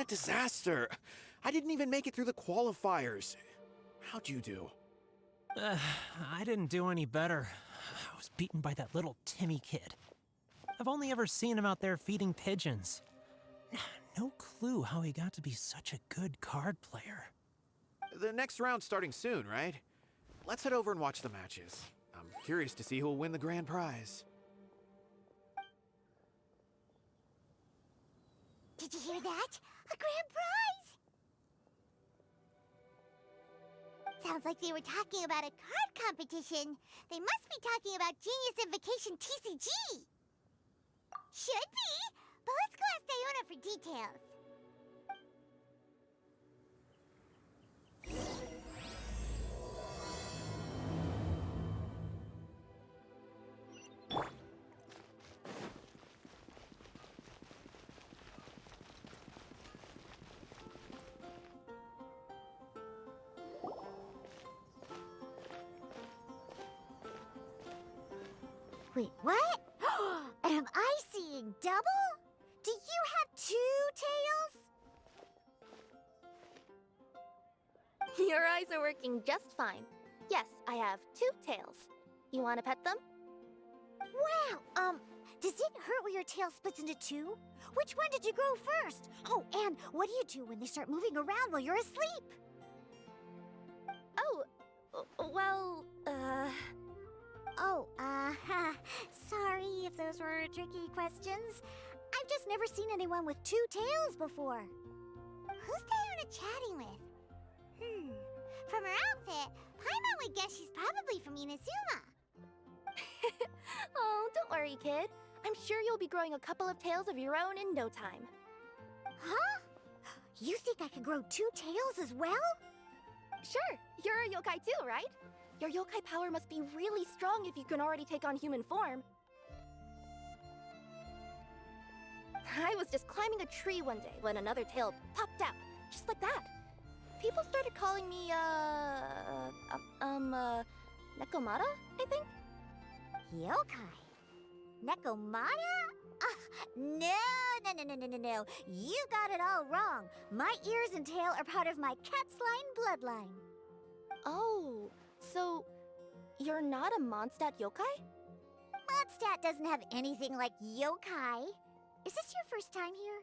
What a disaster! I didn't even make it through the qualifiers. How'd you do? I didn't do any better. I was beaten by that little Timmy kid. I've only ever seen him out there feeding pigeons. No clue how he got to be such a good card player. The next round's starting soon, right? Let's head over and watch the matches. I'm curious to see who'll win the grand prize. Did you hear that? A grand prize! Sounds like they were talking about a card competition. They must be talking about Genius Invocation TCG. Should be, but let's go ask Diona for details. Wait, what? Am I seeing double? Do you have 2 tails? Your eyes are working just fine. Yes, I have 2 tails. You want to pet them? Wow, does it hurt when your tail splits into 2? Which one did you grow first? Oh, and what do you do when they start moving around while you're asleep? Oh, well, sorry if those were tricky questions. I've just never seen anyone with 2 tails before. Who's Diona chatting with? From her outfit, Paimon would guess she's probably from Inazuma. Oh, don't worry, kid. I'm sure you'll be growing a couple of tails of your own in no time. Huh? You think I could grow 2 tails as well? Sure, you're a yokai too, right? Your yokai power must be really strong if you can already take on human form. I was just climbing a tree one day when another tail popped out, just like that. People started calling me, Nekomata, I think? Yokai? Nekomata? No. You got it all wrong. My ears and tail are part of my cat's line bloodline. Oh, so you're not a Mondstadt yokai? Mondstadt doesn't have anything like yokai. Is this your first time here?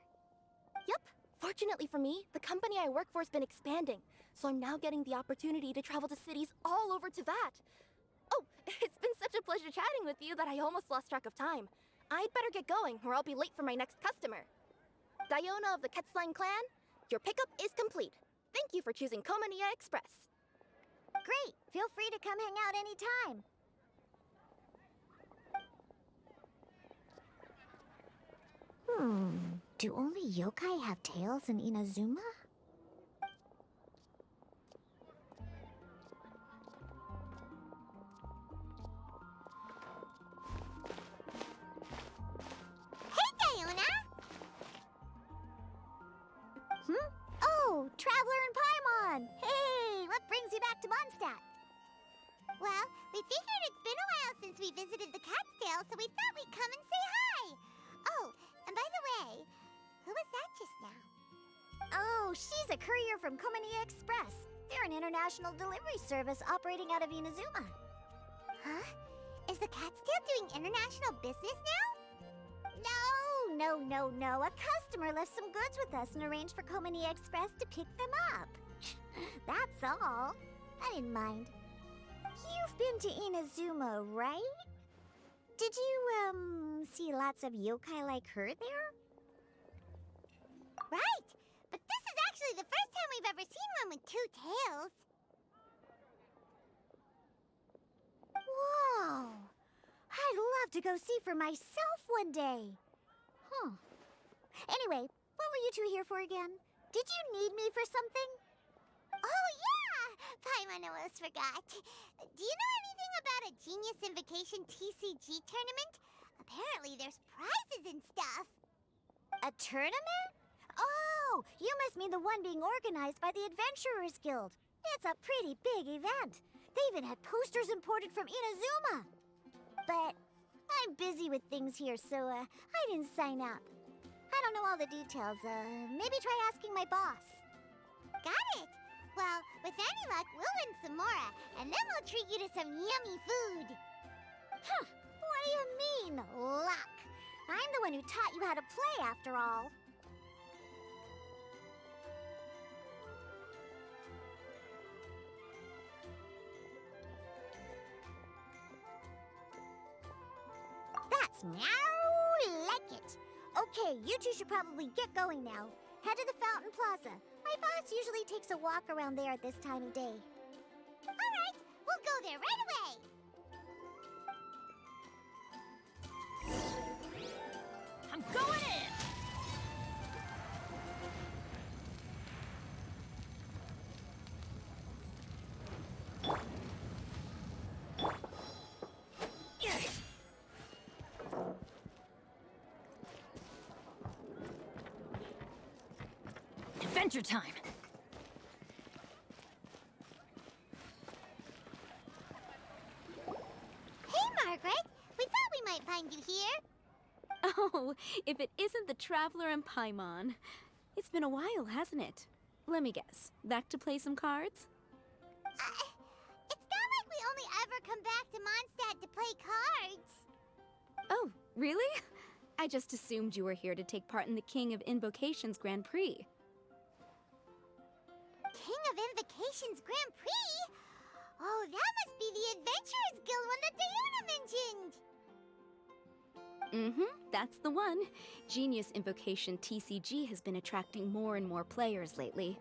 Yep. Fortunately for me, the company I work for has been expanding, so I'm now getting the opportunity to travel to cities all over Teyvat. Oh, it's been such a pleasure chatting with you that I almost lost track of time. I'd better get going, or I'll be late for my next customer. Diona of the Quetzline clan, your pickup is complete. Thank you for choosing Komania Express. Great. Feel free to come hang out anytime. Do only yokai have tails in Inazuma? Hey, Diona! Oh, Traveler and Paimon! Hey, what brings you back to Mondstadt? Well, we figured it's been a while since we visited the Catskill, so we thought we'd come and say hi. Oh, and by the way, who was that just now? Oh, she's a courier from Komania Express. They're an international delivery service operating out of Inazuma. Huh? Is the Catskill doing international business now? No. A customer left some goods with us and arranged for Komania Express to pick them up. That's all. I didn't mind. You've been to Inazuma, right? Did you, see lots of yokai like her there? Right! But this is actually the first time we've ever seen one with 2 tails. Whoa! I'd love to go see for myself one day. Anyway, what were you 2 here for again? Did you need me for something? Oh, yeah! Paimon almost forgot. Do you know anything about a Genius Invocation TCG tournament? Apparently there's prizes and stuff. A tournament? Oh, you must mean the one being organized by the Adventurers Guild. It's a pretty big event. They even had posters imported from Inazuma. But I'm busy with things here, so I didn't sign up. I don't know all the details. Maybe try asking my boss. Got it! Well, with any luck, we'll win some more, and then we'll treat you to some yummy food. Huh, what do you mean, luck? I'm the one who taught you how to play, after all. That's meow like it. Okay, you two should probably get going now. Head to the Fountain Plaza. My boss usually takes a walk around there at this time of day. All right, we'll go there right away. I'm going in! Adventure time! Hey, Margaret. We thought we might find you here. Oh, if it isn't the Traveler and Paimon. It's been a while, hasn't it? Let me guess. Back to play some cards? It's not like we only ever come back to Mondstadt to play cards. Oh, really? I just assumed you were here to take part in the King of Invocations Grand Prix. King of Invocations Grand Prix? Oh, that must be the Adventurers Guild one that Diana mentioned. That's the one. Genius Invocation TCG has been attracting more and more players lately.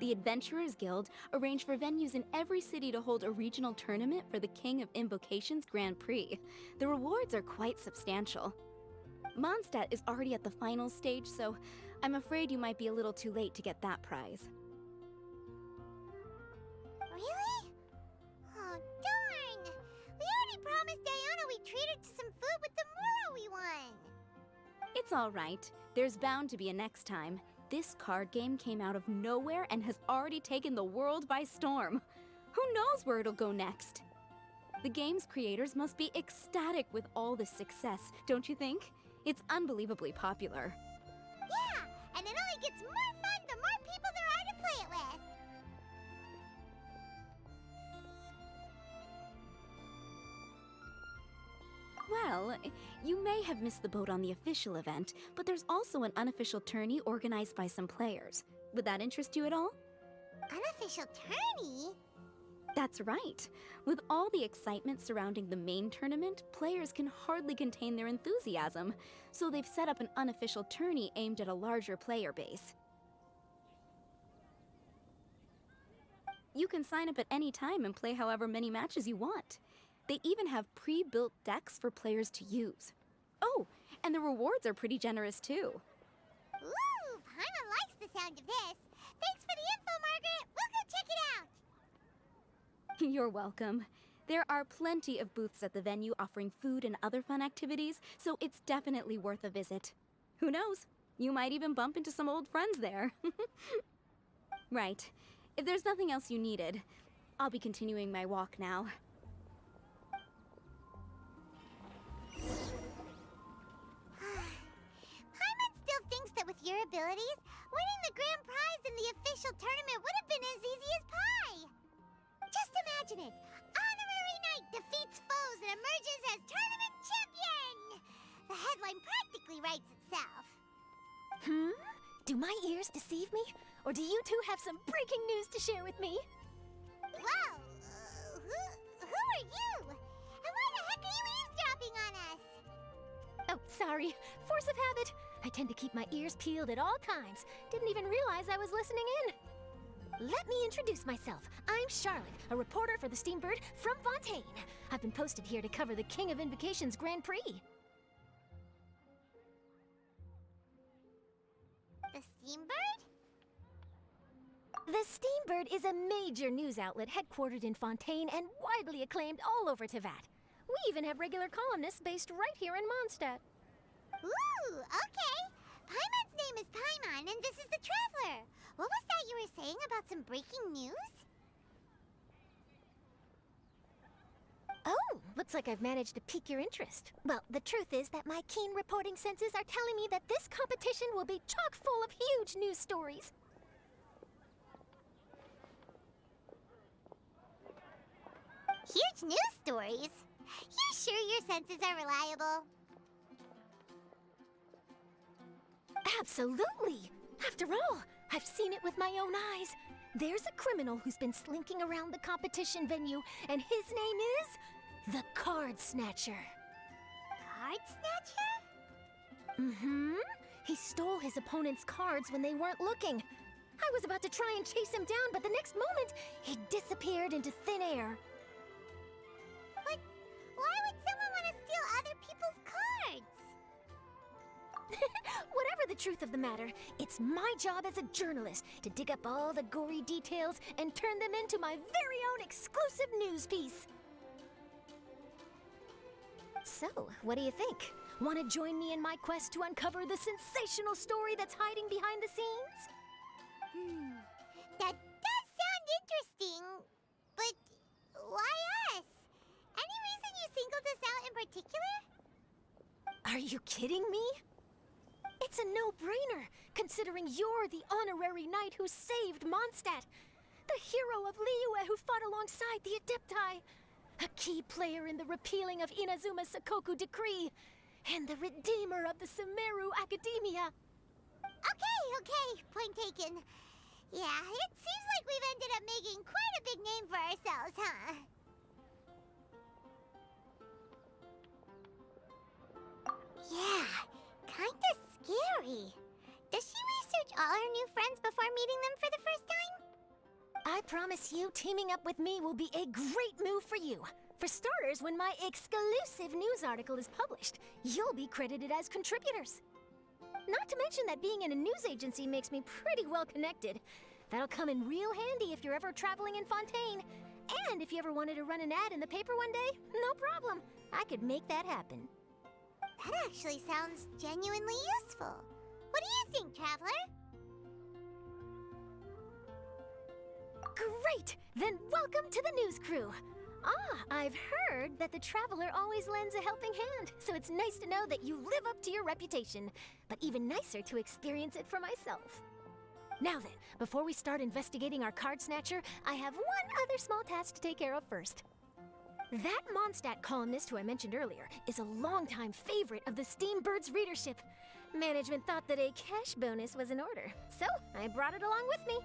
The Adventurers Guild arranged for venues in every city to hold a regional tournament for the King of Invocations Grand Prix. The rewards are quite substantial. Mondstadt is already at the final stage, so I'm afraid you might be a little too late to get that prize. Really? Oh, darn! We already promised Diana we'd treat her to some food with the Muro we won. It's all right. There's bound to be a next time. This card game came out of nowhere and has already taken the world by storm. Who knows where it'll go next? The game's creators must be ecstatic with all this success, don't you think? It's unbelievably popular. Yeah, and it only gets more fun the more people there are to play it with. Well, you may have missed the boat on the official event, but there's also an unofficial tourney organized by some players. Would that interest you at all? Unofficial tourney? That's right. With all the excitement surrounding the main tournament, players can hardly contain their enthusiasm, so they've set up an unofficial tourney aimed at a larger player base. You can sign up at any time and play however many matches you want. They even have pre-built decks for players to use. Oh, and the rewards are pretty generous too. Ooh, Paimon likes the sound of this. Thanks for the info, Margaret. We'll go check it out. You're welcome. There are plenty of booths at the venue offering food and other fun activities, so it's definitely worth a visit. Who knows? You might even bump into some old friends there. Right. If there's nothing else you needed, I'll be continuing my walk now. Paimon still thinks that with your abilities, winning the grand prize in the official tournament would have been as easy as pie. Just imagine it. Honorary Knight defeats foes and emerges as tournament champion. The headline practically writes itself. Do my ears deceive me? Or do you two have some breaking news to share with me? Whoa! Who are you? And why the heck are you eavesdropping on us? Oh, sorry. Force of habit. I tend to keep my ears peeled at all times. Didn't even realize I was listening in. Let me introduce myself. I'm Charlotte, a reporter for the Steambird from Fontaine. I've been posted here to cover the King of Invocations Grand Prix. The Steambird? The Steambird is a major news outlet headquartered in Fontaine and widely acclaimed all over Teyvat. We even have regular columnists based right here in Mondstadt. Ooh, okay. Paimon's name is Paimon, and this is the Traveler. What was that you were saying about some breaking news? Oh, the Looks like I've managed to pique your interest. Well, the truth is that my keen reporting senses are telling me that this competition will be chock full of huge news stories. Huge news stories? You sure your senses are reliable? Absolutely! After all, I've seen it with my own eyes. There's a criminal who's been slinking around the competition venue, and his name is the Card Snatcher. Card Snatcher? Mm-hmm. He stole his opponent's cards when they weren't looking. I was about to try and chase him down, but the next moment, he disappeared into thin air. But why would someone want to steal other people's cards? Whatever the truth of the matter, it's my job as a journalist to dig up all the gory details and turn them into my very own exclusive news piece. So, what do you think? Want to join me in my quest to uncover the sensational story that's hiding behind the scenes? That does sound interesting, but why us? Any reason you singled us out in particular? Are you kidding me? It's a no-brainer, considering you're the honorary knight who saved Mondstadt, the hero of Liyue who fought alongside the Adepti, a key player in the repealing of Inazuma's Sakoku Decree, and the redeemer of the Sumeru Academia. Okay, point taken. Yeah, it seems like we've ended up making quite a big name for ourselves, huh? Yeah, kinda scary. Does she research all her new friends before meeting them for the first time? I promise you, teaming up with me will be a great move for you. For starters, when my exclusive news article is published, you'll be credited as contributors. Not to mention that being in a news agency makes me pretty well connected. That'll come in real handy if you're ever traveling in Fontaine. And if you ever wanted to run an ad in the paper one day, no problem. I could make that happen. That actually sounds genuinely useful. What do you think, Traveler? Great! Then welcome to the news crew. I've heard that the Traveler always lends a helping hand, so it's nice to know that you live up to your reputation, but even nicer to experience it for myself. Now then, before we start investigating our card snatcher, I have one other small task to take care of first. That Mondstadt columnist who I mentioned earlier is a longtime favorite of the Steambird's readership. Management thought that a cash bonus was in order, so I brought it along with me.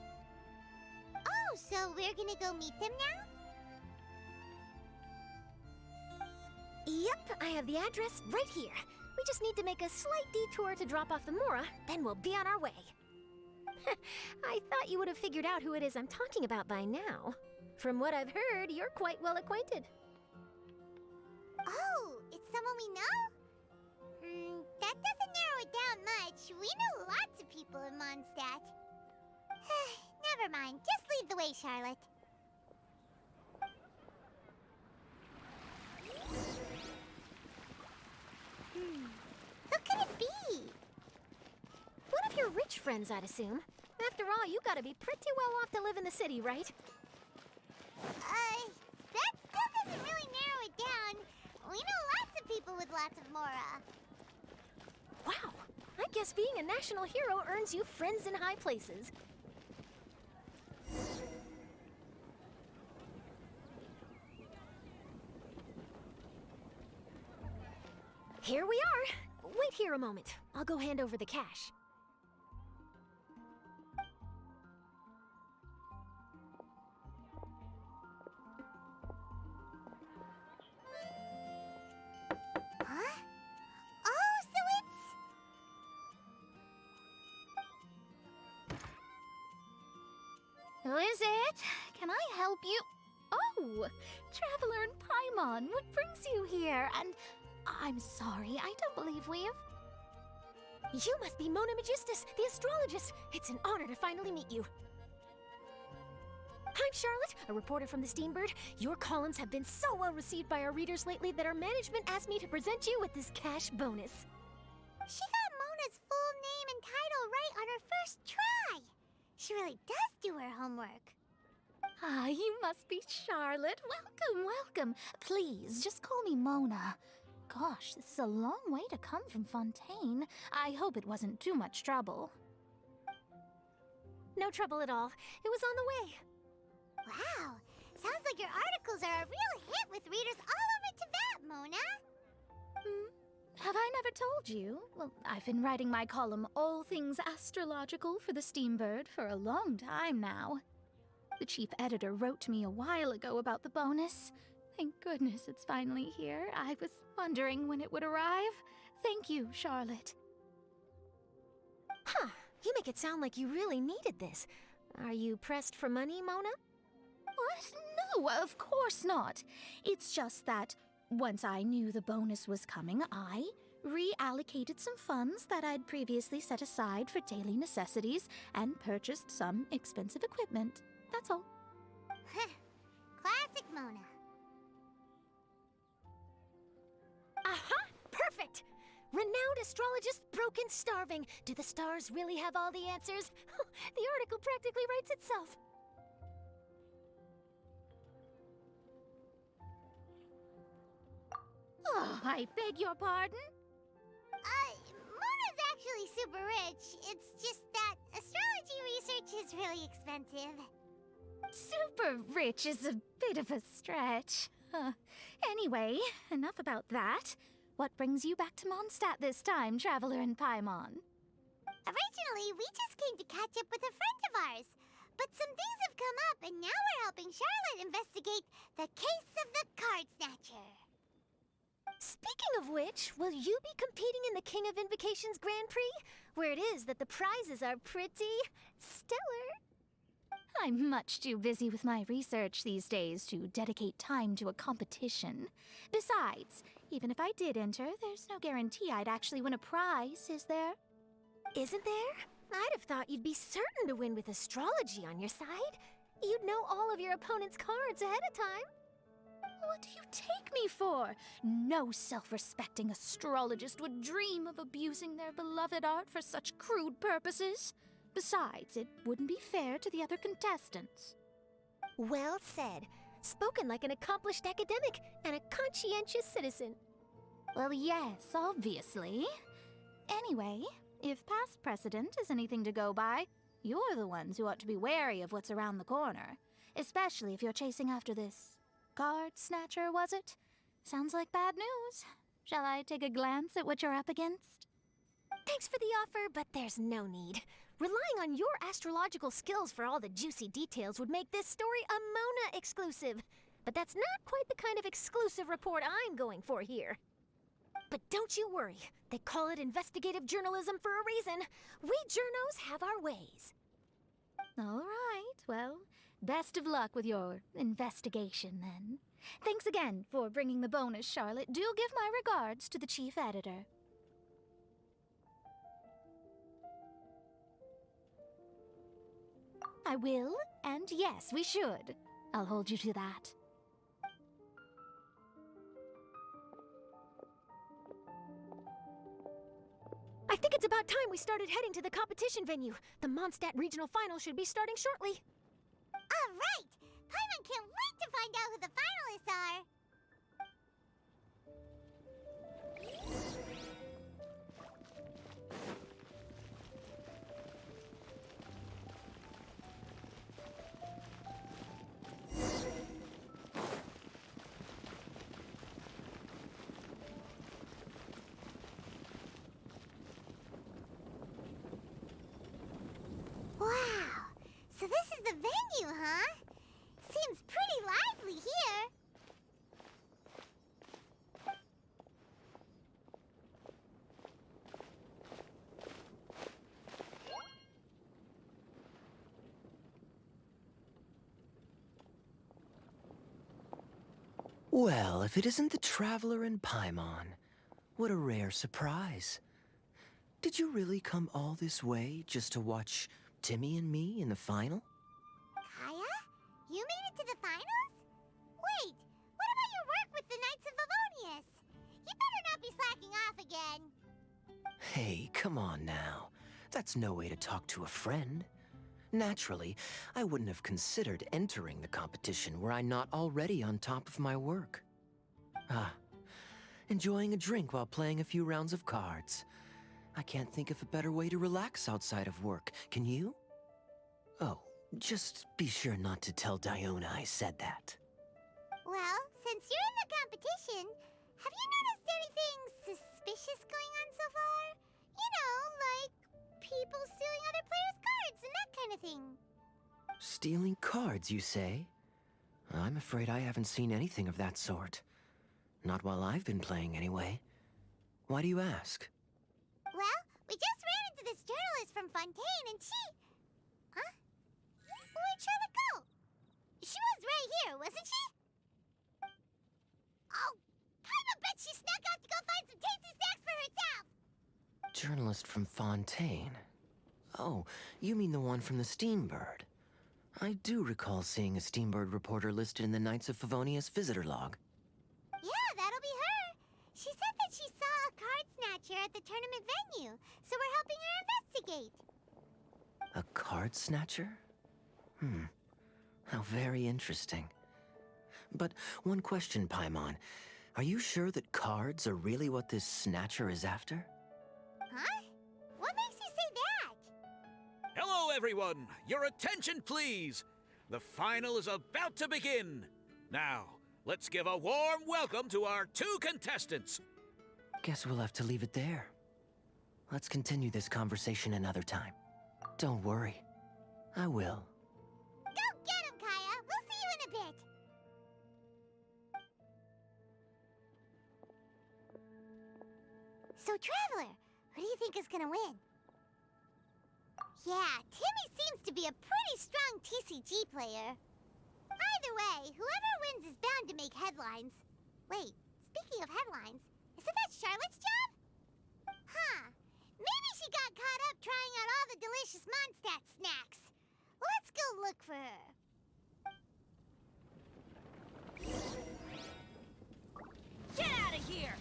Oh, so we're gonna go meet them now? Yep, I have the address right here. We just need to make a slight detour to drop off the Mora, then we'll be on our way. I thought you would have figured out who it is I'm talking about by now. From what I've heard, you're quite well acquainted. Oh, it's someone we know? That doesn't narrow it down much. We know lots of people in Mondstadt. Never mind, just lead the way, Charlotte. Who could it be? One of your rich friends, I'd assume. After all, you gotta be pretty well off to live in the city, right? That still doesn't really narrow it down. We know lots of people with lots of Mora. Wow, I guess being a national hero earns you friends in high places. Here we are. Wait here a moment. I'll go hand over the cash. Huh? Oh, so it's... Who is it? Can I help you? Oh, Traveler and Paimon, what brings you here? And I'm sorry, I don't believe we've... You must be Mona Magistus, the astrologist. It's an honor to finally meet you. I'm Charlotte, a reporter from the Steambird. Your columns have been so well received by our readers lately that our management asked me to present you with this cash bonus. She got Mona's full name and title right on her first try. She really does do her homework. Ah, you must be Charlotte. Welcome, welcome. Please, just call me Mona. Gosh, this is a long way to come from Fontaine. I hope it wasn't too much trouble. No trouble at all. It was on the way. Wow, sounds like your articles are a real hit with readers all over Tibet, Mona. Have I never told you? Well, I've been writing my column, All Things Astrological, for the Steambird for a long time now. The chief editor wrote to me a while ago about the bonus. Thank goodness it's finally here. I was wondering when it would arrive. Thank you, Charlotte. Huh. You make it sound like you really needed this. Are you pressed for money, Mona? What? No, of course not. It's just that once I knew the bonus was coming, I reallocated some funds that I'd previously set aside for daily necessities and purchased some expensive equipment. That's all. Classic Mona. Aha! Perfect! Renowned astrologist broken starving. Do the stars really have all the answers? The article practically writes itself. Oh, I beg your pardon? Mona's actually super rich. It's just that astrology research is really expensive. Super rich is a bit of a stretch. Anyway, enough about that. What brings you back to Mondstadt this time, Traveler in Paimon? Originally, we just came to catch up with a friend of ours. But some things have come up, and now we're helping Charlotte investigate the case of the Card Snatcher. Speaking of which, will you be competing in the King of Invocations Grand Prix? Where it is that the prizes are pretty stellar. I'm much too busy with my research these days to dedicate time to a competition. Besides, even if I did enter, there's no guarantee I'd actually win a prize, is there? Isn't there? I'd have thought you'd be certain to win with astrology on your side. You'd know all of your opponent's cards ahead of time. What do you take me for? No self-respecting astrologist would dream of abusing their beloved art for such crude purposes. Besides, it wouldn't be fair to the other contestants. Well said. Spoken like an accomplished academic and a conscientious citizen. Well, yes, obviously. Anyway, if past precedent is anything to go by, you're the ones who ought to be wary of what's around the corner. Especially if you're chasing after this card snatcher, was it? Sounds like bad news. Shall I take a glance at what you're up against? Thanks for the offer, but there's no need. Relying on your astrological skills for all the juicy details would make this story a Mona exclusive. But that's not quite the kind of exclusive report I'm going for here. But don't you worry. They call it investigative journalism for a reason. We journos have our ways. All right, well, best of luck with your investigation, then. Thanks again for bringing the bonus, Charlotte. Do give my regards to the chief editor. I will, and yes, we should. I'll hold you to that. I think it's about time we started heading to the competition venue. The Mondstadt Regional Final should be starting shortly. All right! Paimon can't wait to find out who the finalists are! Wow! So this is the venue, huh? Seems pretty lively here. Well, if it isn't the Traveler in Paimon, what a rare surprise. Did you really come all this way just to watch Timmy and me in the final? Kaya? You made it to the finals? Wait, what about your work with the Knights of Favonius? You better not be slacking off again. Hey, come on now. That's no way to talk to a friend. Naturally, I wouldn't have considered entering the competition were I not already on top of my work. Ah, enjoying a drink while playing a few rounds of cards. I can't think of a better way to relax outside of work, can you? Oh, just be sure not to tell Diona I said that. Well, since you're in the competition, have you noticed anything suspicious going on so far? You know, like people stealing other players' cards and that kind of thing. Stealing cards, you say? I'm afraid I haven't seen anything of that sort. Not while I've been playing, anyway. Why do you ask? Well, we just ran into this journalist from Fontaine and she... Huh? Where'd Charlotte go? She was right here, wasn't she? Oh, I bet she snuck out to go find some tasty snacks for herself! Journalist from Fontaine? Oh, you mean the one from the Steambird. I do recall seeing a Steambird reporter listed in the Knights of Favonius visitor log. Yeah, that'll be her. She said that she saw a card snatcher at the tournament venue, so we're helping her investigate. A card snatcher? How very interesting. But one question, Paimon. Are you sure that cards are really what this snatcher is after? Huh? What makes you say that? Hello, everyone! Your attention, please! The final is about to begin. Now, let's give a warm welcome to our 2 contestants. Guess we'll have to leave it there. Let's continue this conversation another time. Don't worry. I will. Go get him, Kaya! We'll see you in a bit! So, Traveler, who do you think is gonna win? Yeah, Timmy seems to be a pretty strong TCG player. Either way, whoever wins is bound to make headlines. Wait, speaking of headlines, isn't that Charlotte's job? Huh. Maybe she got caught up trying out all the delicious Mondstadt snacks. Let's go look for her. Get out of here!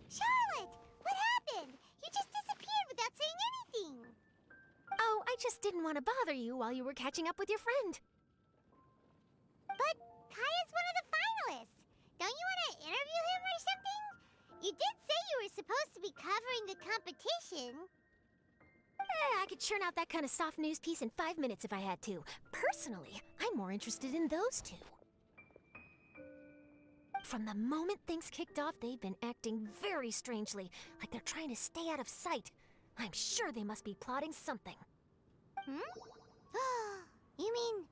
Charlotte! What happened? You just disappeared without saying anything. Oh, I just didn't want to bother you while you were catching up with your friend. But Kaya's one of the finalists. Don't you want to interview him or something? You did say you were supposed to be covering the competition. I could churn out that kind of soft news piece in 5 minutes if I had to. Personally, I'm more interested in those 2. From the moment things kicked off, they've been acting very strangely, like they're trying to stay out of sight. I'm sure they must be plotting something. You mean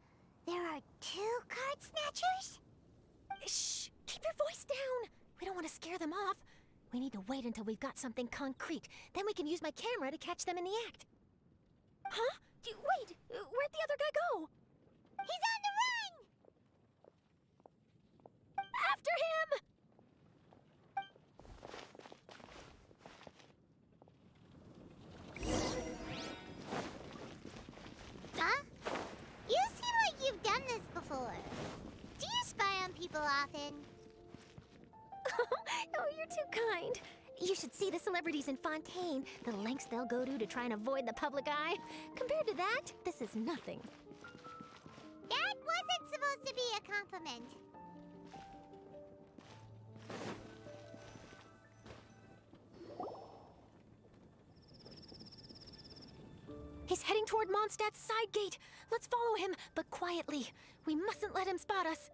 there are 2 card snatchers? Shh! Keep your voice down! We don't want to scare them off. We need to wait until we've got something concrete. Then we can use my camera to catch them in the act. Huh? Wait! Where'd the other guy go? He's on the run! After him! Huh? You seem like you've done this before. Do you spy on people often? Oh, you're too kind. You should see the celebrities in Fontaine, the lengths they'll go to try and avoid the public eye. Compared to that, this is nothing. That wasn't supposed to be a compliment. He's heading toward Mondstadt's side gate. Let's follow him, but quietly. We mustn't let him spot us.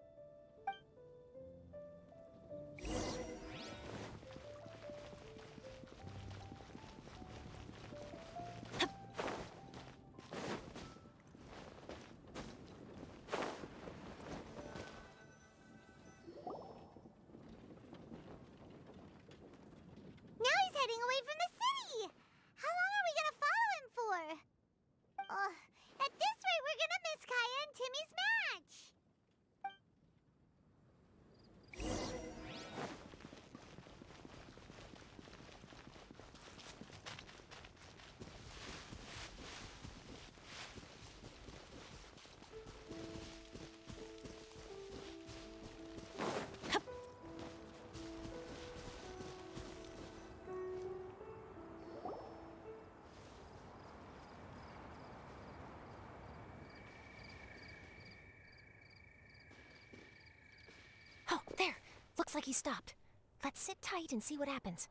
Now he's heading away from the city! How long are we gonna follow him for? At this rate, we're gonna miss Kaya and Timmy's match! Looks like he stopped. Let's sit tight and see what happens.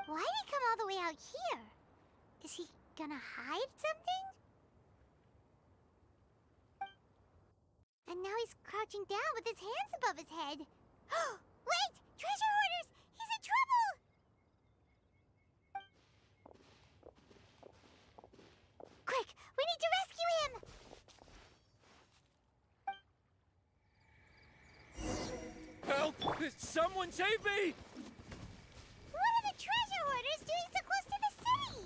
Why'd he come all the way out here? Is he gonna hide something? And now he's crouching down with his hands above his head. Wait! Treasure hoarders! He's in trouble! Quick! We need to rescue him! Help! Someone save me! What are the treasure hoarders doing so close to the city?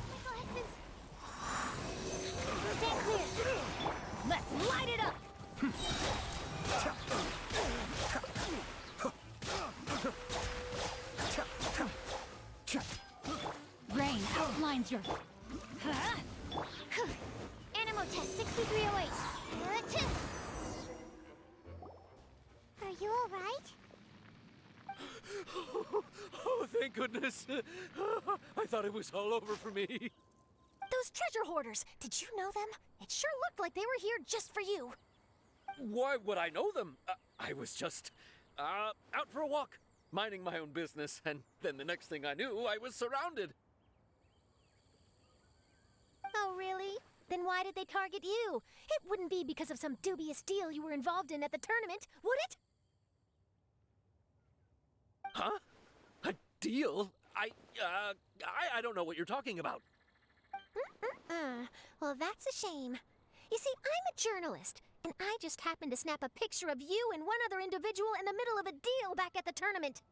My glasses. Stand clear. Let's light it up. Rain outlines your... Animal test 6308. Are you all right? Oh, thank goodness. I thought it was all over for me. Those treasure hoarders, did you know them? It sure looked like they were here just for you. Why would I know them? I was just out for a walk, minding my own business, and then the next thing I knew, I was surrounded. Oh, really? Then why did they target you? It wouldn't be because of some dubious deal you were involved in at the tournament, would it? Huh? A deal? I don't know what you're talking about. Well, that's a shame. You see, I'm a journalist, and I just happened to snap a picture of you and one other individual in the middle of a deal back at the tournament.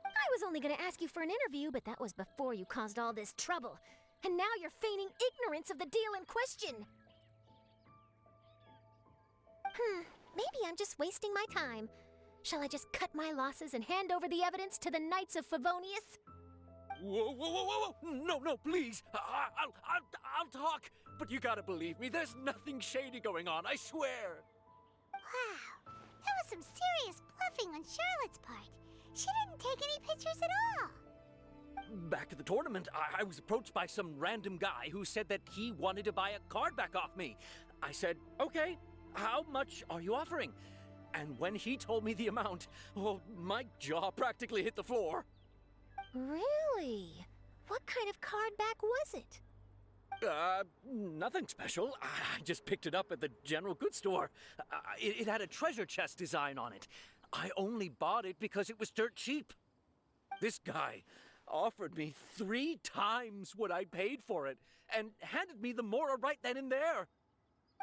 I was only going to ask you for an interview, but that was before you caused all this trouble. And now you're feigning ignorance of the deal in question. Maybe I'm just wasting my time. Shall I just cut my losses and hand over the evidence to the Knights of Favonius? Whoa, whoa, whoa, whoa, whoa! No, please! I'll talk! But you gotta believe me, there's nothing shady going on, I swear! Wow. That was some serious bluffing on Charlotte's part. She didn't take any pictures at all. Back at the tournament, I was approached by some random guy who said that he wanted to buy a card back off me. I said, okay, how much are you offering? And when he told me the amount, well, my jaw practically hit the floor. Really? What kind of card back was it? Nothing special. I just picked it up at the general goods store. It had a treasure chest design on it. I only bought it because it was dirt cheap. This guy offered me 3 times what I paid for it and handed me the Mora right then and there.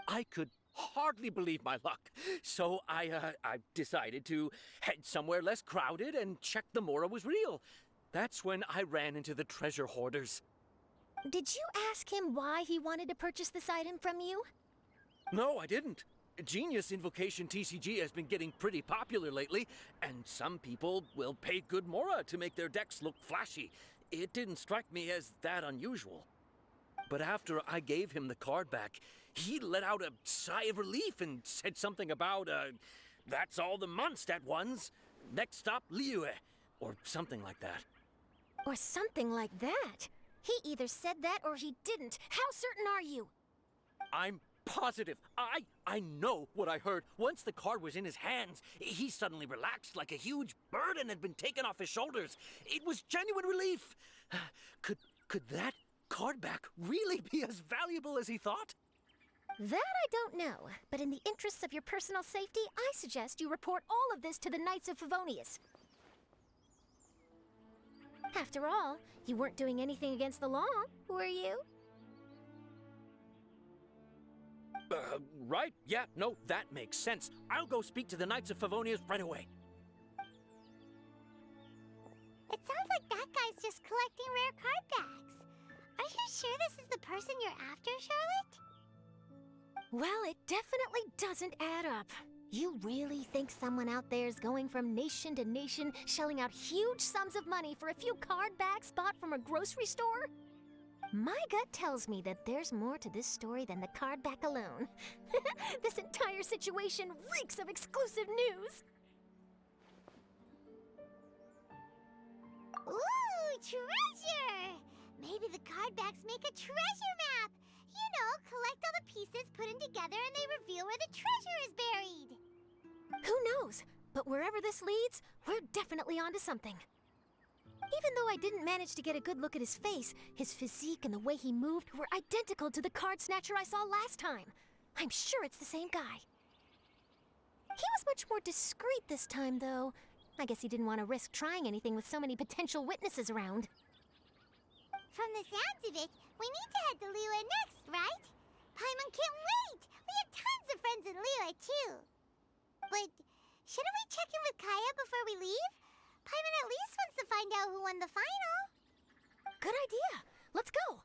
I could hardly believe my luck, so I decided to head somewhere less crowded and check the Mora was real. That's when I ran into the treasure hoarders. Did you ask him why he wanted to purchase this item from you? No, I didn't. Genius Invocation TCG has been getting pretty popular lately, and some people will pay good Mora to make their decks look flashy. It didn't strike me as that unusual. But after I gave him the card back, he let out a sigh of relief and said something about, that's all the Mondstadt ones. Next stop, Liyue, or something like that. Or something like that? He either said that or he didn't. How certain are you? I'm positive. I know what I heard. Once the card was in his hands, he suddenly relaxed like a huge burden had been taken off his shoulders. It was genuine relief. Could that card back really be as valuable as he thought? That I don't know, but in the interests of your personal safety, I suggest you report all of this to the Knights of Favonius. After all, you weren't doing anything against the law, were you? Right. Yeah, no, that makes sense. I'll go speak to the Knights of Favonius right away. It sounds like that guy's just collecting rare card backs. Are you sure this is the person you're after, Charlotte? Well, it definitely doesn't add up. You really think someone out there's going from nation to nation, shelling out huge sums of money for a few card backs bought from a grocery store? My gut tells me that there's more to this story than the card back alone. This entire situation reeks of exclusive news. Ooh, treasure! Maybe the card backs make a treasure map! You know, collect all the pieces, put them together, together and they reveal where the treasure is buried. Who knows? But wherever this leads, we're definitely onto something. Even though I didn't manage to get a good look at his face, his physique and the way he moved were identical to the card snatcher I saw last time. I'm sure it's the same guy. He was much more discreet this time, though. I guess he didn't want to risk trying anything with so many potential witnesses around. From the sounds of it, we need to head to Liyue next, right? Paimon can't wait! We have tons of friends in Liyue, too. But shouldn't we check in with Kaya before we leave? Paimon at least wants to find out who won the final. Good idea. Let's go.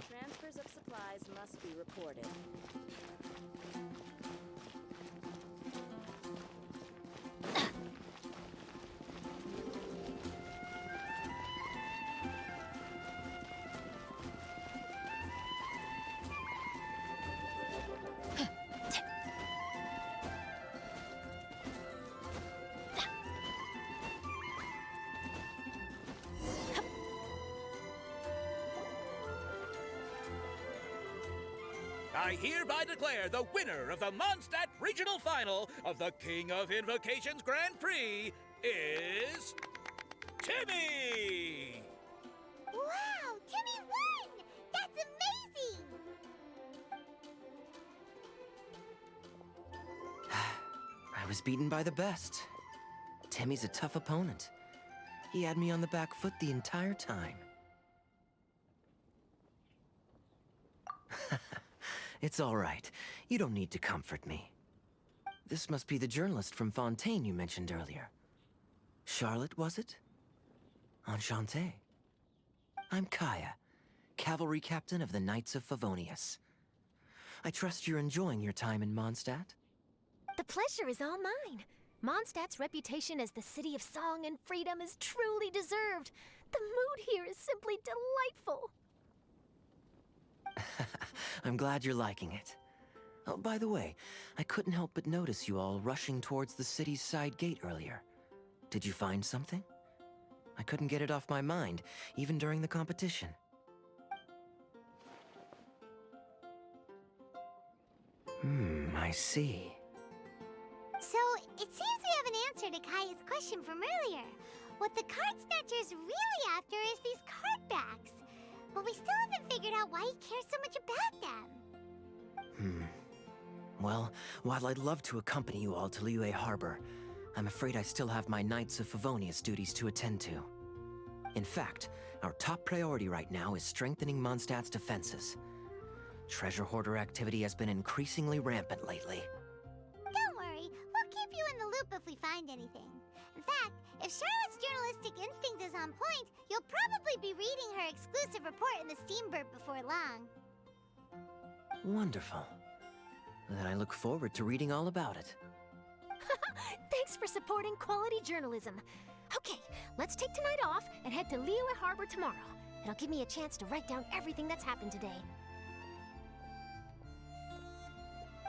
Transfers of supplies must be reported. I hereby declare the winner of the Mondstadt Regional Final of the King of Invocations Grand Prix is... Timmy! Wow, Timmy won! That's amazing! I was beaten by the best. Timmy's a tough opponent. He had me on the back foot the entire time. It's all right. You don't need to comfort me. This must be the journalist from Fontaine you mentioned earlier. Charlotte, was it? Enchanté. I'm Kaya, cavalry captain of the Knights of Favonius. I trust you're enjoying your time in Mondstadt? The pleasure is all mine. Mondstadt's reputation as the city of song and freedom is truly deserved. The mood here is simply delightful. I'm glad you're liking it. Oh, by the way, I couldn't help but notice you all rushing towards the city's side gate earlier. Did you find something? I couldn't get it off my mind, even during the competition. I see. So, it seems we have an answer to Kaya's question from earlier. What the card snatcher's really after is these card backs. But we still haven't figured out why he cares so much about them. Well, while I'd love to accompany you all to Liyue Harbor, I'm afraid I still have my Knights of Favonius duties to attend to. In fact, our top priority right now is strengthening Mondstadt's defenses. Treasure hoarder activity has been increasingly rampant lately. Don't worry, we'll keep you in the loop if we find anything. In fact, if Charlotte's journalistic instinct is on point, you'll probably be reading her exclusive report in the Steambird before long. Wonderful. Then I look forward to reading all about it. Thanks for supporting quality journalism. Okay, let's take tonight off and head to Liyue Harbor tomorrow. It'll give me a chance to write down everything that's happened today.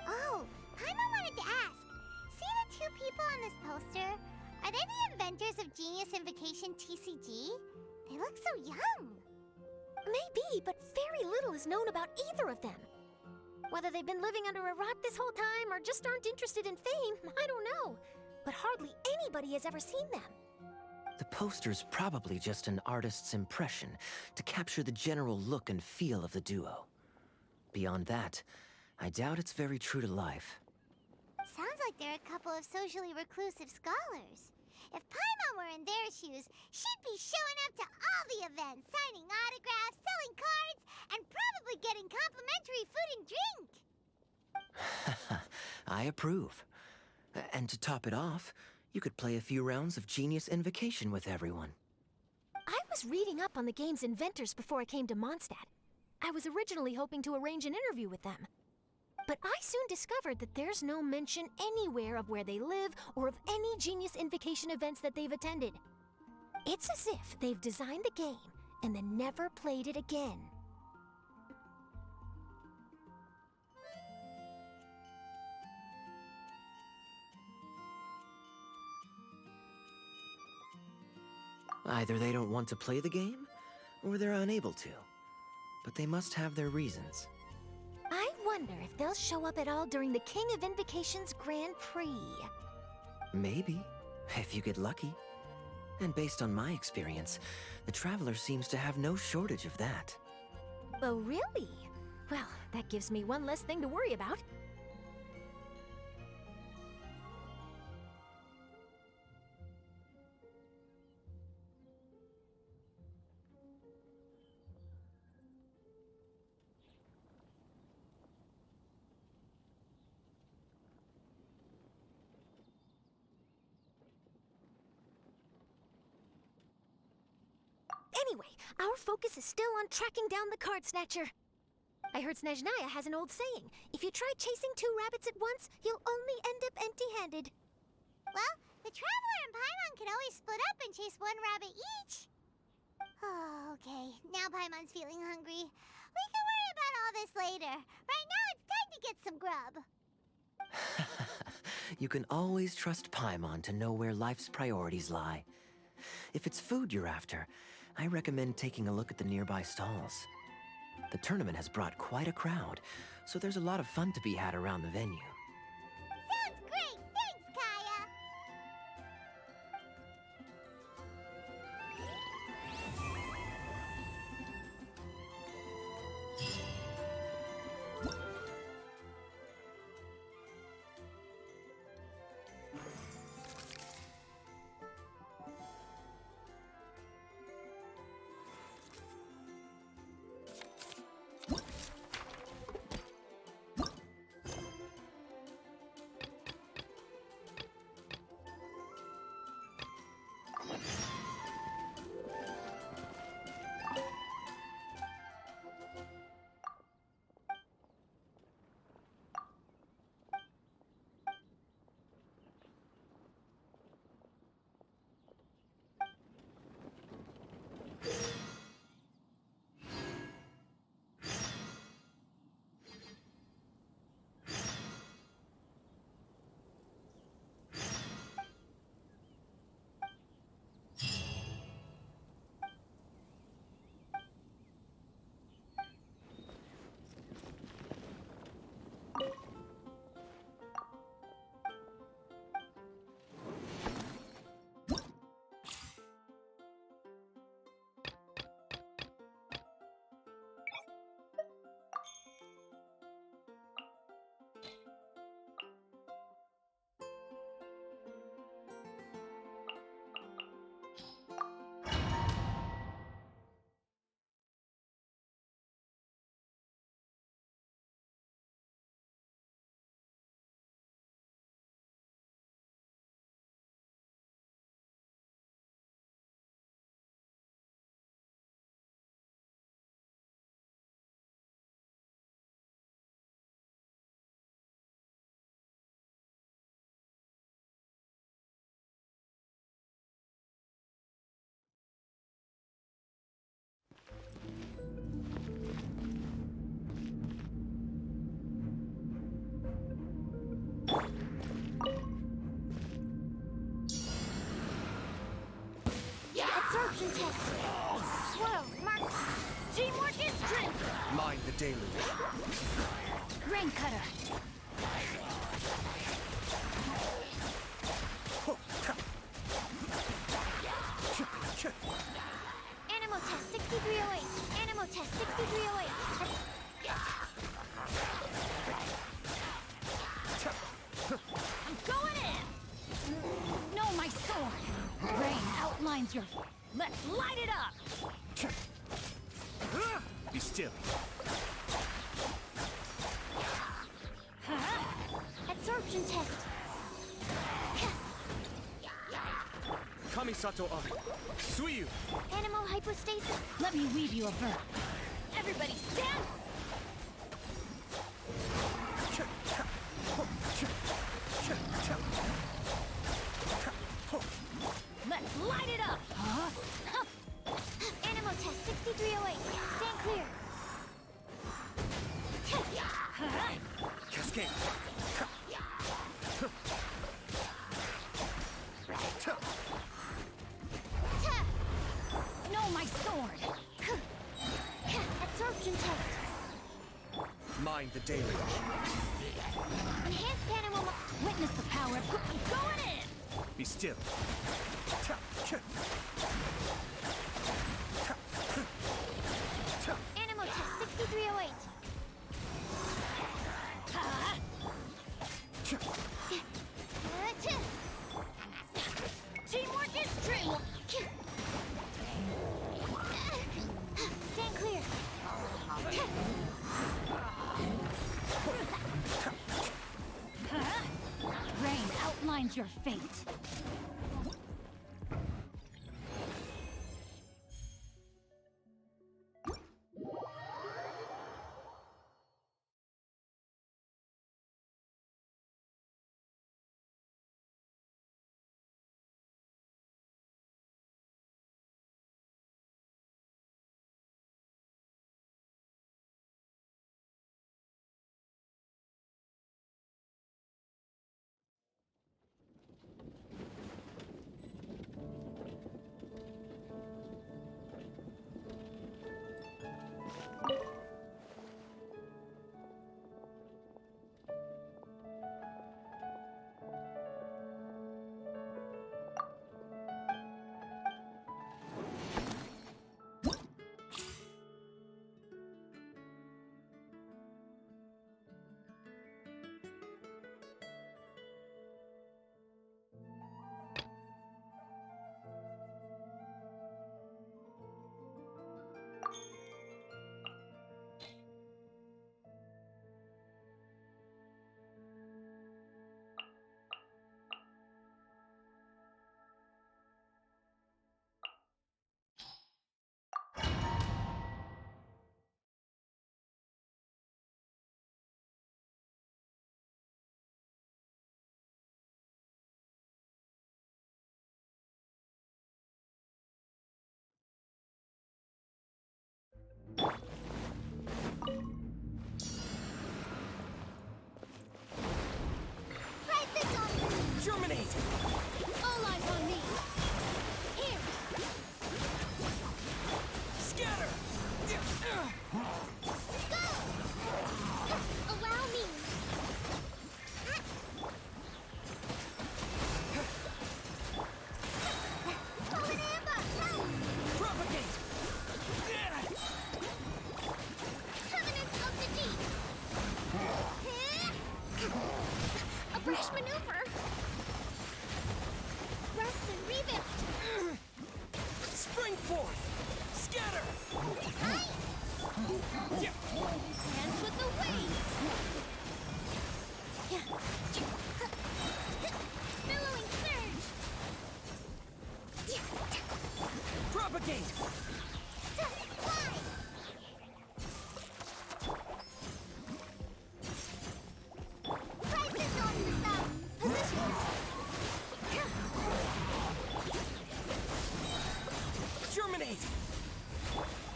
Oh, Paimon wanted to ask. See the two people on this poster? Are they the inventors of Genius Invocation TCG? They look so young. Maybe, but very little is known about either of them. Whether they've been living under a rock this whole time or just aren't interested in fame, I don't know. But hardly anybody has ever seen them. The poster's probably just an artist's impression to capture the general look and feel of the duo. Beyond that, I doubt it's very true to life. Sounds like they're a couple of socially reclusive scholars. If Paimon were in their shoes, she'd be showing up to all the events, signing autographs, selling cards, and probably getting complimentary food and drink. I approve. And to top it off, you could play a few rounds of Genius Invocation with everyone. I was reading up on the game's inventors before I came to Mondstadt. I was originally hoping to arrange an interview with them. But I soon discovered that there's no mention anywhere of where they live or of any Genius Invocation events that they've attended. It's as if they've designed the game and then never played it again. Either they don't want to play the game, or they're unable to. But they must have their reasons. I wonder if they'll show up at all during the King of Invocation's Grand Prix. Maybe, if you get lucky. And based on my experience, the Traveler seems to have no shortage of that. Oh, really? Well, that gives me one less thing to worry about. Anyway, our focus is still on tracking down the card snatcher. I heard Snezhnaya has an old saying. If you try chasing two rabbits at once, you'll only end up empty-handed. Well, the Traveler and Paimon can always split up and chase one rabbit each. Oh, okay. Now Paimon's feeling hungry. We can worry about all this later. Right now, it's time to get some grub. You can always trust Paimon to know where life's priorities lie. If it's food you're after, I recommend taking a look at the nearby stalls. The tournament has brought quite a crowd, so there's a lot of fun to be had around the venue. Sounds great! Thanks, Kaya! Absorption test. Swirl, mark. Teamwork is strength. Mind the deluge. Rain cutter. Animal test 6308. Animal test 6308. I'm going in. No, my sword. Rain outlines your. Let's light it up. Be still. Absorption test. Kamisato Ari. Suiyu. Animal hypostasis. Let me weave you a verb. Everybody stand. find the deluge. Enhanced animal. Witness the power of. I'm going in. Be still. Animal test 6308. Teamwork is true. Stand clear. Rain outlines your fate. Right this on. Germinate! All eyes on me. Here. Scatter! Go! Allow me. Fallen amber! Help! Propagate! Covenant of the deep! A brash maneuver! Rest and rebuild! Spring forth! Scatter! Dance with the waves! Billowing surge! Propagate! Fly! Crisis on the south! Positions! Germinate!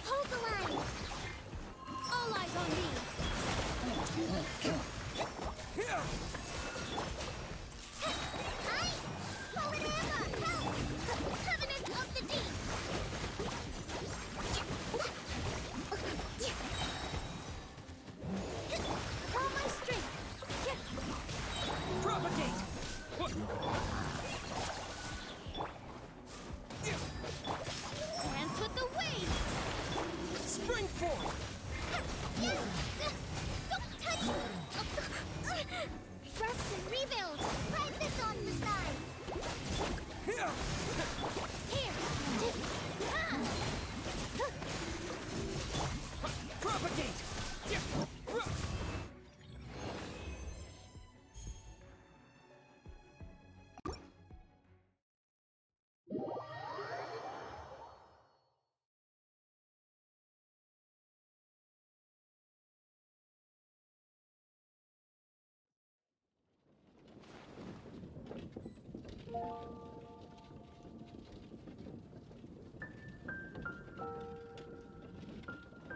Hold the line! All eyes on me. Fallen amber! Help! Covenant of the deep! All my strength! Propagate! Dance with the waves. Spring forth! Don't touch me! Rest and rebuild! Ride this on the side! Here. Propagate!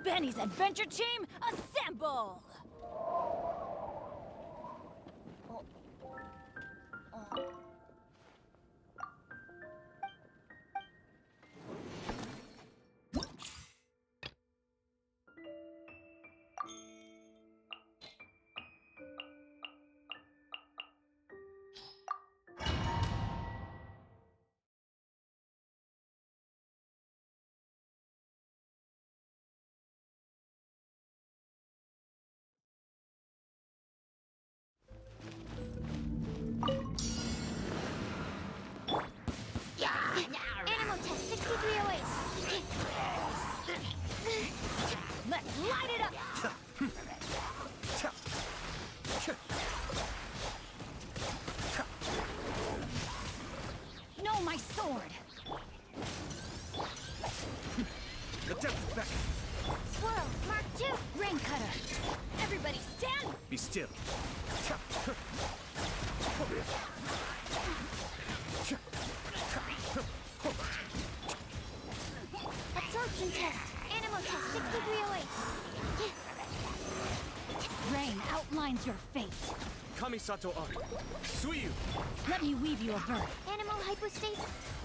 Benny's adventure team, assemble! still. Absorption test. Animal test 6308. Rain outlines your fate. Kamisato Art. Suiyu. Let me weave you a verb. Animal hypostasis.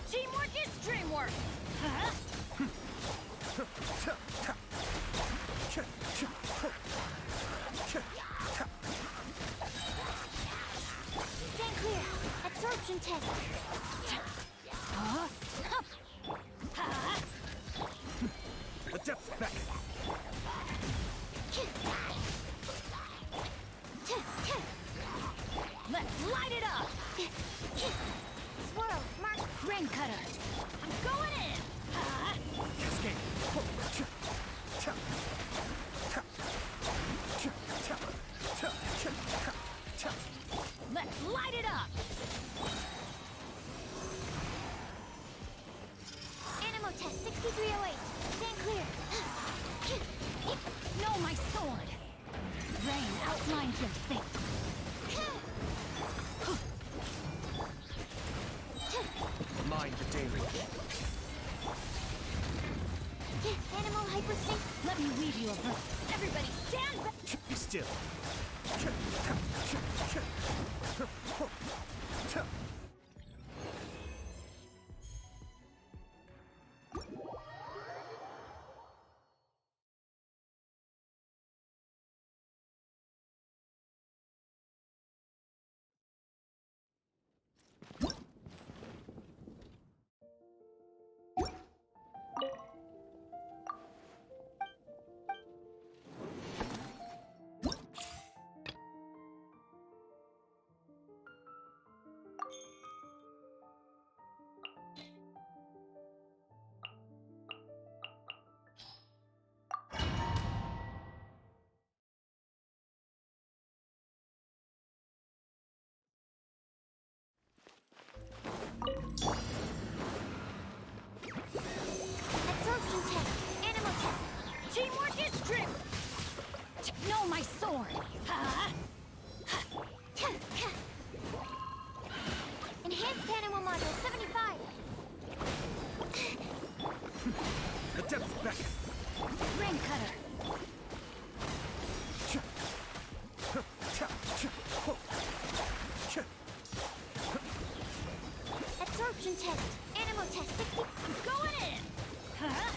Teamwork is dreamwork. Huh? Stand clear. Absorption test. The depth's back. Let's light it up. Swirl. Mark. Rain cutter. I'm going in. Huh? Cascade. Let's light it up. Animal test 6308. Stand clear. No, my sword. Rain outlines your fate. Mind the daily. Animal hypostasis. Let me weave you a verb. Everybody stand back. Be still. Absorption test. Animal test. Teamwork is dream. No, my sword. Huh? Enhanced animal module 75. The depth's back. Rain cutter. Absorption test. Animal test 60. I'm going in. Huh?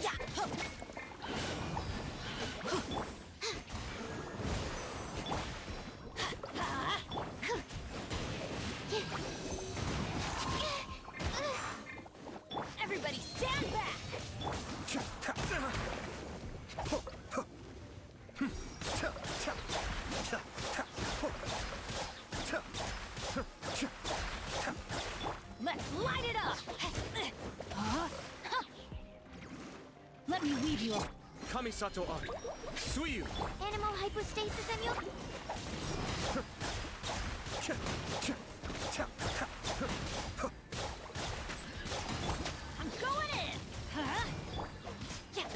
Yeah. Everybody stand back. Let's light it up. Huh? Let me weave you up. Kamisato Art. Suiyu. Animal hypostasis and you. I'm going in. Huh? Yeah.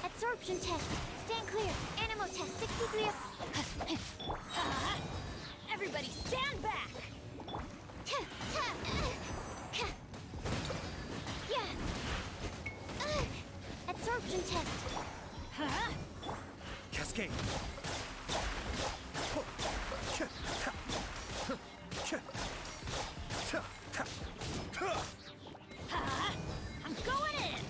Absorption test. Stand clear. Animal test 63. Everybody stand back. Absorption test. Huh? Cascade. I'm going in.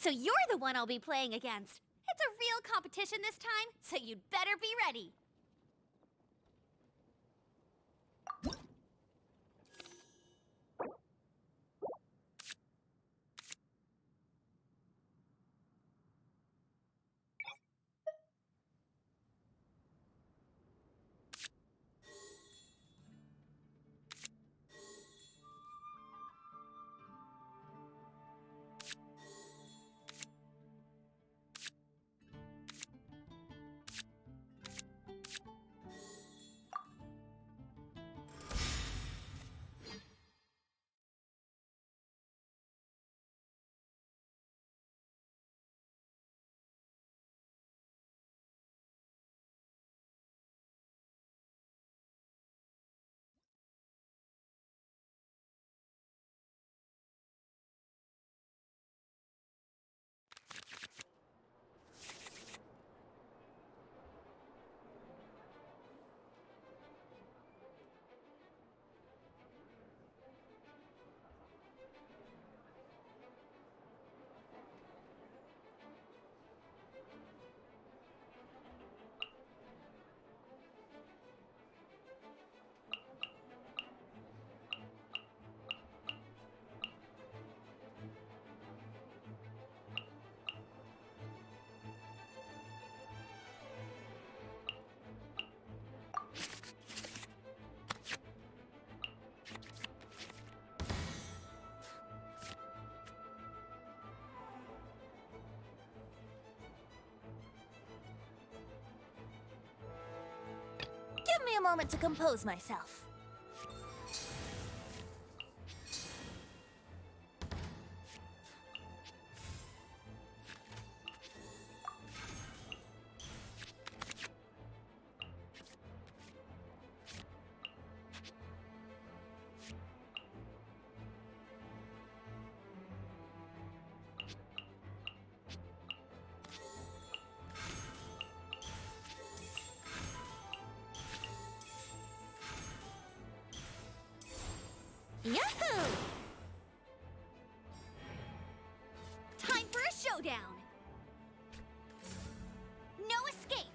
So you're the one I'll be playing against. It's a real competition this time, so you'd better be ready. Give me a moment to compose myself. Yahoo! Time for a showdown! No escape!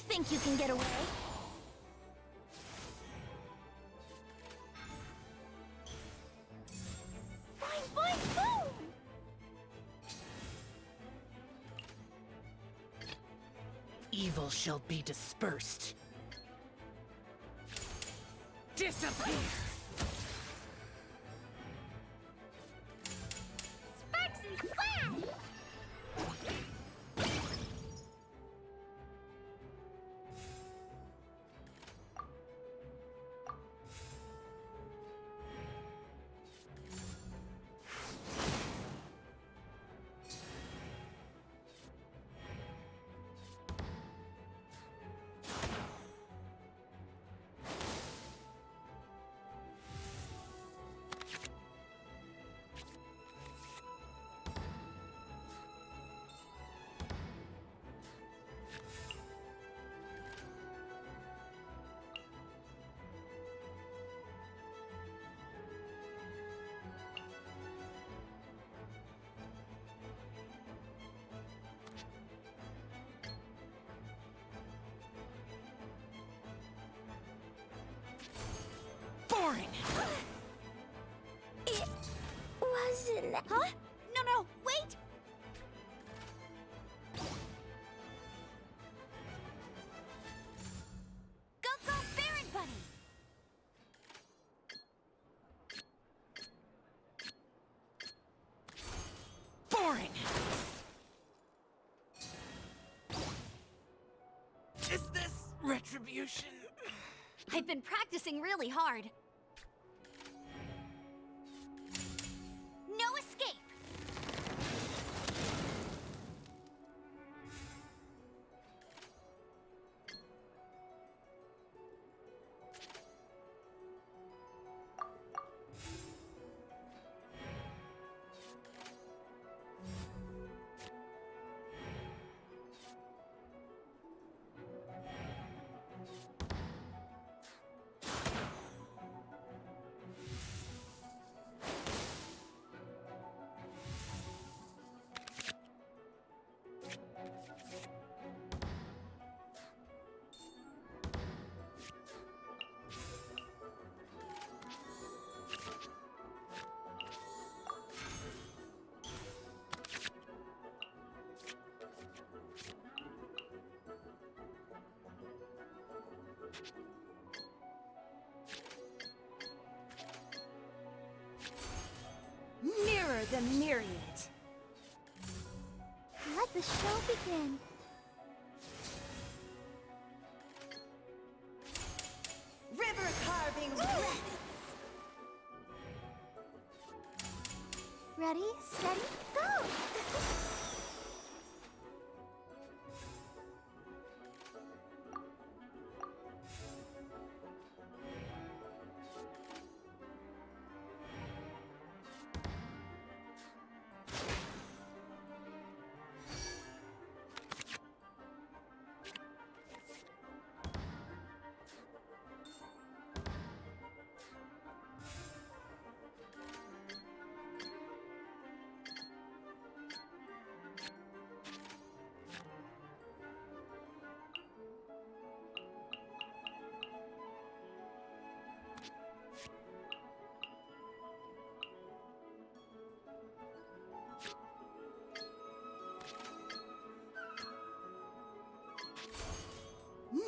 Think you can get away? Boing, boing, boom! Evil shall be dispersed. Disappear! Sparks and splash! Boring. It wasn't... Huh? No, wait! Go, Baron Bunny! Boring. Is this retribution? I've been practicing really hard. No escape! Mirror the myriad. Let the show begin. River carving rapids. Ready, steady, go!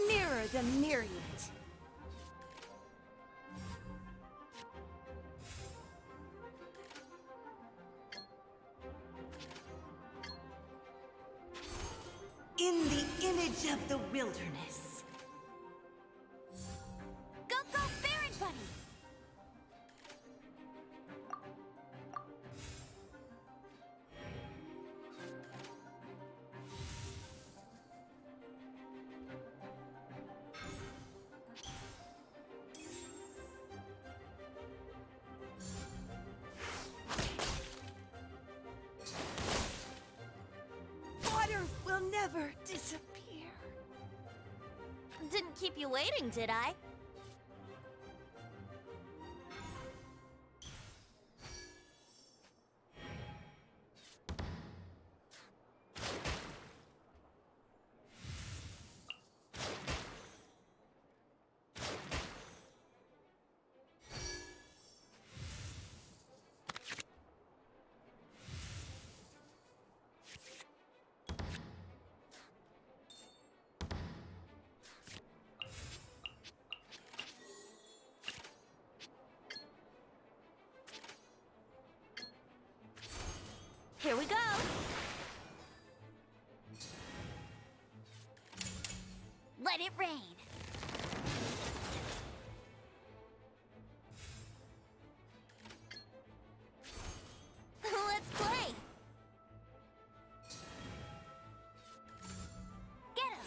Mirror the myriad. In the image of the wilderness. Go, Baron Bunny! Water will never disappear. Didn't keep you waiting, did I? Here we go! Let it rain! Let's play! Get him!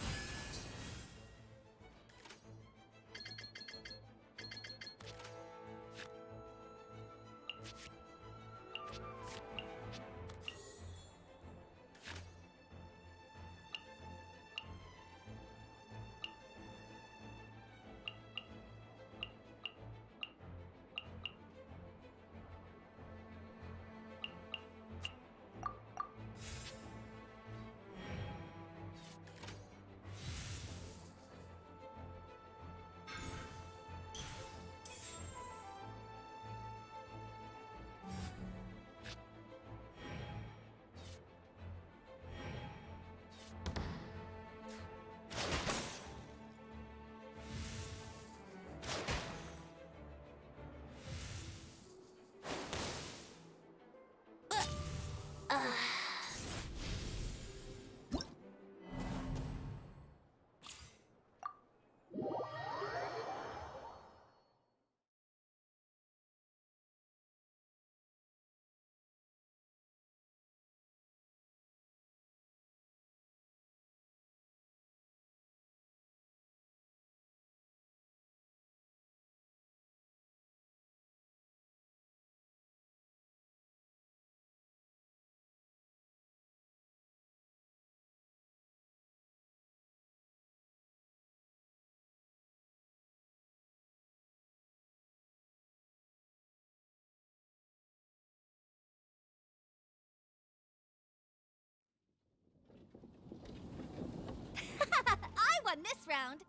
won this round.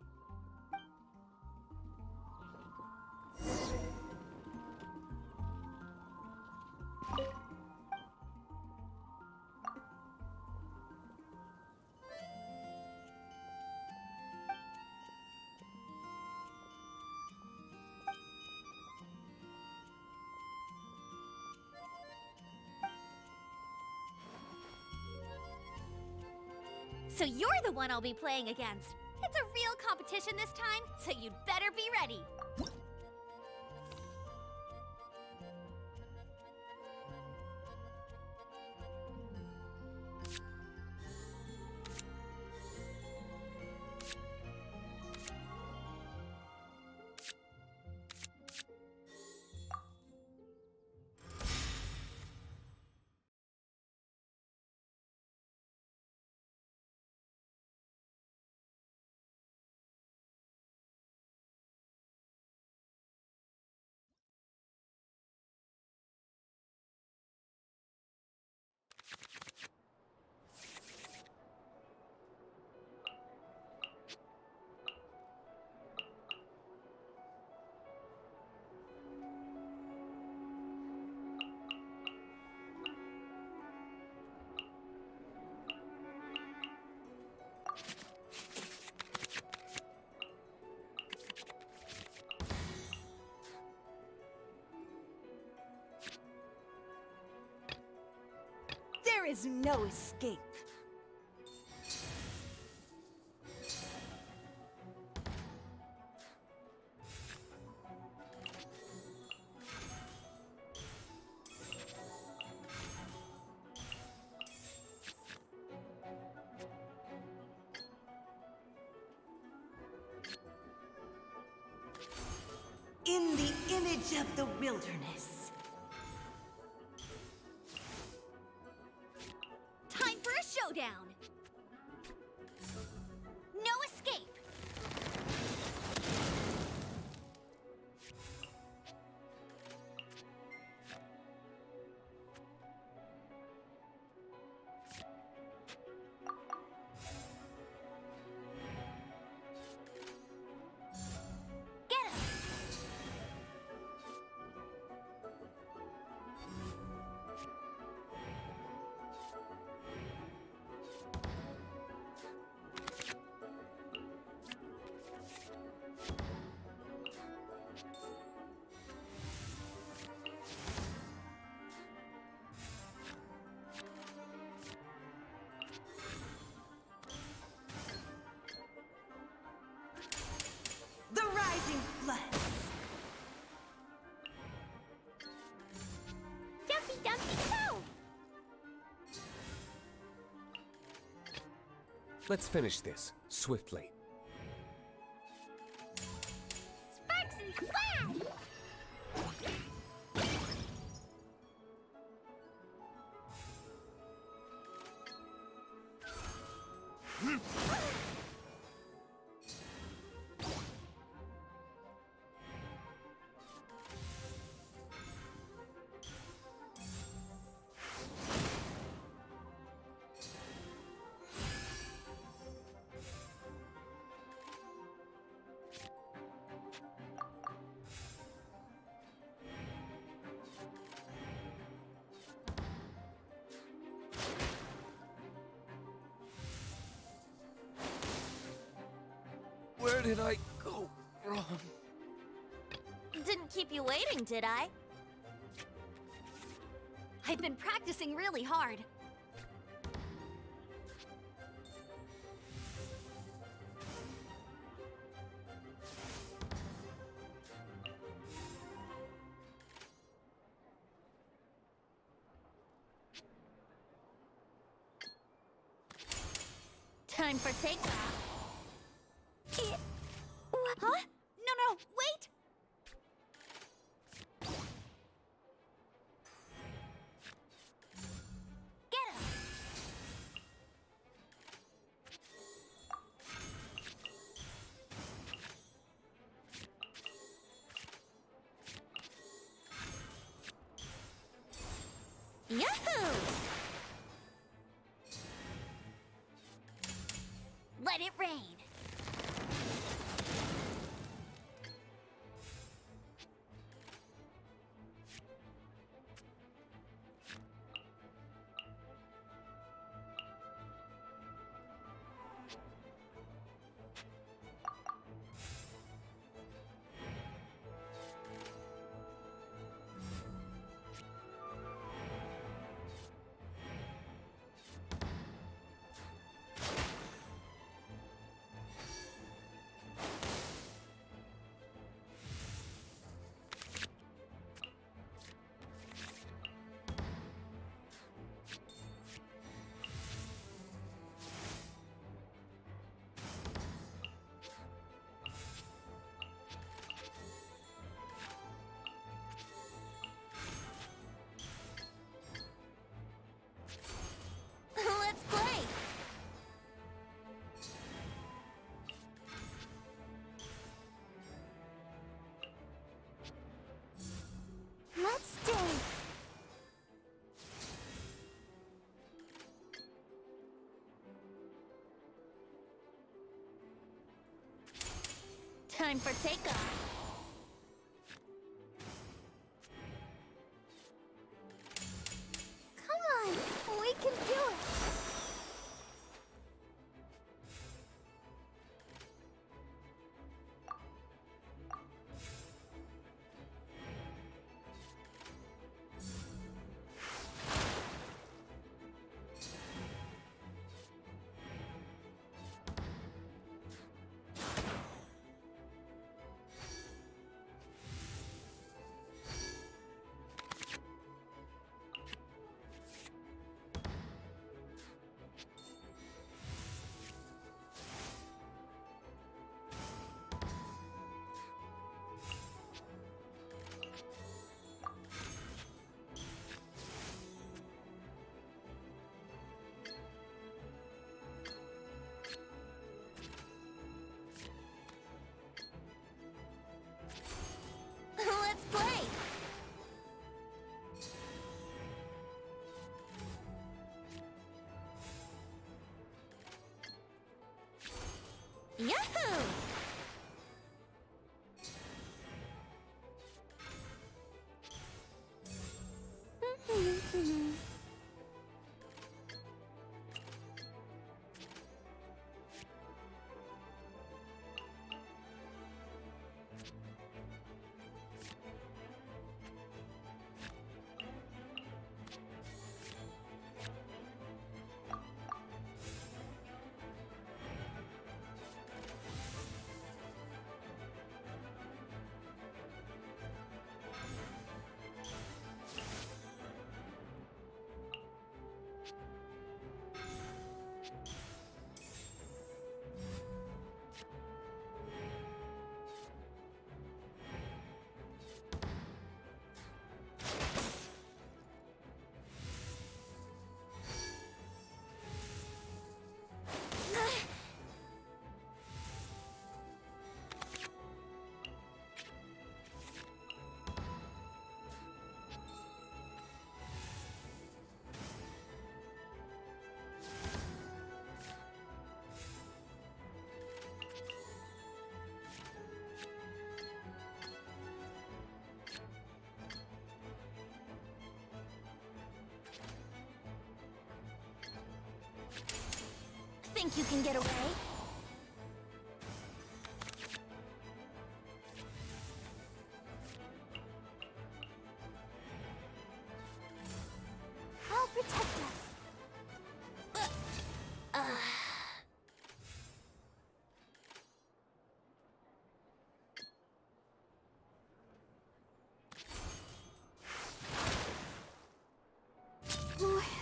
So you're the one I'll be playing against. It's a real competition this time, so you'd better be ready. There is no escape. In the image of the wilderness. Time for a showdown. No escape. Get him. The rising flood. Dumpy Dumpy go! Let's finish this swiftly. Sparks and splash! Where did I go wrong? Didn't keep you waiting, did I? I've been practicing really hard. Time for takeoff. Huh? No, wait! Get him! Yahoo! Let it rain. Time for takeoff. Come on, we can do it. Let's play! Yahoo! Think you can get away? I'll protect us.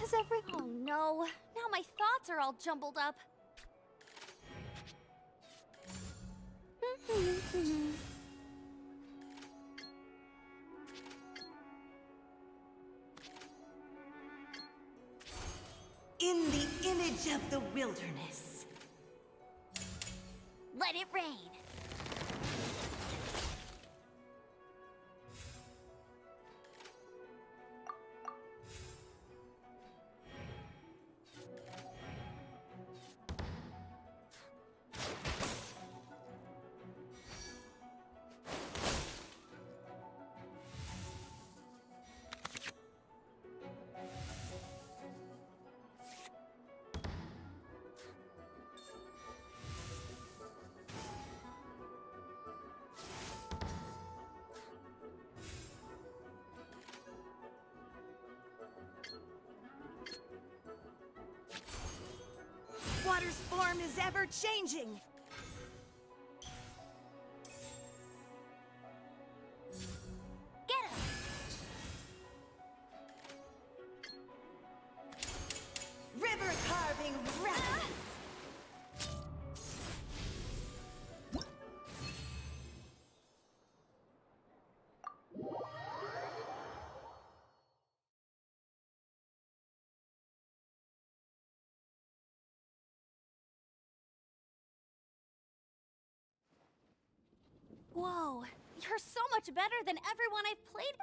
Is everyone? Oh no! Now my thoughts are all jumbled up. In the image of the wilderness. Let it rain. Water's form is ever changing. Get him! River carving wrath. Whoa, you're so much better than everyone I've played.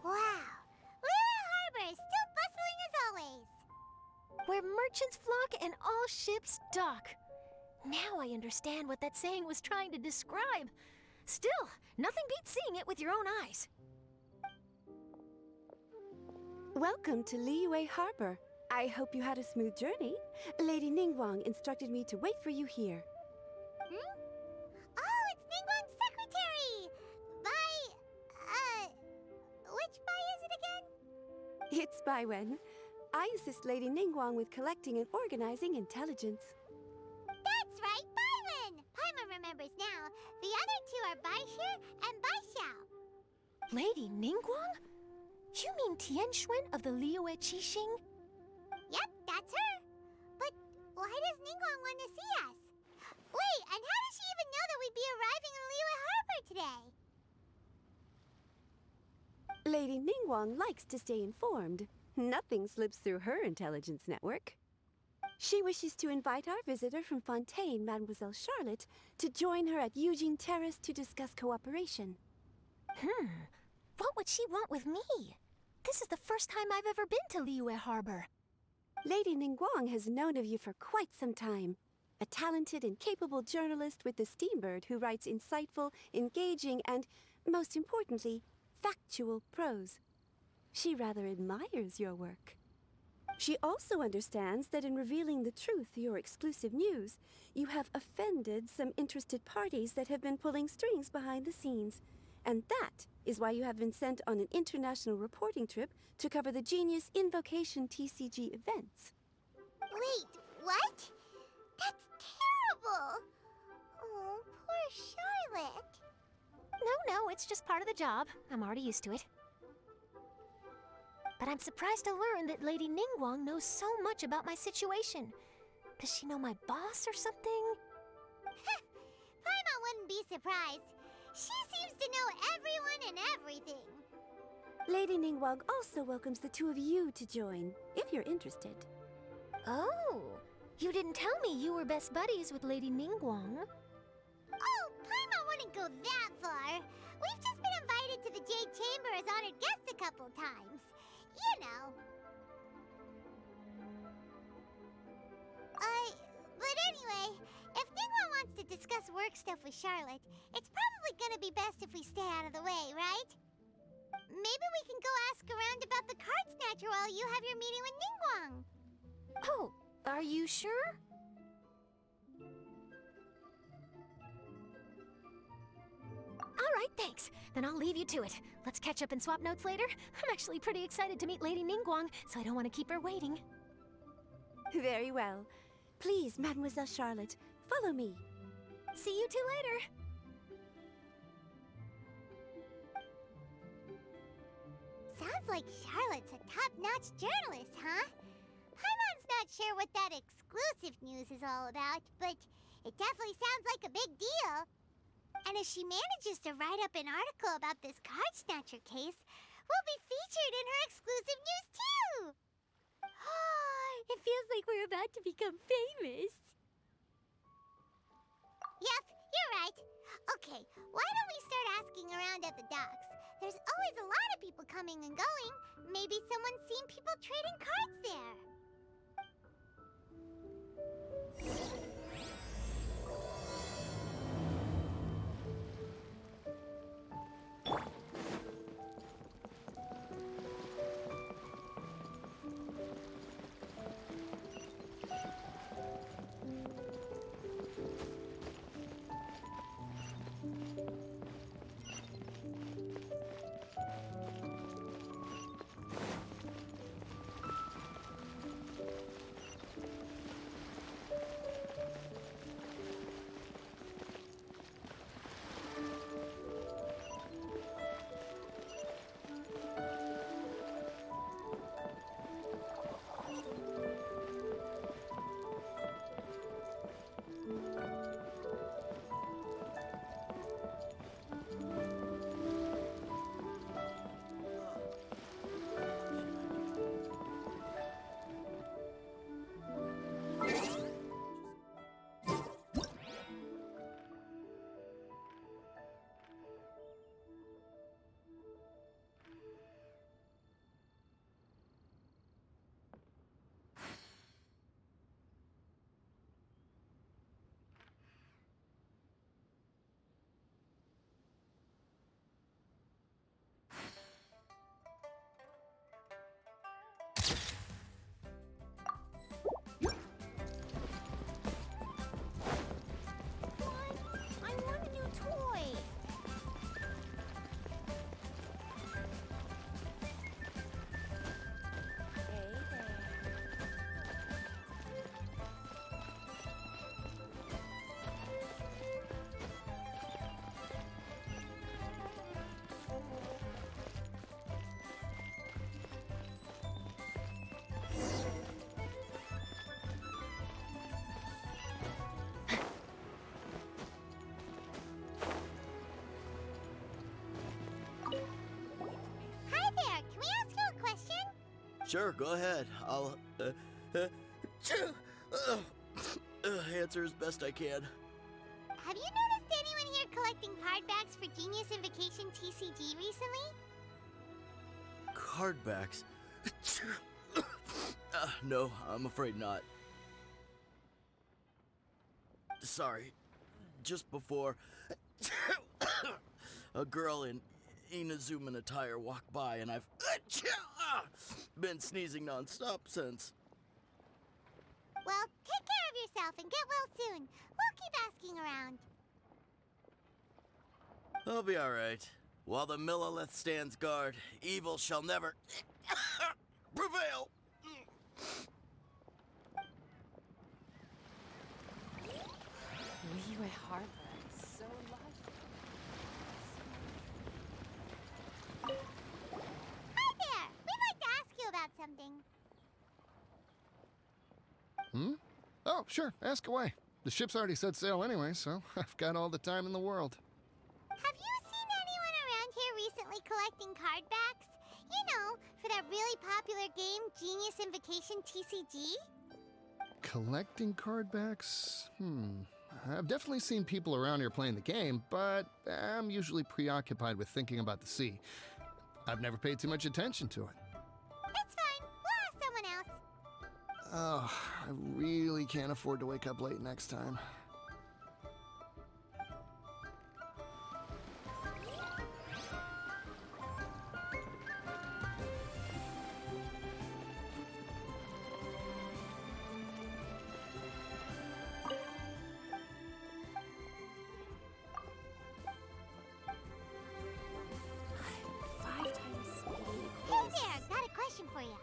Wow! Liyue Harbor is still bustling as always. Where merchants flock and all ships dock. Now I understand what that saying was trying to describe. Still, nothing beats seeing it with your own eyes. Welcome to Liyue Harbor. I hope you had a smooth journey. Lady Ningguang instructed me to wait for you here. Hmm? Oh, it's Ningguang's secretary! Which Bai is it again? It's Baiwen. I assist Lady Ningguang with collecting and organizing intelligence. That's right, Baiwen! Paimon remembers now. The other two are Baishir and Baishao. Lady Ningguang? You mean Tianxuan of the Liyue Qixing? Yep, that's her. But why does Ningguang want to see us? Wait, and how does she even know that we'd be arriving in Liyue Harbor today? Lady Ningguang likes to stay informed. Nothing slips through her intelligence network. She wishes to invite our visitor from Fontaine, Mademoiselle Charlotte, to join her at Eugene Terrace to discuss cooperation. What would she want with me? This is the first time I've ever been to Liyue Harbor. Lady Ningguang has known of you for quite some time. A talented and capable journalist with the Steambird who writes insightful, engaging, and, most importantly, factual prose. She rather admires your work. She also understands that in revealing the truth, your exclusive news, you have offended some interested parties that have been pulling strings behind the scenes. And that is why you have been sent on an international reporting trip to cover the Genius Invocation TCG events. Wait, what? That's terrible! Oh, poor Charlotte. No, it's just part of the job. I'm already used to it. But I'm surprised to learn that Lady Ningguang knows so much about my situation. Does she know my boss or something? Paimon wouldn't be surprised. She seems to know everyone and everything. Lady Ningguang also welcomes the two of you to join, if you're interested. Oh, you didn't tell me you were best buddies with Lady Ningguang. Oh, Paimon wouldn't go that far. We've just been invited to the Jade Chamber as honored guests a couple times. You know. But anyway, if Ningguang wants to discuss work stuff with Charlotte, it's probably gonna be best if we stay out of the way, right? Maybe we can go ask around about the card snatcher while you have your meeting with Ningguang. Oh, are you sure? All right, thanks. Then I'll leave you to it. Let's catch up and swap notes later. I'm actually pretty excited to meet Lady Ningguang, so I don't want to keep her waiting. Very well. Please, Mademoiselle Charlotte, follow me. See you two later. Sounds like Charlotte's a top-notch journalist, huh? Paimon's not sure what that exclusive news is all about, but it definitely sounds like a big deal. And if she manages to write up an article about this card snatcher case, we'll be featured in her exclusive news too! It feels like we're about to become famous. Yep, you're right. Okay, why don't we start asking around at the docks? There's always a lot of people coming and going. Maybe someone's seen people trading cards there. Sure, go ahead. I'll answer as best I can. Have you noticed anyone here collecting card backs for Genius Invocation TCG recently? Card backs? No, I'm afraid not. Sorry. Just before, a girl in Inazuman attire walked by, and I've been sneezing nonstop since. Well, take care of yourself and get well soon. We'll keep asking around. I'll be alright. While the Millilith stands guard, evil shall never prevail. Liyue Harbor is so lush. Hi there! We'd like to ask you about something. Oh, sure, ask away. The ship's already set sail anyway, so I've got all the time in the world. Have you seen anyone around here recently collecting card backs? You know, for that really popular game, Genius Invocation TCG? Collecting card backs? I've definitely seen people around here playing the game, but I'm usually preoccupied with thinking about the sea. I've never paid too much attention to it. It's fine. We'll ask someone else. Oh, I really can't afford to wake up late next time. Hey there! Got a question for you.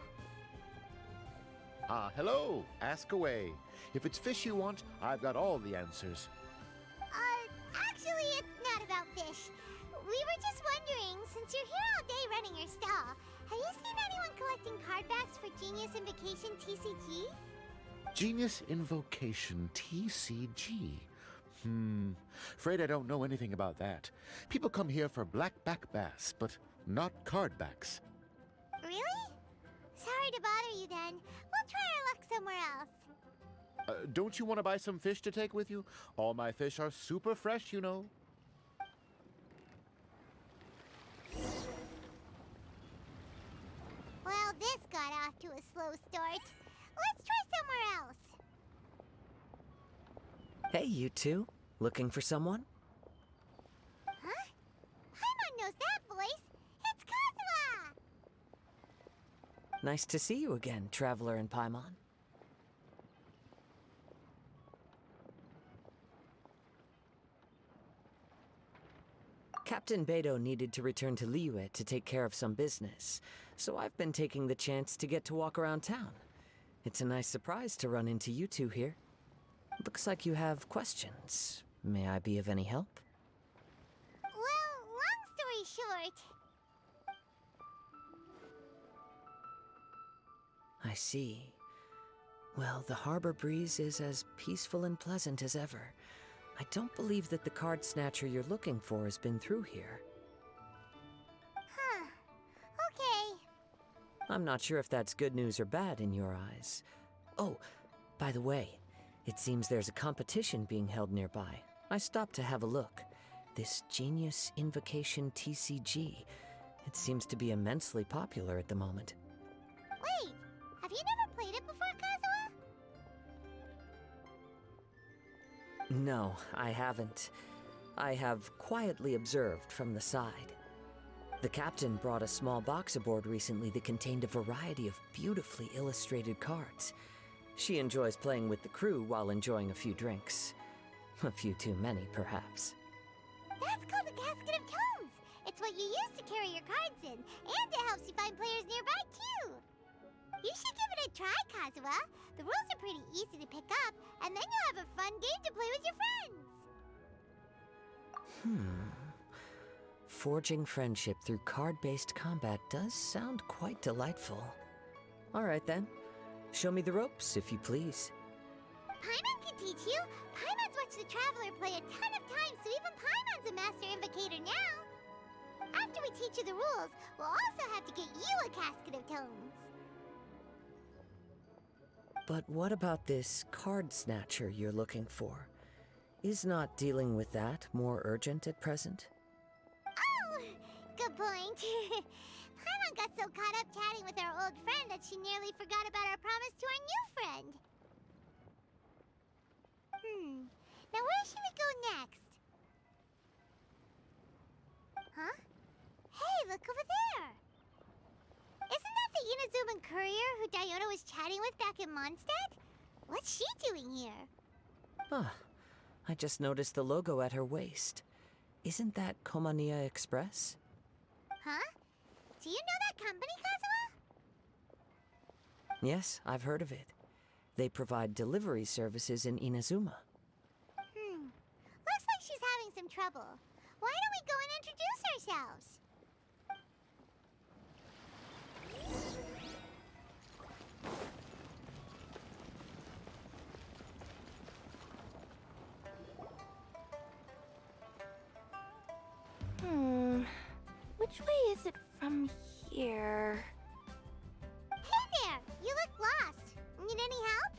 Hello. Ask away. If it's fish you want, I've got all the answers. Actually, it's not about fish. We were just wondering, since you're here all day running your stall, have you seen anyone collecting card backs for Genius Invocation TCG? Genius Invocation TCG. Afraid I don't know anything about that. People come here for blackback bass, but not cardbacks. Really? Sorry to bother you then. We'll try our luck somewhere else. Don't you want to buy some fish to take with you? All my fish are super fresh, you know. Well, this got off to a slow start. Let's try somewhere else. Hey, you two. Looking for someone? Huh? Paimon knows that voice. It's Kazuha! Nice to see you again, Traveler and Paimon. Captain Beidou needed to return to Liyue to take care of some business, so I've been taking the chance to get to walk around town. It's a nice surprise to run into you two here. Looks like you have questions. May I be of any help? Well, long story short... I see. Well, the harbor breeze is as peaceful and pleasant as ever. I don't believe that the card snatcher you're looking for has been through here. Huh. Okay. I'm not sure if that's good news or bad in your eyes. Oh, by the way, it seems there's a competition being held nearby. I stopped to have a look. This Genius Invocation TCG. It seems to be immensely popular at the moment. Wait, have you never played it before, Kazuha? No, I haven't. I have quietly observed from the side. The captain brought a small box aboard recently that contained a variety of beautifully illustrated cards. She enjoys playing with the crew while enjoying a few drinks. A few too many, perhaps. That's called a casket of tomes. It's what you use to carry your cards in, and it helps you find players nearby, too. You should give it a try, Kazuha. The rules are pretty easy to pick up, and then you'll have a fun game to play with your friends. Forging friendship through card-based combat does sound quite delightful. All right, then. Show me the ropes, if you please. Paimon can teach you. Paimon's watched the Traveler play a ton of times, so even Paimon's a master invocator now. After we teach you the rules, we'll also have to get you a casket of tomes. But what about this card snatcher you're looking for? Is not dealing with that more urgent at present? Oh, good point. Paimon got so caught up chatting with our old friend that she nearly forgot about our promise to our new friend. Now where should we go next? Huh? Hey, look over there! Isn't that the Inazuman courier who Diona was chatting with back in Mondstadt? What's she doing here? Ah, I just noticed the logo at her waist. Isn't that Komania Express? Huh? Do you know that company, Kazuha? Yes, I've heard of it. They provide delivery services in Inazuma. Looks like she's having some trouble. Why don't we go and introduce ourselves? Which way is it from here? Hey there! You look lost. Need any help?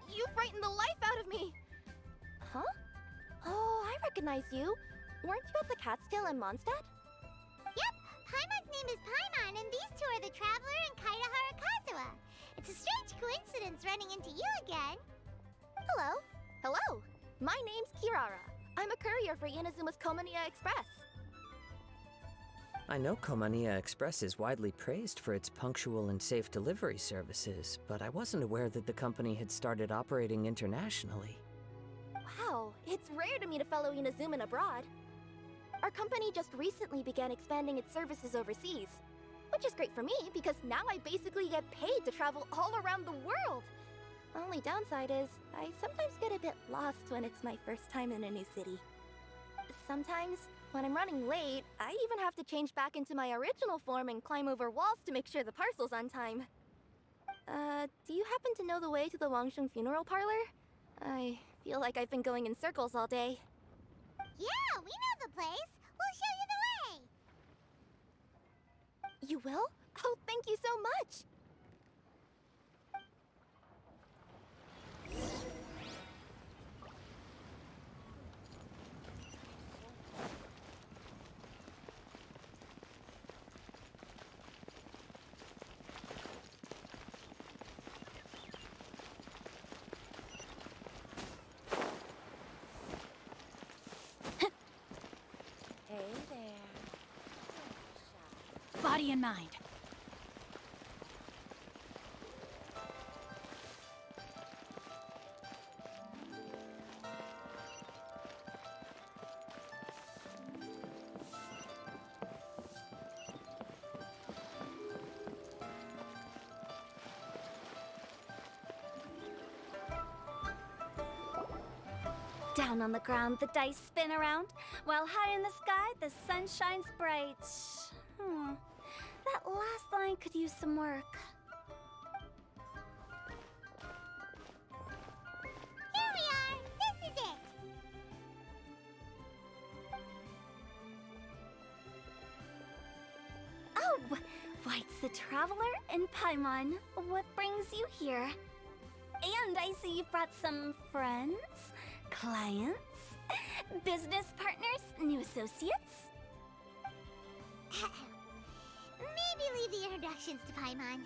You frightened the life out of me! Huh? Oh, I recognize you. Weren't you at the Cat's-Tail in Mondstadt? Yep! Paimon's name is Paimon, and these two are the Traveler and Kaidahara Kazuha. It's a strange coincidence running into you again. Hello. Hello. My name's Kirara. I'm a courier for Inazuma's Komania Express. I know Komania Express is widely praised for its punctual and safe delivery services, but I wasn't aware that the company had started operating internationally. Wow, it's rare to meet a fellow Inazuman abroad. Our company just recently began expanding its services overseas, which is great for me because now I basically get paid to travel all around the world. Only downside is, I sometimes get a bit lost when it's my first time in a new city. Sometimes, when I'm running late, I even have to change back into my original form and climb over walls to make sure the parcel's on time. Do you happen to know the way to the Wangsheng funeral parlor? I feel like I've been going in circles all day. Yeah, we know the place. We'll show you the way. You will? Oh, thank you so much! Hey there. Body and mind. Down on the ground, the dice spin around, while high in the sky, the sun shines bright. That last line could use some work. Here we are! This is it! Oh, White's the Traveler and Paimon. What brings you here? And I see you've brought some friends? Clients? Business partners? New associates? Maybe leave the introductions to Paimon.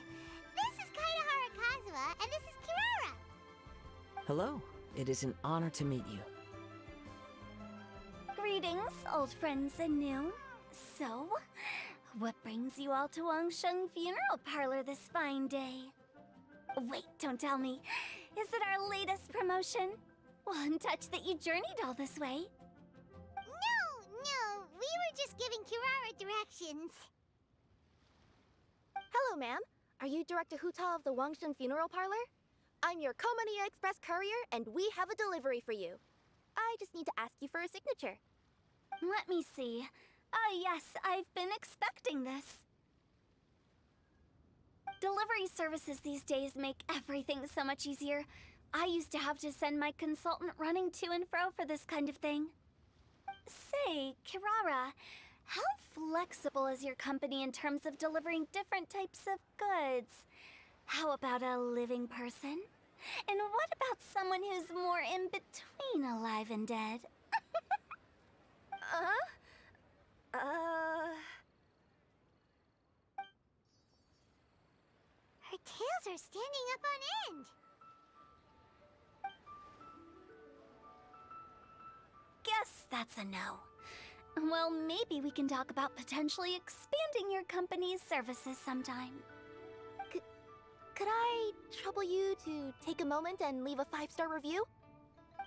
This is Kaidahara Kazuha, and this is Kirara. Hello. It is an honor to meet you. Greetings, old friends and new. So, what brings you all to Wangsheng Funeral Parlor this fine day? Wait, don't tell me. Is it our latest promotion? Well, I'm touched that you journeyed all this way. No, we were just giving Kirara directions. Hello, ma'am. Are you Director Huta of the Wangsheng Funeral Parlor? I'm your Komania Express courier, and we have a delivery for you. I just need to ask you for a signature. Let me see. Ah, yes, I've been expecting this. Delivery services these days make everything so much easier. I used to have to send my consultant running to and fro for this kind of thing. Say, Kirara, how flexible is your company in terms of delivering different types of goods? How about a living person? And what about someone who's more in between alive and dead? Her tails are standing up on end. Guess that's a no. Well, maybe we can talk about potentially expanding your company's services sometime. Could I trouble you to take a moment and leave a 5-star review?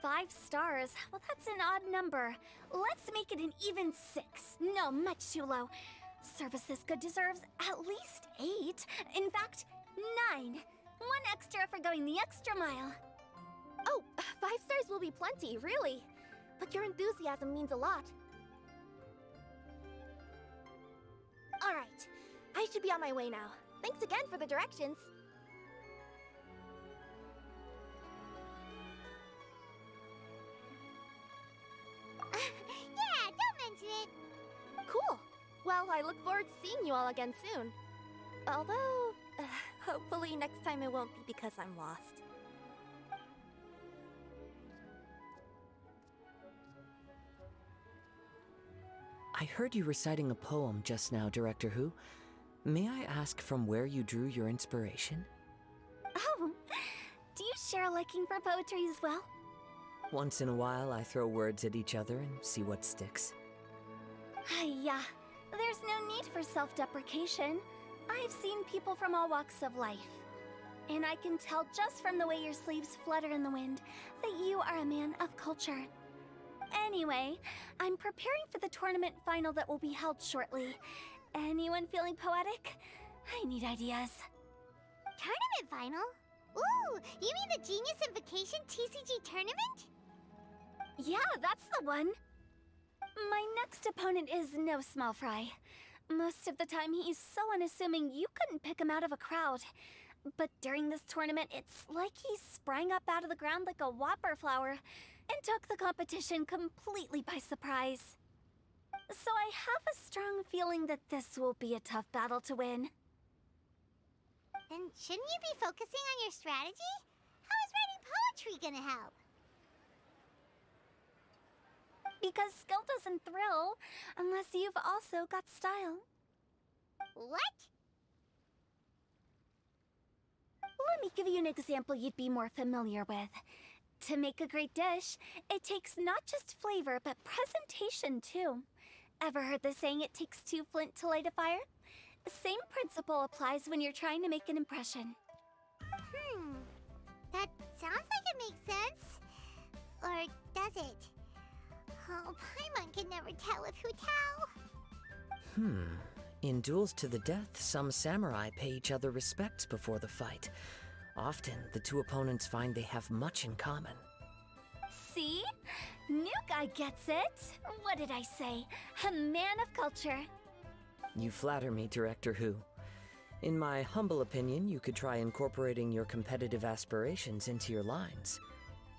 5 stars? Well, that's an odd number. Let's make it an even 6. No, much too low. Service this good deserves at least 8. In fact, 9. 1 extra for going the extra mile. Oh, 5 stars will be plenty, really. But your enthusiasm means a lot. All right, I should be on my way now. Thanks again for the directions. Yeah, don't mention it. Cool. Well, I look forward to seeing you all again soon. Although, hopefully next time it won't be because I'm lost. I heard you reciting a poem just now, Director Who. May I ask from where you drew your inspiration? Oh, do you share a liking for poetry as well? Once in a while, I throw words at each other and see what sticks. Yeah, there's no need for self-deprecation. I've seen people from all walks of life. And I can tell just from the way your sleeves flutter in the wind that you are a man of culture. Anyway, I'm preparing for the tournament final that will be held shortly. Anyone feeling poetic? I need ideas. Tournament final? Ooh, you mean the Genius Invocation TCG tournament? Yeah, that's the one. My next opponent is no small fry. Most of the time he's so unassuming you couldn't pick him out of a crowd. But during this tournament, it's like he sprang up out of the ground like a whopper flower and took the competition completely by surprise. So I have a strong feeling that this will be a tough battle to win. Then shouldn't you be focusing on your strategy? How is writing poetry gonna help? Because skill doesn't thrill unless you've also got style. What? Let me give you an example you'd be more familiar with. To make a great dish, it takes not just flavor, but presentation too. Ever heard the saying, it takes 2 flint to light a fire? Same principle applies when you're trying to make an impression. That sounds like it makes sense. Or does it? Oh, Paimon can never tell with Hu Tao. In duels to the death, some samurai pay each other respects before the fight. Often, the two opponents find they have much in common. See? New guy gets it. What did I say? A man of culture. You flatter me, Director Who. In my humble opinion, you could try incorporating your competitive aspirations into your lines.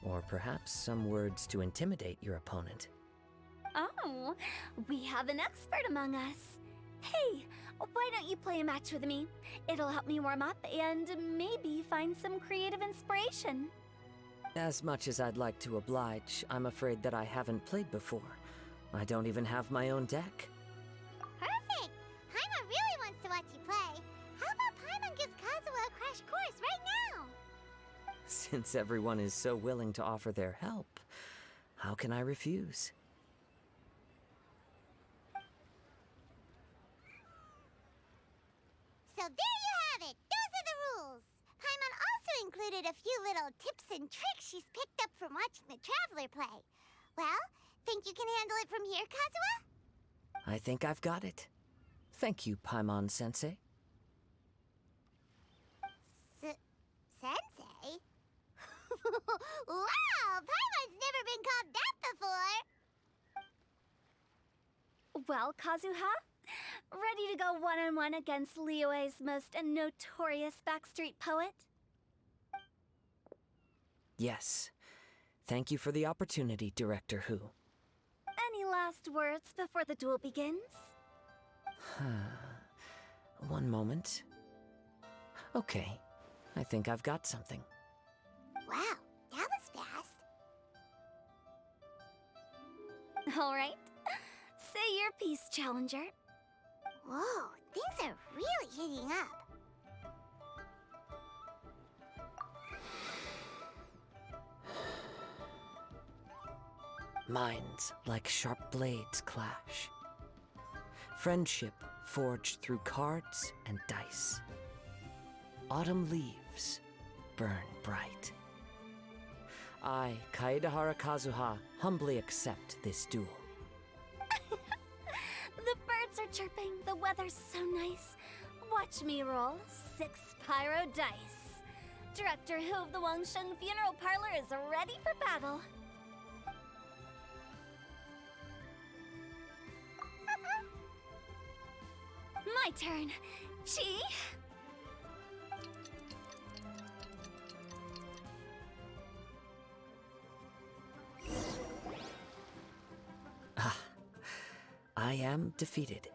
Or perhaps some words to intimidate your opponent. Oh, we have an expert among us. Hey, why don't you play a match with me? It'll help me warm up and maybe find some creative inspiration. As much as I'd like to oblige, I'm afraid that I haven't played before. I don't even have my own deck. Perfect! Paimon really wants to watch you play. How about Paimon gives Kazuha a crash course right now? Since everyone is so willing to offer their help, how can I refuse? So there you have it! Those are the rules! Paimon also included a few little tips and tricks she's picked up from watching the Traveler play. Well, think you can handle it from here, Kazuha? I think I've got it. Thank you, Paimon-sensei. Sensei? Wow! Paimon's never been called that before! Well, Kazuha? Ready to go one-on-one against Liyue's most notorious backstreet poet? Yes. Thank you for the opportunity, Director Who. Any last words before the duel begins? One moment. Okay. I think I've got something. Wow, that was fast. All right. Say your piece, Challenger. Whoa, things are really heating up. Minds like sharp blades clash. Friendship forged through cards and dice. Autumn leaves burn bright. I, Kaedehara Kazuha, humbly accept this duel. The birds are chirping, the weather's so nice. Watch me roll 6 pyro dice. Director Hu of the Wangsheng Funeral Parlor is ready for battle. My turn. Chi? I am defeated.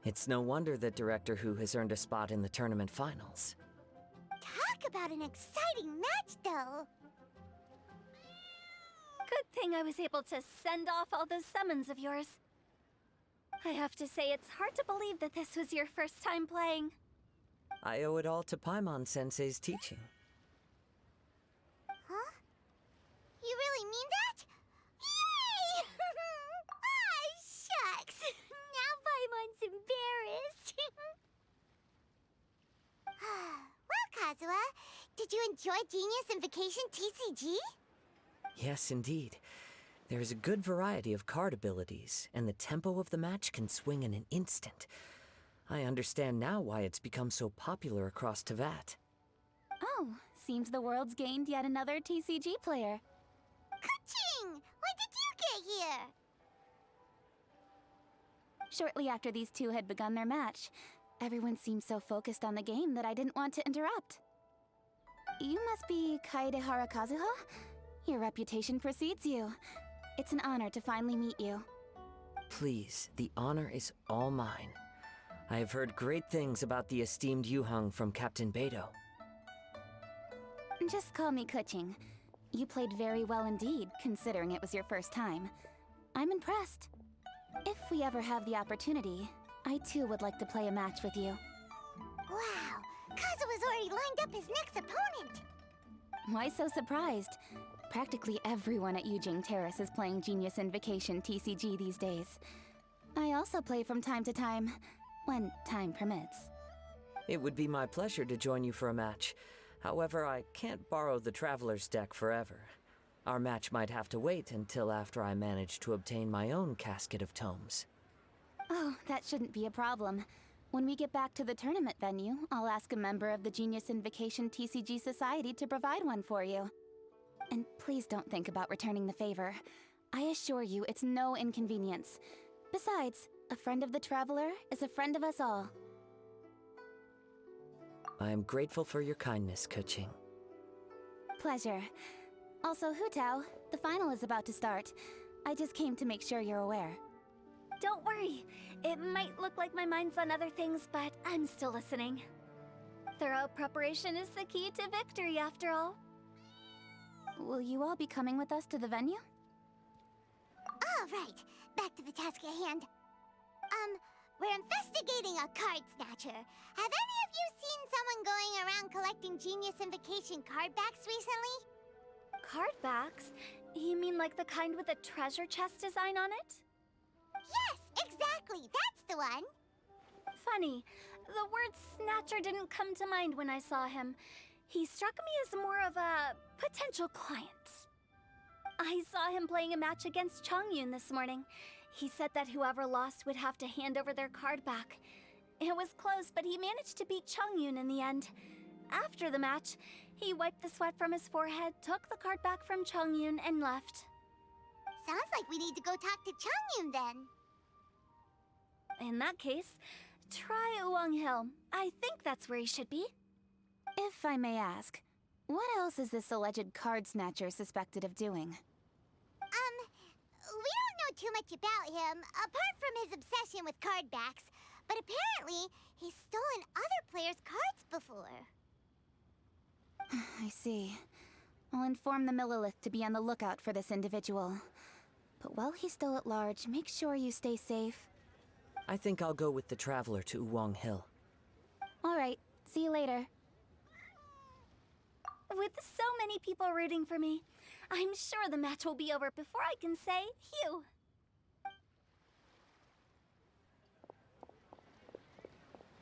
It's no wonder that Director Hu has earned a spot in the tournament finals. Talk about an exciting match, though. Good thing I was able to send off all those summons of yours. I have to say, it's hard to believe that this was your first time playing. I owe it all to Paimon-sensei's teaching. Huh? You really mean that? Yay! Ah, shucks! Now Paimon's embarrassed. Well, Kazuha, did you enjoy Genius Invocation TCG? Yes, indeed. There is a good variety of card abilities, and the tempo of the match can swing in an instant. I understand now why it's become so popular across Teyvat. Oh, seems the world's gained yet another TCG player. Ka-ching! When did you get here? Shortly after these two had begun their match, everyone seemed so focused on the game that I didn't want to interrupt. You must be Kaedehara Kazuha? Your reputation precedes you. It's an honor to finally meet you. Please, the honor is all mine. I have heard great things about the esteemed Yuheng from Captain Beidou. Just call me Kuching. You played very well indeed, considering it was your first time. I'm impressed. If we ever have the opportunity, I too would like to play a match with you. Wow, Kazuha's already lined up his next opponent. Why so surprised? Practically everyone at Yujing Terrace is playing Genius Invocation TCG these days. I also play from time to time, when time permits. It would be my pleasure to join you for a match. However, I can't borrow the Traveler's deck forever. Our match might have to wait until after I manage to obtain my own casket of tomes. Oh, that shouldn't be a problem. When we get back to the tournament venue, I'll ask a member of the Genius Invocation TCG Society to provide one for you. And please don't think about returning the favor. I assure you it's no inconvenience. Besides, a friend of the Traveler is a friend of us all. I am grateful for your kindness, Kuching. Pleasure. Also, Hu Tao, the final is about to start. I just came to make sure you're aware. Don't worry. It might look like my mind's on other things, but I'm still listening. Thorough preparation is the key to victory, after all. Will you all be coming with us to the venue? All right, back to the task at hand. We're investigating a card snatcher. Have any of you seen someone going around collecting Genius Invocation card backs recently? Card backs? You mean like the kind with a treasure chest design on it? Yes, exactly. That's the one. Funny, the word snatcher didn't come to mind when I saw him. He struck me as more of a potential client. I saw him playing a match against Chongyun this morning. He said that whoever lost would have to hand over their card back. It was close, but he managed to beat Chongyun in the end. After the match, he wiped the sweat from his forehead, took the card back from Chongyun, and left. Sounds like we need to go talk to Chongyun then. In that case, try Uwang Hill. I think that's where he should be. If I may ask, what else is this alleged card snatcher suspected of doing? We don't know too much about him, apart from his obsession with card backs. But apparently, he's stolen other players' cards before. I see. I'll inform the Millilith to be on the lookout for this individual. But while he's still at large, make sure you stay safe. I think I'll go with the Traveler to Uwang Hill. Alright, see you later. With so many people rooting for me, I'm sure the match will be over before I can say phew.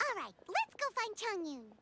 Alright, let's go find Changyun.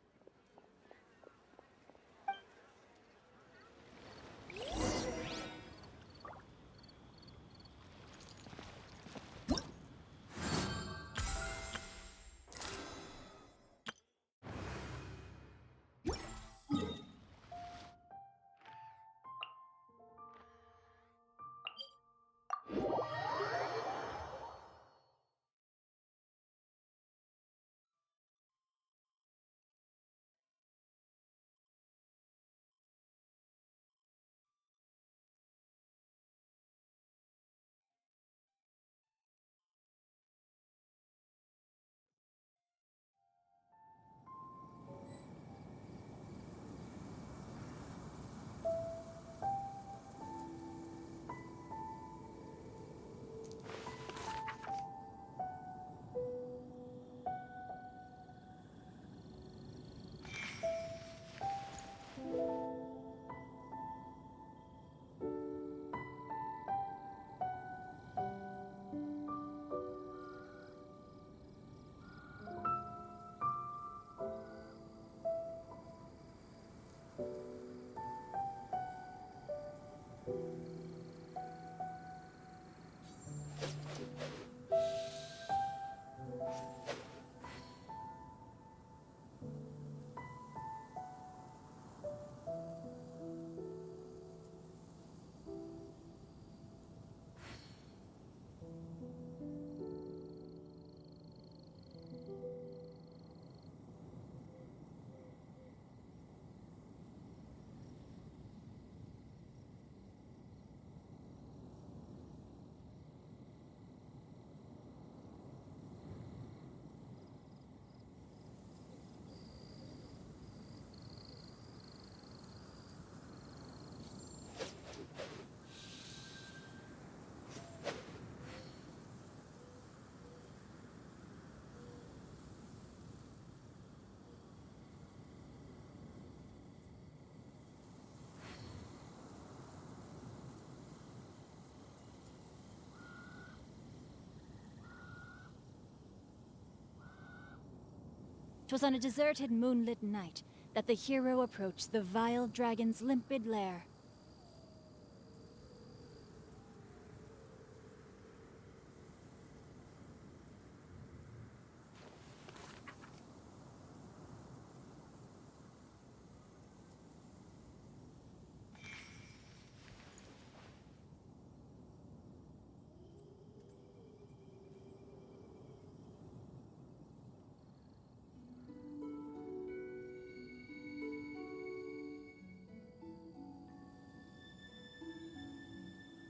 "'Twas on a deserted, moonlit night that the hero approached the vile dragon's limpid lair.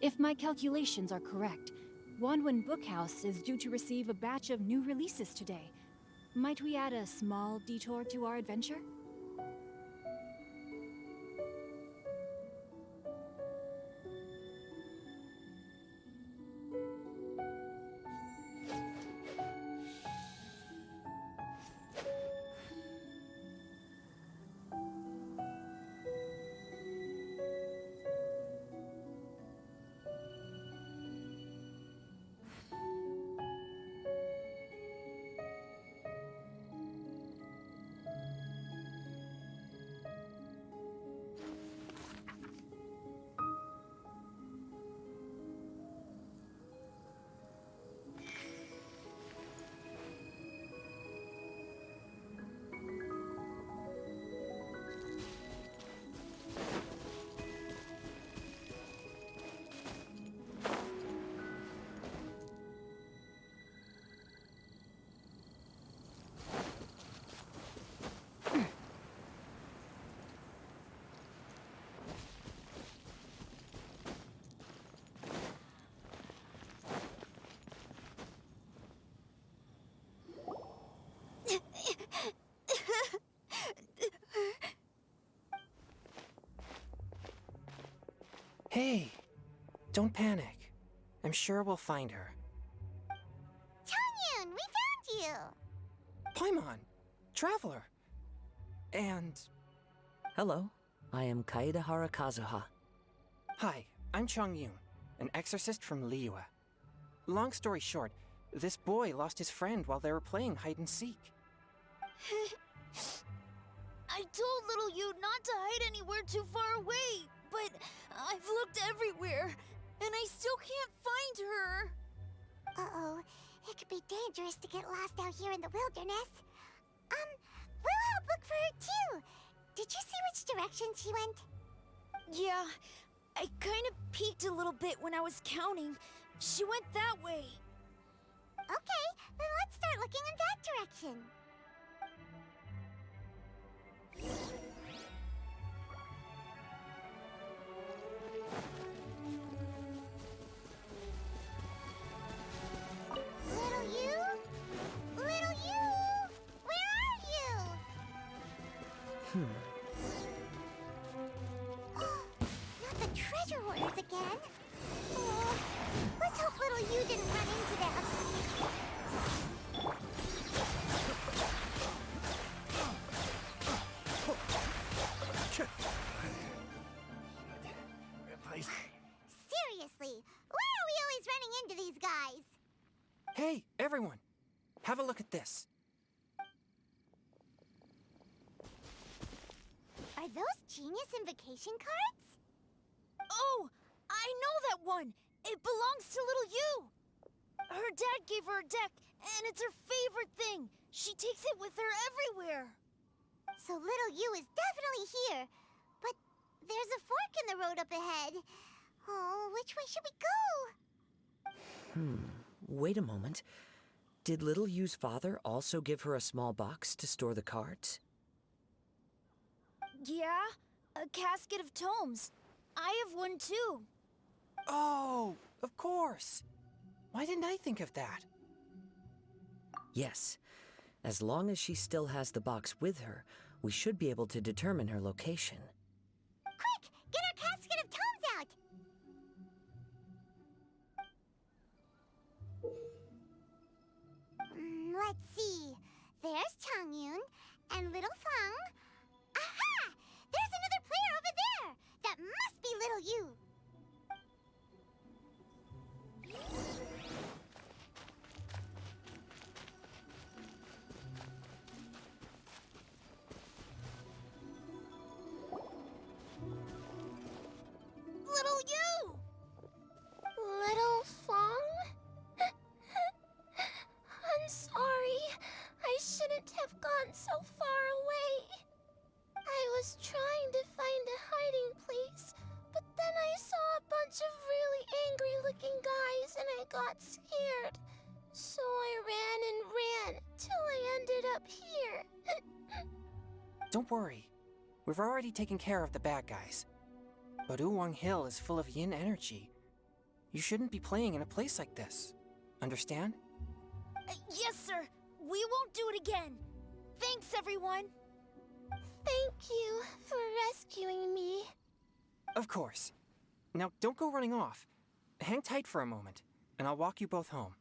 If my calculations are correct, Wanwen Bookhouse is due to receive a batch of new releases today. Might we add a small detour to our adventure?" Hey, don't panic. I'm sure we'll find her. Changyun, we found you! Paimon, Traveler. And... Hello, I am Kaedahara Kazuha. Hi, I'm Changyun, an exorcist from Liyue. Long story short, this boy lost his friend while they were playing hide and seek. I told little you not to hide anywhere too far away, but I've looked everywhere, and I still can't find her. Uh-oh, it could be dangerous to get lost out here in the wilderness. We'll help look for her too. Did you see which direction she went? Yeah, I kind of peeked a little bit when I was counting. She went that way. Okay, then let's start looking in that direction. Little you? Little you? Where are you? Not the treasure hoarders again. Oh, let's hope little you didn't run into them. Seriously, why are we always running into these guys? Hey, everyone! Have a look at this. Are those Genius Invocation cards? Oh, I know that one. It belongs to little you. Her dad gave her a deck, and it's her favorite thing. She takes it with her everywhere. So little you is definitely here. But there's a fork in the road up ahead. Oh, which way should we go? Wait a moment. Did Little Yu's father also give her a small box to store the cards? Yeah, a casket of tomes. I have one too. Oh, of course. Why didn't I think of that? Yes. As long as she still has the box with her, we should be able to determine her location. Quick! Get our casket of tomes out! Let's see. There's Changyun and little Feng. Aha! There's another player over there! That must be little you! Little you! Little Fong? I'm sorry. I shouldn't have gone so far away. I was trying to find a hiding place, but then I saw a bunch of really angry-looking guys and I got scared. So I ran and ran till I ended up here. Don't worry. We've already taken care of the bad guys. But Uwang Hill is full of yin energy. You shouldn't be playing in a place like this. Understand? Yes, sir. We won't do it again. Thanks, everyone. Thank you for rescuing me. Of course. Now, don't go running off. Hang tight for a moment, and I'll walk you both home.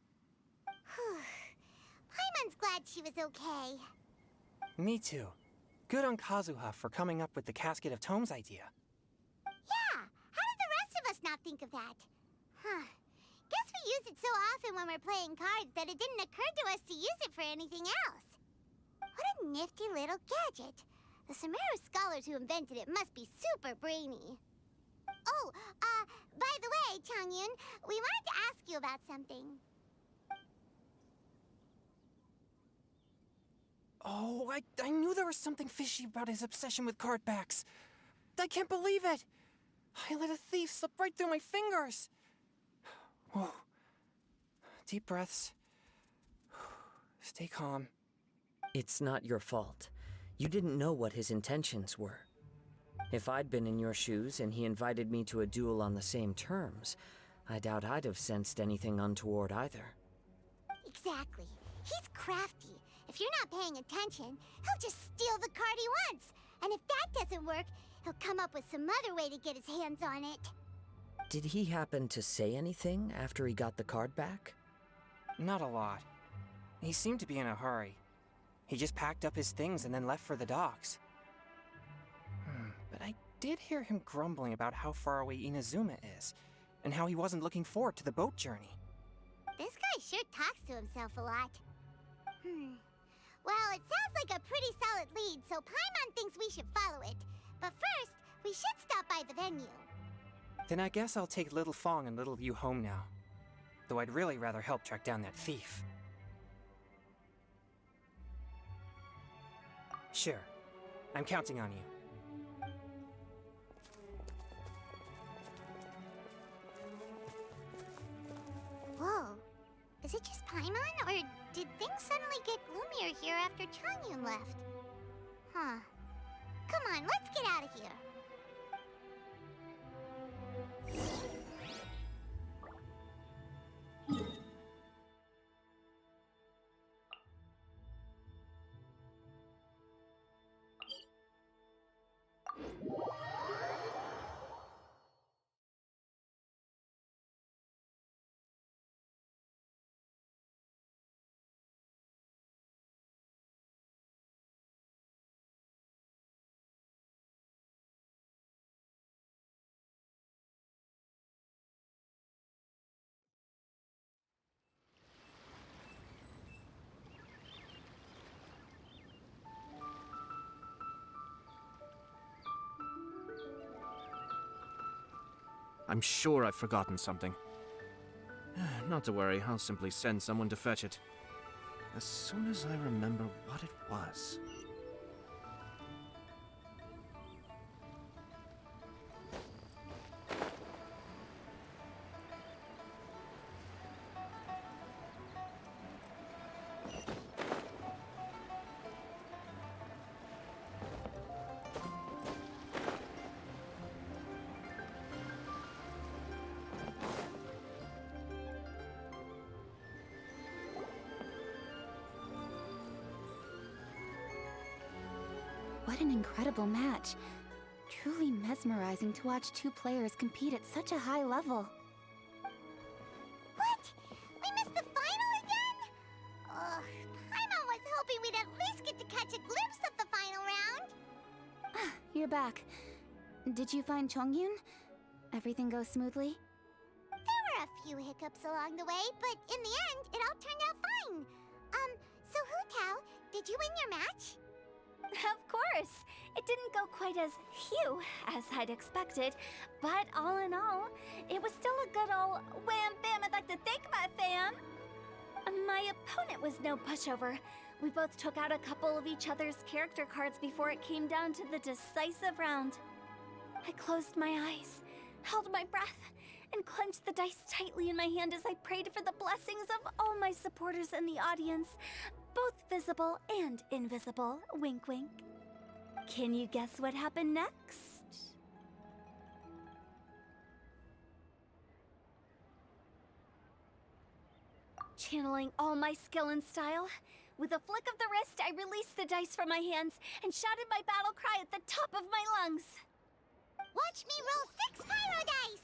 Paimon's glad she was okay. Me too. Good on Kazuha for coming up with the Casket of Tomes idea. Yeah, how did the rest of us not think of that? Huh. Guess we use it so often when we're playing cards that it didn't occur to us to use it for anything else. What a nifty little gadget. The Sumeru scholars who invented it must be super brainy. Oh, by the way, Changyun, we wanted to ask you about something. Oh, I knew there was something fishy about his obsession with card backs. I can't believe it! I let a thief slip right through my fingers! Whoa. Deep breaths. Stay calm. It's not your fault. You didn't know what his intentions were. If I'd been in your shoes and he invited me to a duel on the same terms, I doubt I'd have sensed anything untoward either. Exactly. He's crafty. If you're not paying attention, he'll just steal the card he wants. And if that doesn't work, he'll come up with some other way to get his hands on it. Did he happen to say anything after he got the card back? Not a lot. He seemed to be in a hurry. He just packed up his things and then left for the docks. But I did hear him grumbling about how far away Inazuma is, and how he wasn't looking forward to the boat journey. This guy sure talks to himself a lot. Well, it sounds like a pretty solid lead, so Paimon thinks we should follow it. But first, we should stop by the venue. Then I guess I'll take Little Fong and Little Yu home now. Though I'd really rather help track down that thief. Sure. I'm counting on you. Whoa. Is it just Paimon, or did things suddenly get gloomier here after Chongyun left? Huh. Come on, let's get out of here. I'm sure I've forgotten something. Not to worry, I'll simply send someone to fetch it. As soon as I remember what it was. What an incredible match. Truly mesmerizing to watch two players compete at such a high level. What? We missed the final again? Ugh, Paimon was hoping we'd at least get to catch a glimpse of the final round. You're back. Did you find Chongyun? Everything go smoothly? There were a few hiccups along the way, but in the end, it all turned out fine. So Hu Tao, did you win your match? Of course! It didn't go quite as phew as I'd expected, but all in all, it was still a good ol' wham bam I'd like to thank my fam! My opponent was no pushover. We both took out a couple of each other's character cards before it came down to the decisive round. I closed my eyes, held my breath, and clenched the dice tightly in my hand as I prayed for the blessings of all my supporters in the audience, both visible and invisible. Wink, wink. Can you guess what happened next? Channeling all my skill and style, with a flick of the wrist, I released the dice from my hands and shouted my battle cry at the top of my lungs. Watch me roll 6 pyro dice!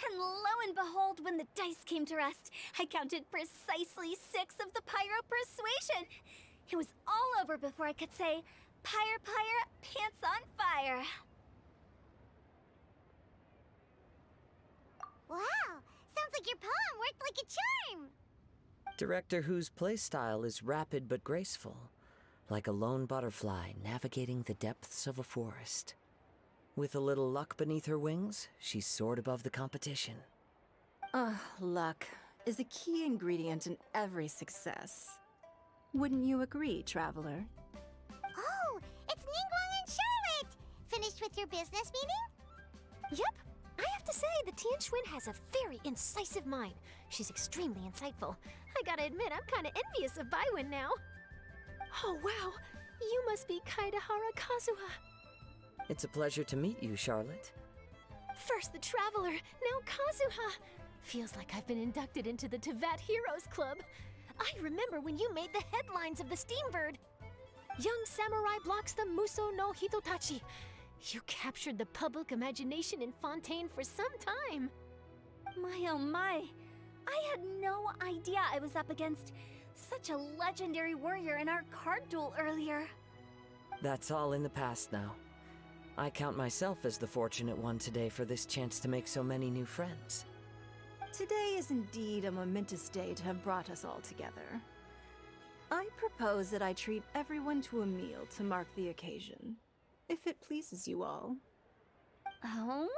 And lo and behold, when the dice came to rest, I counted precisely 6 of the pyro persuasion. It was all over before I could say, "Pyre, pyre, pants on fire." Wow, sounds like your poem worked like a charm. Director Who's playstyle is rapid but graceful, like a lone butterfly navigating the depths of a forest. With a little luck beneath her wings, she soared above the competition. Luck is a key ingredient in every success. Wouldn't you agree, Traveler? Oh, it's Ningguang and Charlotte! Finished with your business meeting? Yep. I have to say, the Tian Schwinn has a very incisive mind. She's extremely insightful. I gotta admit, I'm kinda envious of Baiwen now. Oh, wow. You must be Kaedahara Kazuha. It's a pleasure to meet you, Charlotte. First the Traveler, now Kazuha. Feels like I've been inducted into the Tevat Heroes Club. I remember when you made the headlines of the Steambird. Young samurai blocks the Muso no Hitotachi. You captured the public imagination in Fontaine for some time. My oh my! I had no idea I was up against such a legendary warrior in our card duel earlier. That's all in the past now. I count myself as the fortunate one today for this chance to make so many new friends. Today is indeed a momentous day to have brought us all together. I propose that I treat everyone to a meal to mark the occasion, if it pleases you all. Oh?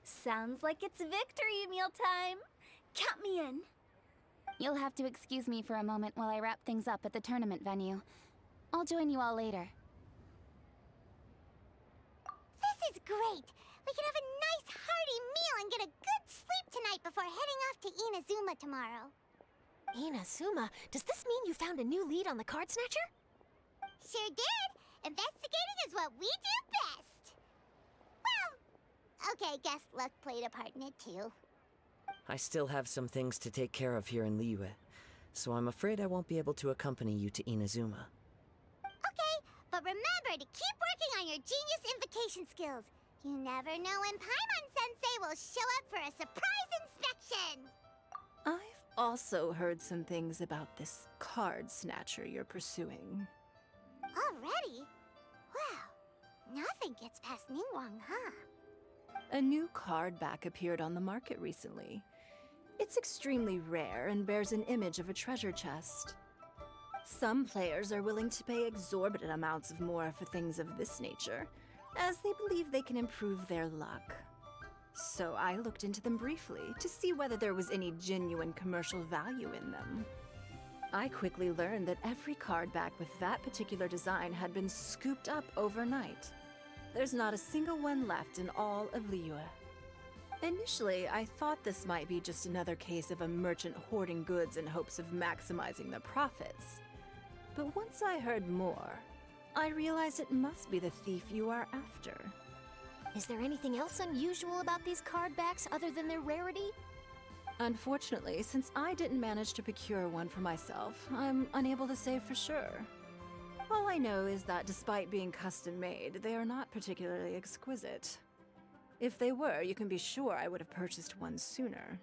Sounds like it's victory meal time. Count me in. You'll have to excuse me for a moment while I wrap things up at the tournament venue. I'll join you all later. This is great! We can have a nice hearty meal and get a good sleep tonight before heading off to Inazuma tomorrow. Inazuma, does this mean you found a new lead on the Card Snatcher? Sure did! Investigating is what we do best! Well, okay, guess luck played a part in it too. I still have some things to take care of here in Liyue, so I'm afraid I won't be able to accompany you to Inazuma. Okay, but remember to keep working on your genius invocation skills. You never know when Paimon-sensei will show up for a surprise inspection! I've also heard some things about this card snatcher you're pursuing. Already? Wow, nothing gets past Ningguang, huh? A new card back appeared on the market recently. It's extremely rare and bears an image of a treasure chest. Some players are willing to pay exorbitant amounts of more for things of this nature, as they believe they can improve their luck. So I looked into them briefly to see whether there was any genuine commercial value in them. I quickly learned that every card back with that particular design had been scooped up overnight. There's not a single one left in all of Liyue. Initially, I thought this might be just another case of a merchant hoarding goods in hopes of maximizing the profits. But once I heard more, I realized it must be the thief you are after. Is there anything else unusual about these card backs other than their rarity? Unfortunately, since I didn't manage to procure one for myself, I'm unable to say for sure. All I know is that despite being custom-made, they are not particularly exquisite. If they were, you can be sure I would have purchased one sooner.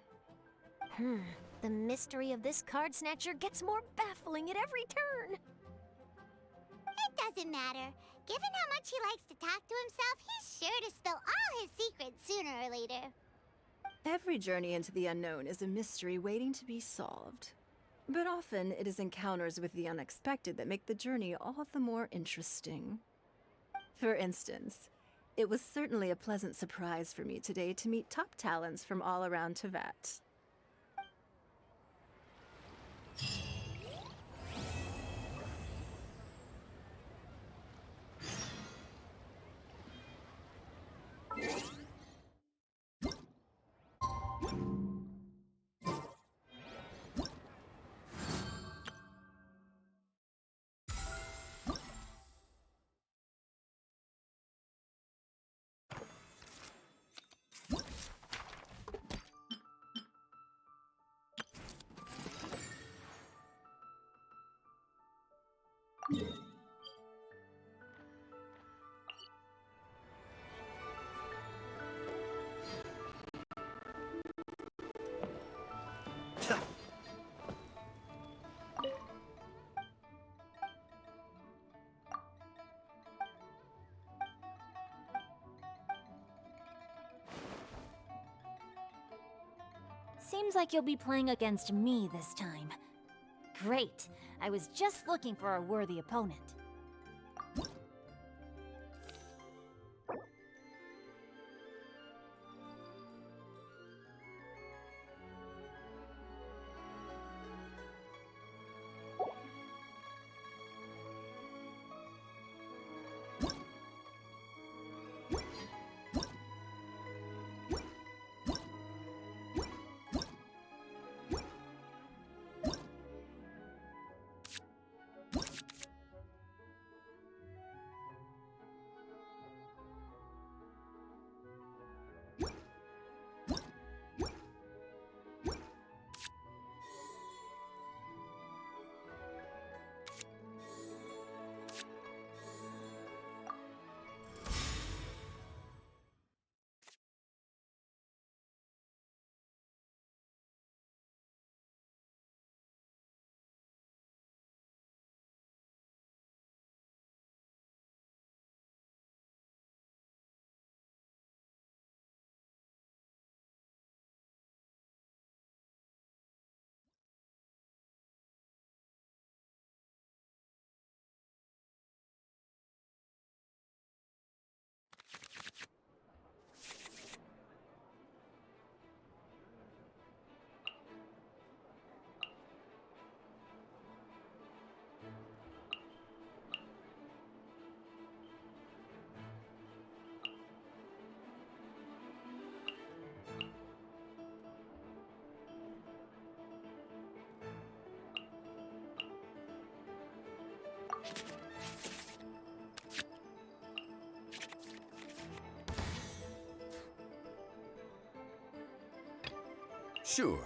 The mystery of this Card Snatcher gets more baffling at every turn. It doesn't matter. Given how much he likes to talk to himself, he's sure to spill all his secrets sooner or later. Every journey into the unknown is a mystery waiting to be solved. But often it is encounters with the unexpected that make the journey all the more interesting. For instance, it was certainly a pleasant surprise for me today to meet top talents from all around Teyvat. Seems like you'll be playing against me this time. Great. I was just looking for a worthy opponent. Sure.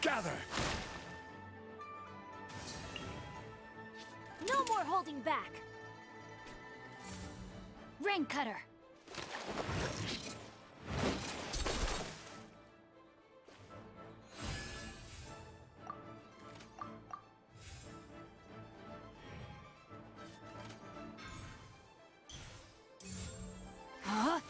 Gather! No more holding back! Rain Cutter! Huh?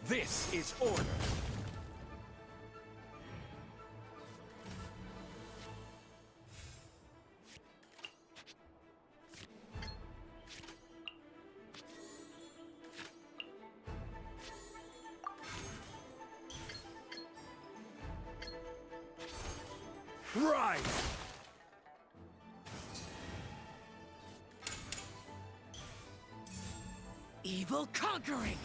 This is order. Right! Evil conquering!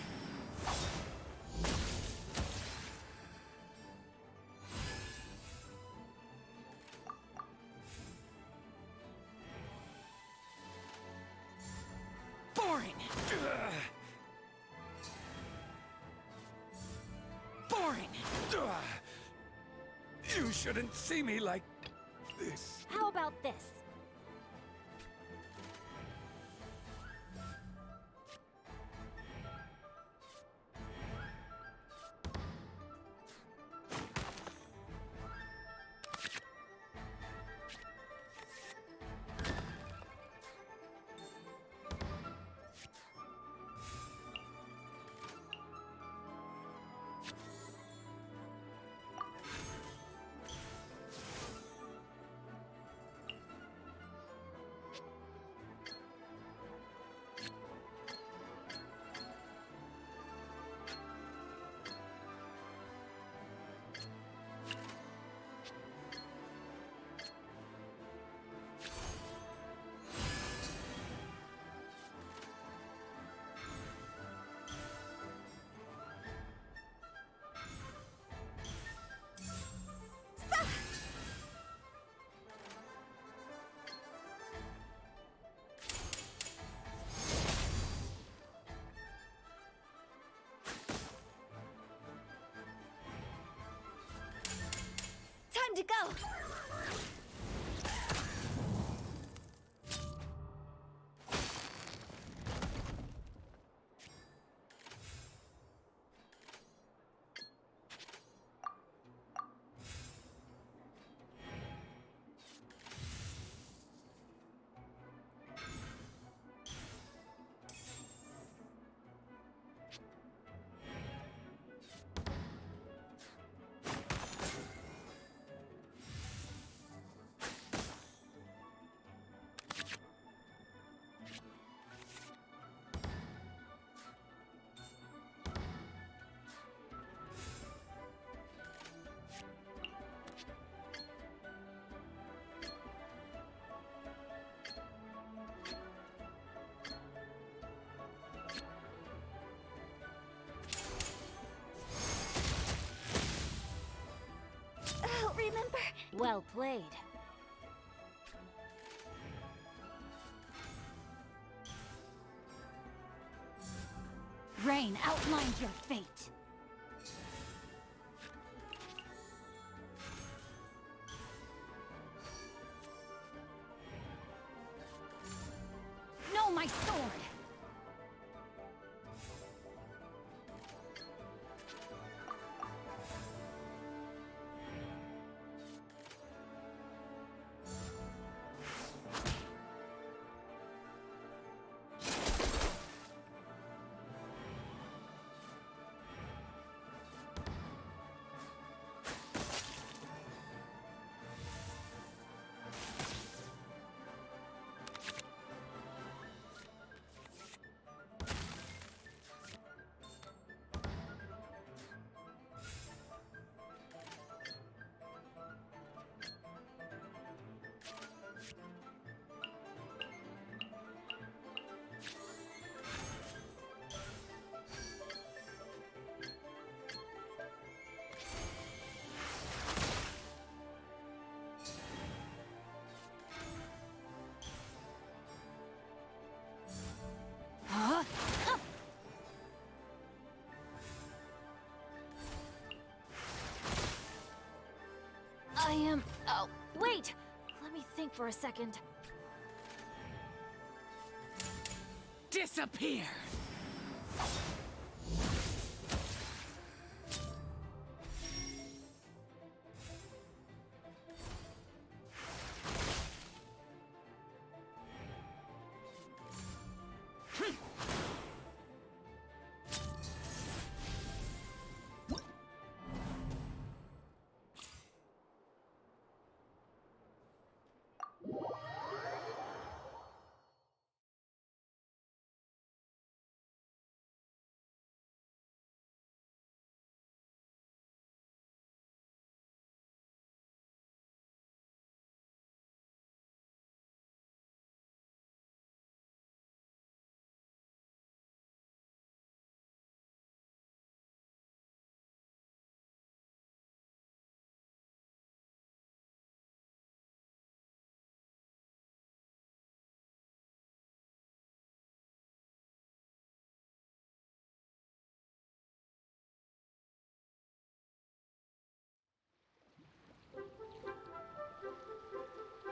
Boring! Boring! You shouldn't see me like this. How about this? Time to go! I'll remember. Well played. Rain outlines your fate. I am... Oh, wait! Let me think for a second. Disappear!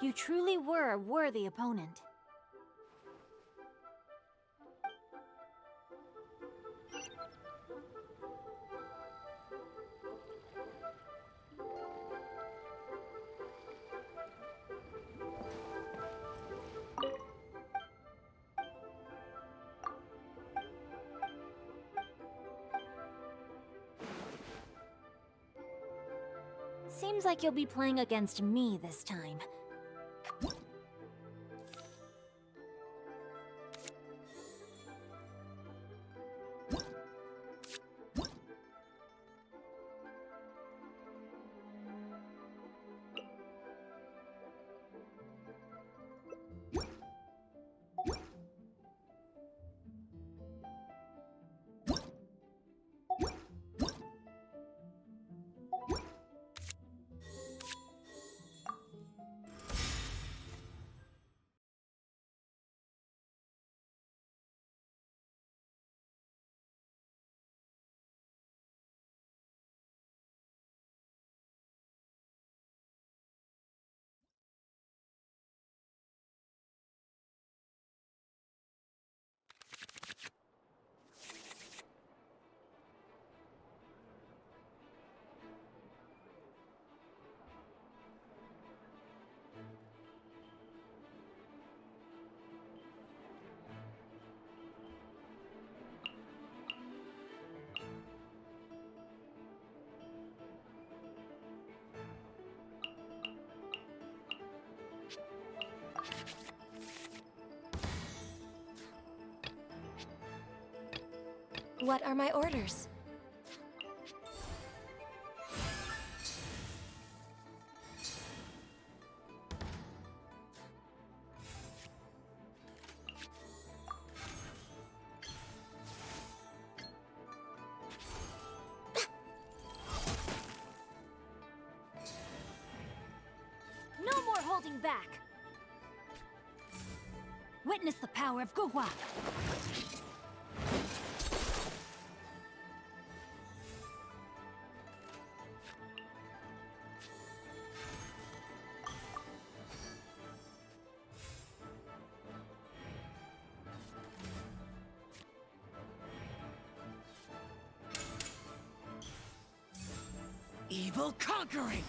You truly were a worthy opponent. Seems like you'll be playing against me this time. What are my orders? No more holding back! Witness the power of Guhua! Evil conquering!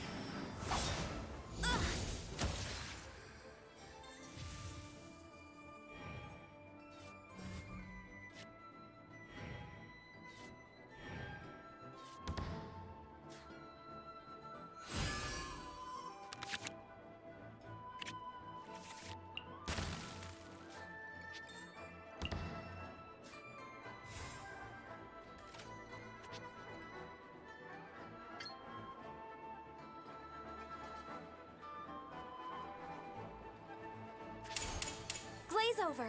Glaze over.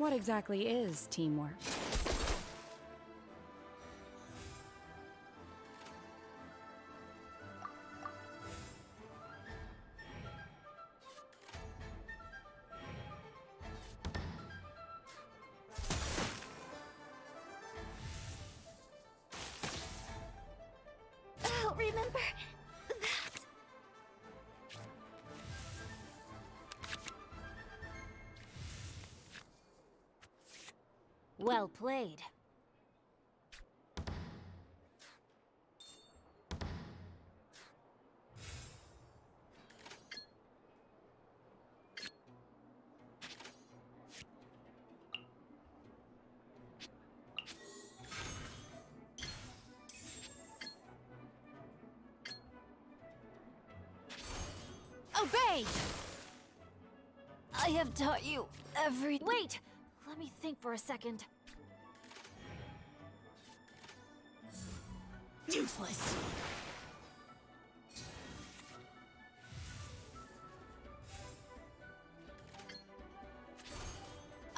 What exactly is teamwork? I'll remember that. Well played. Obey! I have taught you every— Wait! Let me think for a second. Useless.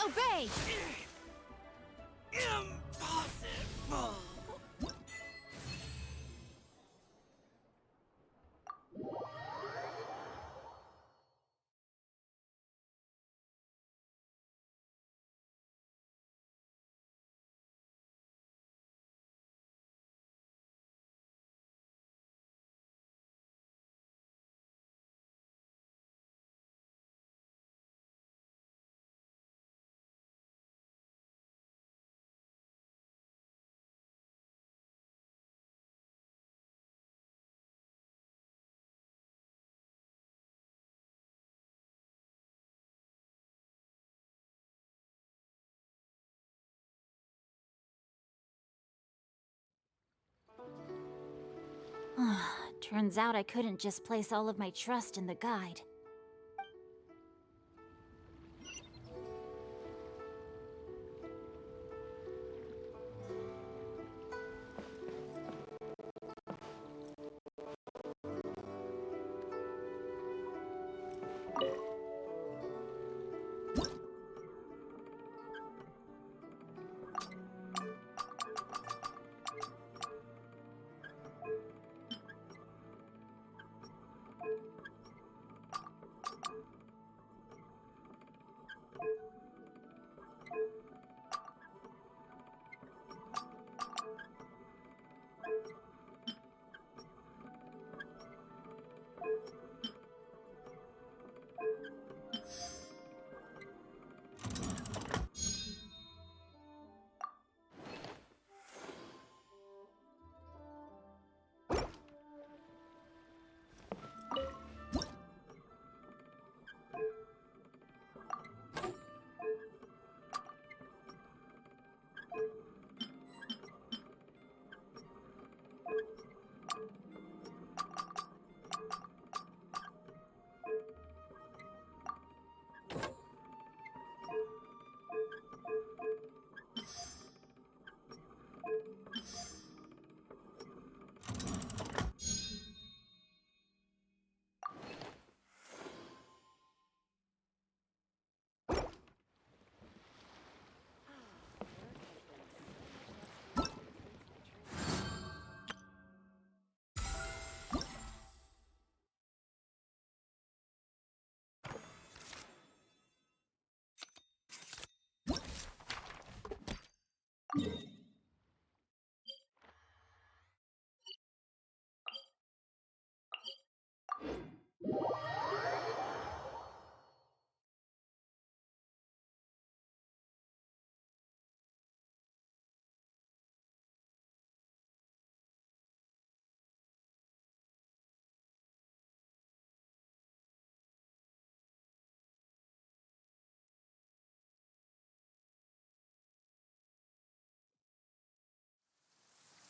Obey! Impossible! Turns out I couldn't just place all of my trust in the guide.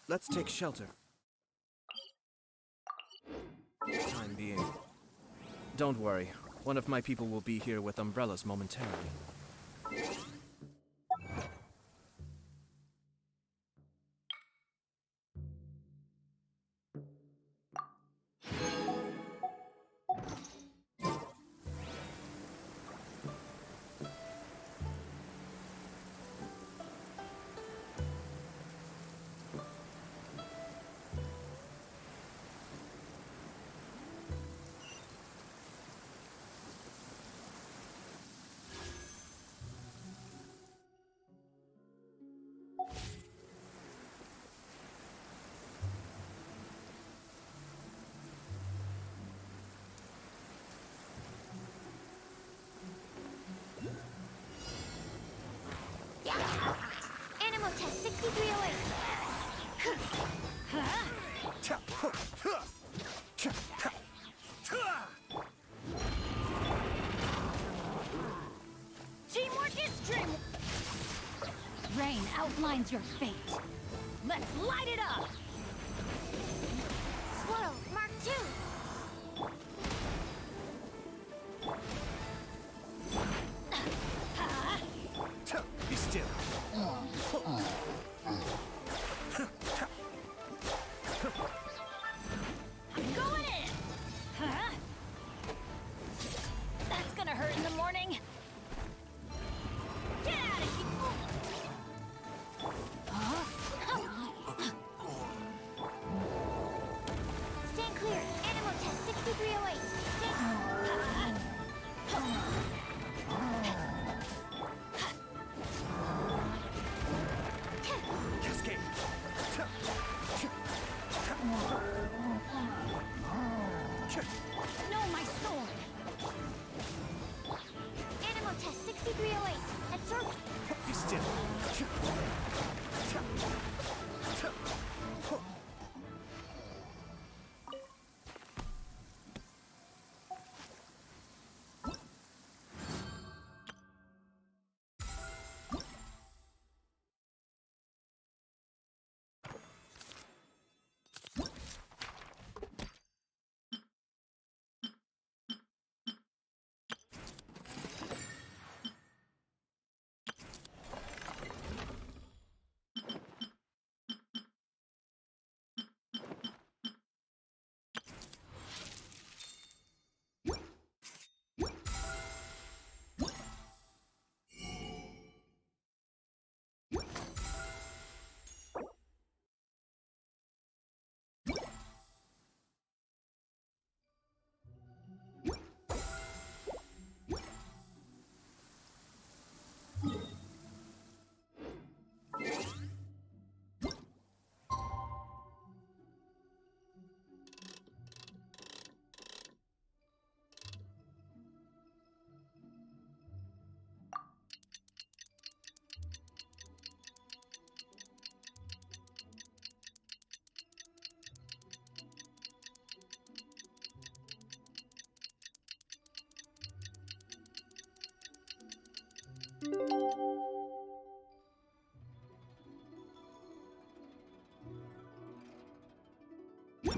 Let's take shelter. For the time being. Don't worry. One of my people will be here with umbrellas momentarily. test 6308. Teamwork is dream. Rain outlines your fate. Let's light it up. Swirl, Mark 2. Be still. I'm going in. Huh? That's gonna hurt in the morning. Get out of here. Huh? Stand clear. Animal test 6308. Cascade. No, my sword. Animal test 6308. At search. Be still.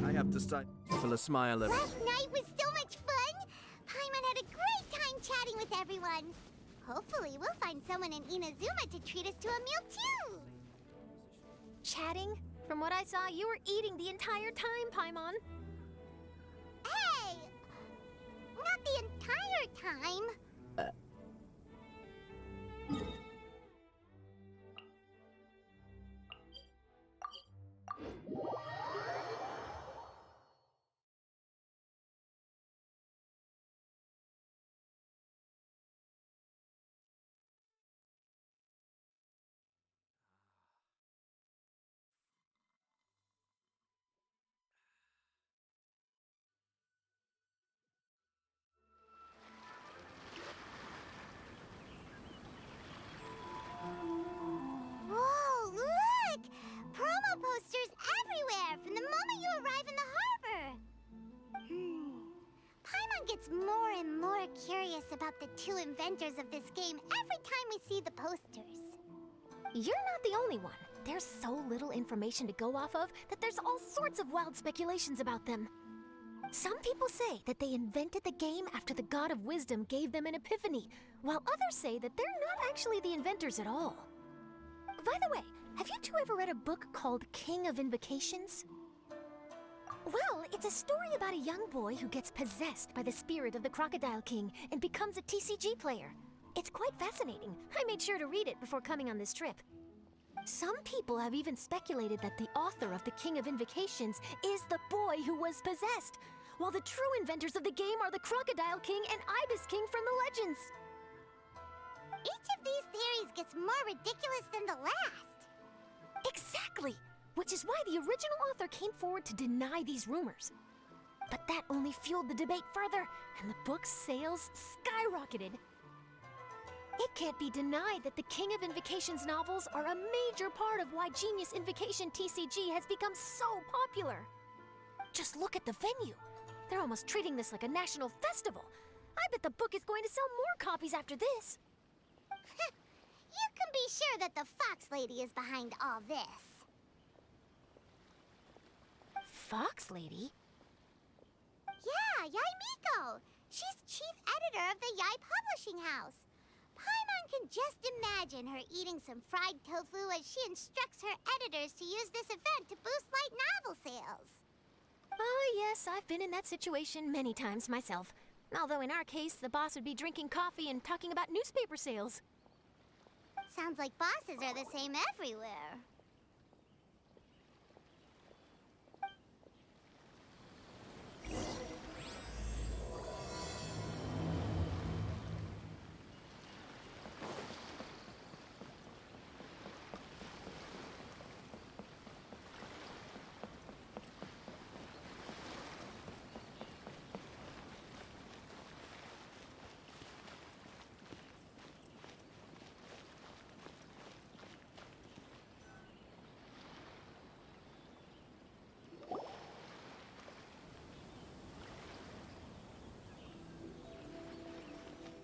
I have to start full of smile. Last night was so much fun! Paimon had a great time chatting with everyone. Hopefully, we'll find someone in Inazuma to treat us to a meal too! Chatting? From what I saw, you were eating the entire time, Paimon. Hey! Not the entire time. Whoa, look! Promo posters everywhere from the moment you arrive in the harbor! Paimon gets more and more curious about the two inventors of this game every time we see the posters. You're not the only one. There's so little information to go off of that there's all sorts of wild speculations about them. Some people say that they invented the game after the God of Wisdom gave them an epiphany, while others say that they're not actually the inventors at all. By the way, have you two ever read a book called King of Invocations? Well, it's a story about a young boy who gets possessed by the spirit of the Crocodile King and becomes a TCG player. It's quite fascinating. I made sure to read it before coming on this trip. Some people have even speculated that the author of the King of Invocations is the boy who was possessed, while the true inventors of the game are the Crocodile King and Ibis King from the legends. Each of these theories gets more ridiculous than the last. Exactly! Which is why the original author came forward to deny these rumors. But that only fueled the debate further, and the book's sales skyrocketed. It can't be denied that the King of Invocations novels are a major part of why Genius Invocation TCG has become so popular. Just look at the venue. They're almost treating this like a national festival. I bet the book is going to sell more copies after this. You can be sure that the Fox Lady is behind all this. Fox Lady? Yeah, Yai Miko. She's chief editor of the Yai Publishing House. Paimon can just imagine her eating some fried tofu as she instructs her editors to use this event to boost light novel sales. Oh, yes, I've been in that situation many times myself. Although in our case, the boss would be drinking coffee and talking about newspaper sales. Sounds like bosses are the same everywhere.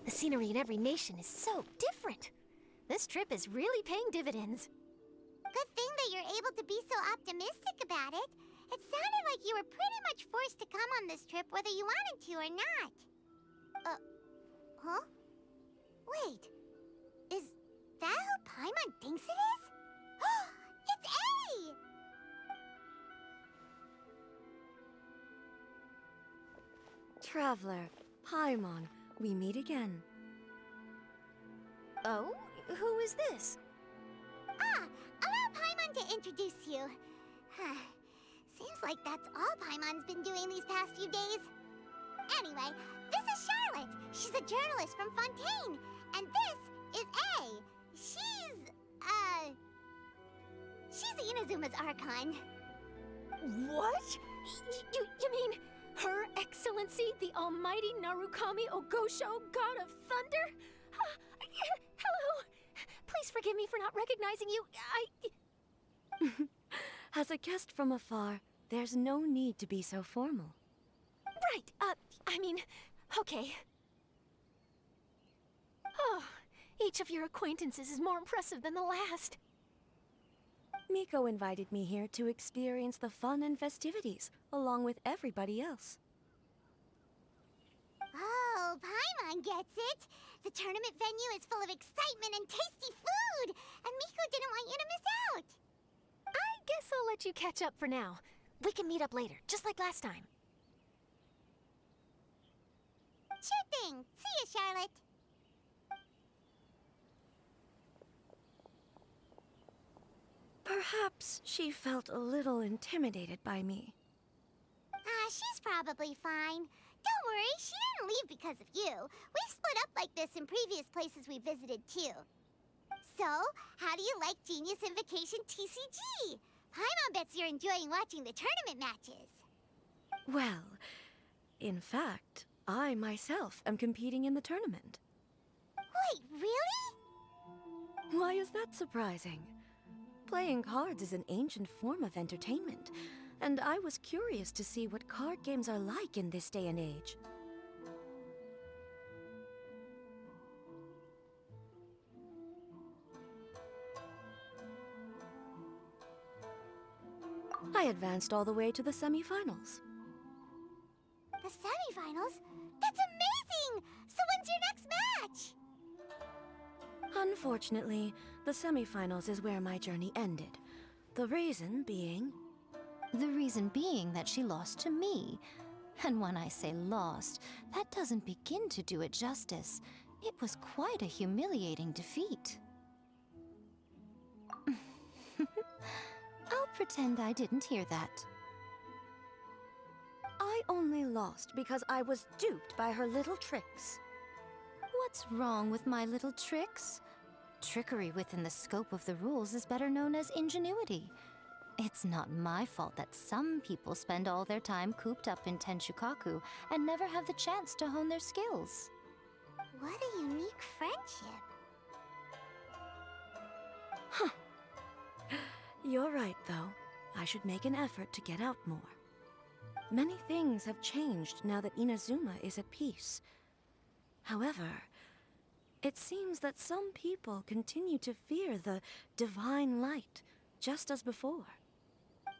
The scenery in every nation is so different. This trip is really paying dividends. Good thing that you're able to be so optimistic about it. It sounded like you were pretty much forced to come on this trip whether you wanted to or not. Huh? Wait. Is that who Paimon thinks it is? It's A! Traveler, Paimon, we meet again. Oh? Who is this? Allow Paimon to introduce you. Seems like that's all Paimon's been doing these past few days. Anyway, this is Charlotte. She's a journalist from Fontaine. And this is A. She's Inazuma's Archon. What? You mean Her Excellency, the Almighty Narukami Ogosho, God of Thunder? Hello. Please forgive me for not recognizing you. As a guest from afar, there's no need to be so formal. Right, okay. Oh, each of your acquaintances is more impressive than the last. Miko invited me here to experience the fun and festivities, along with everybody else. Oh, Paimon gets it. The tournament venue is full of excitement and tasty food, and Miko didn't want you to miss out. I guess I'll let you catch up for now. We can meet up later, just like last time. Sure thing. See you, Charlotte. Perhaps she felt a little intimidated by me. She's probably fine. Don't worry, she didn't leave because of you. We've split up like this in previous places we visited, too. So, how do you like Genius Invocation TCG? Paimon bets you're enjoying watching the tournament matches. Well, in fact, I myself am competing in the tournament. Wait, really? Why is that surprising? Playing cards is an ancient form of entertainment, and I was curious to see what card games are like in this day and age. I advanced all the way to the semifinals. The semifinals? That's amazing! So when's your next match? Unfortunately, the semifinals is where my journey ended. The reason being... The reason being that she lost to me. And when I say lost, that doesn't begin to do it justice. It was quite a humiliating defeat. I'll pretend I didn't hear that. I only lost because I was duped by her little tricks. What's wrong with my little tricks? Trickery within the scope of the rules is better known as ingenuity. It's not my fault that some people spend all their time cooped up in Tenshukaku and never have the chance to hone their skills. What a unique friendship. Huh. You're right, though. I should make an effort to get out more. Many things have changed now that Inazuma is at peace. However, it seems that some people continue to fear the divine light, just as before.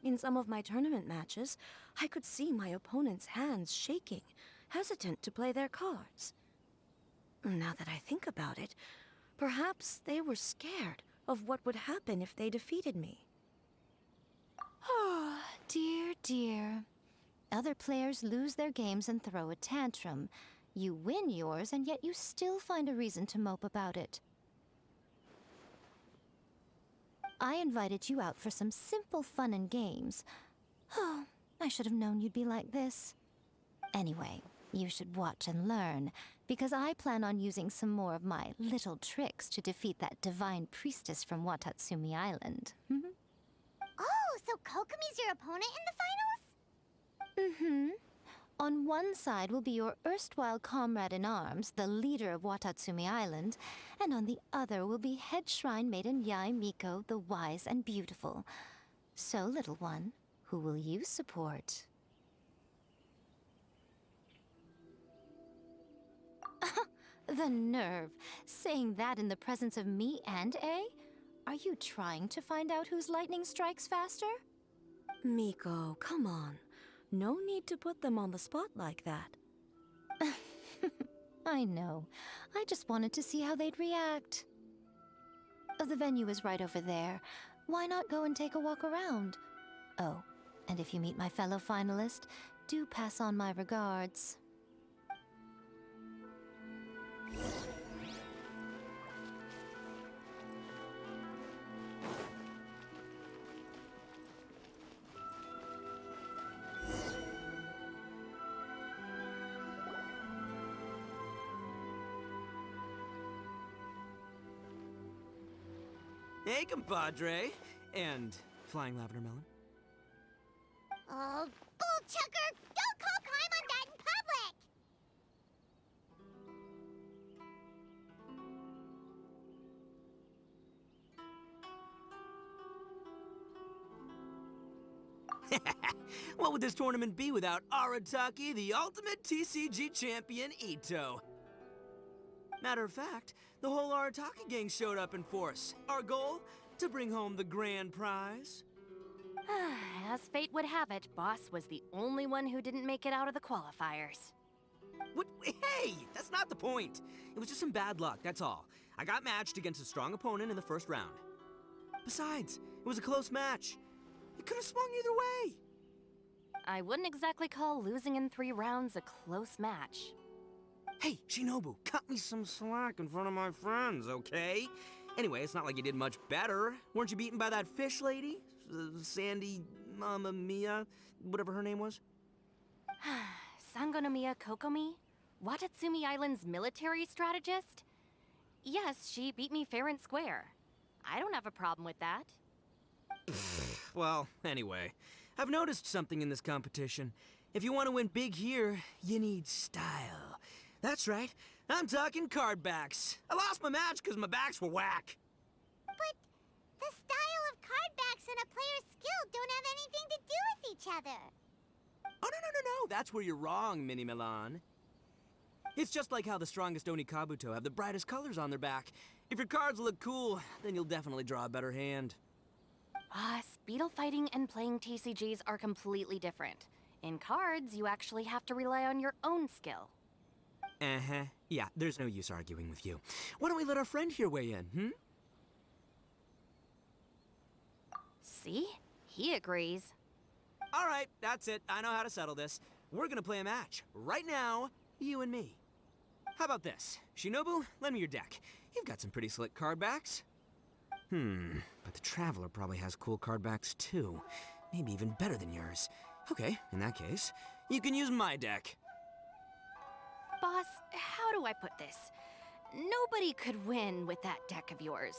In some of my tournament matches, I could see my opponent's hands shaking, hesitant to play their cards. Now that I think about it, perhaps they were scared of what would happen if they defeated me. Oh, dear, dear. Other players lose their games and throw a tantrum. You win yours, and yet you still find a reason to mope about it. I invited you out for some simple fun and games. Oh, I should have known you'd be like this. Anyway, you should watch and learn, because I plan on using some more of my little tricks to defeat that divine priestess from Watatsumi Island. Oh, so Kokomi's your opponent in the finals? Mm-hmm. On one side will be your erstwhile comrade-in-arms, the leader of Watatsumi Island, and on the other will be head shrine maiden Yae Miko, the wise and beautiful. So, little one, who will you support? The nerve! Saying that in the presence of me and A? Are you trying to find out whose lightning strikes faster? Miko, come on. No need to put them on the spot like that. I know. I just wanted to see how they'd react. The venue is right over there. Why not go and take a walk around? Oh, and if you meet my fellow finalist, do pass on my regards. Hey, compadre. And flying lavender melon. Oh, bull chucker! Don't call crime on that in public! What would this tournament be without Arataki, the ultimate TCG champion, Ito? Matter of fact, the whole Arataki gang showed up in force. Our goal? To bring home the grand prize. As fate would have it, Boss was the only one who didn't make it out of the qualifiers. What? Hey, that's not the point. It was just some bad luck, that's all. I got matched against a strong opponent in the first round. Besides, it was a close match. It could have swung either way. I wouldn't exactly call losing in 3 rounds a close match. Hey, Shinobu, cut me some slack in front of my friends, okay? Anyway, it's not like you did much better. Weren't you beaten by that fish lady? Sandy Mamma Mia, whatever her name was? Sangonomiya Kokomi? Watatsumi Island's military strategist? Yes, she beat me fair and square. I don't have a problem with that. Well, anyway, I've noticed something in this competition. If you want to win big here, you need style. That's right, I'm talking card backs. I lost my match because my backs were whack. But the style of card backs and a player's skill don't have anything to do with each other. Oh, no, that's where you're wrong, Mini Milan. It's just like how the strongest Oni Kabuto have the brightest colors on their back. If your cards look cool, then you'll definitely draw a better hand. Speedle fighting and playing TCGs are completely different. In cards, you actually have to rely on your own skill. Uh-huh. Yeah, there's no use arguing with you. Why don't we let our friend here weigh in, See? He agrees. All right, that's it. I know how to settle this. We're gonna play a match. Right now, you and me. How about this? Shinobu, lend me your deck. You've got some pretty slick card backs. But the Traveler probably has cool card backs too. Maybe even better than yours. Okay, in that case, you can use my deck. Boss, how do I put this? Nobody could win with that deck of yours,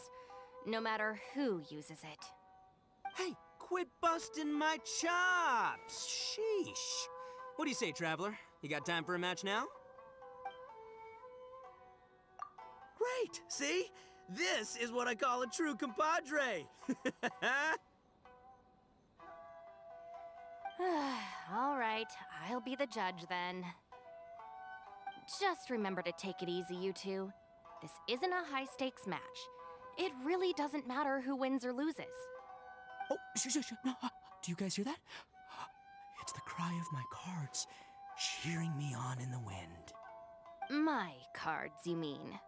no matter who uses it. Hey, quit busting my chops! Sheesh. What do you say, Traveler? You got time for a match now? Great! See? This is what I call a true compadre! All right, I'll be the judge then. Just remember to take it easy, you two. This isn't a high-stakes match. It really doesn't matter who wins or loses. Oh, shh. No, do you guys hear that? It's the cry of my cards, cheering me on in the wind. My cards, you mean?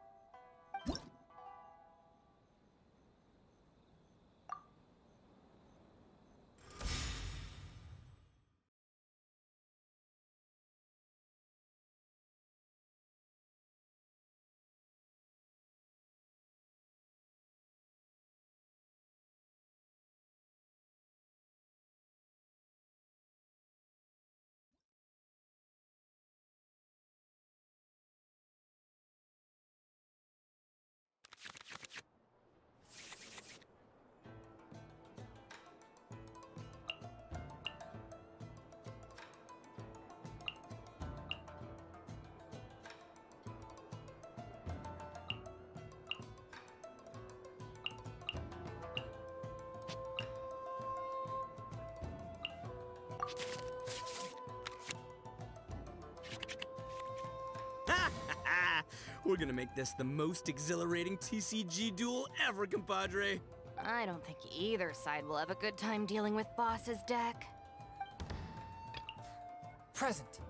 We're gonna make this the most exhilarating TCG duel ever, compadre. I don't think either side will have a good time dealing with Boss's deck. Present.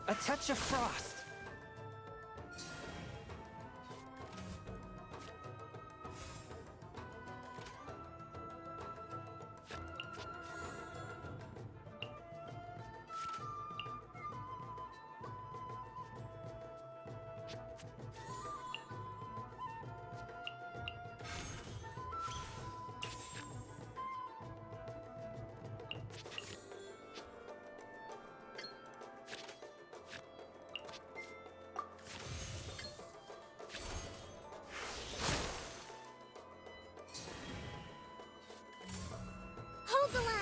A touch of frost. Hold the line!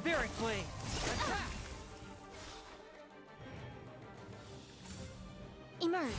Spirit Blade! Attack! Emerge.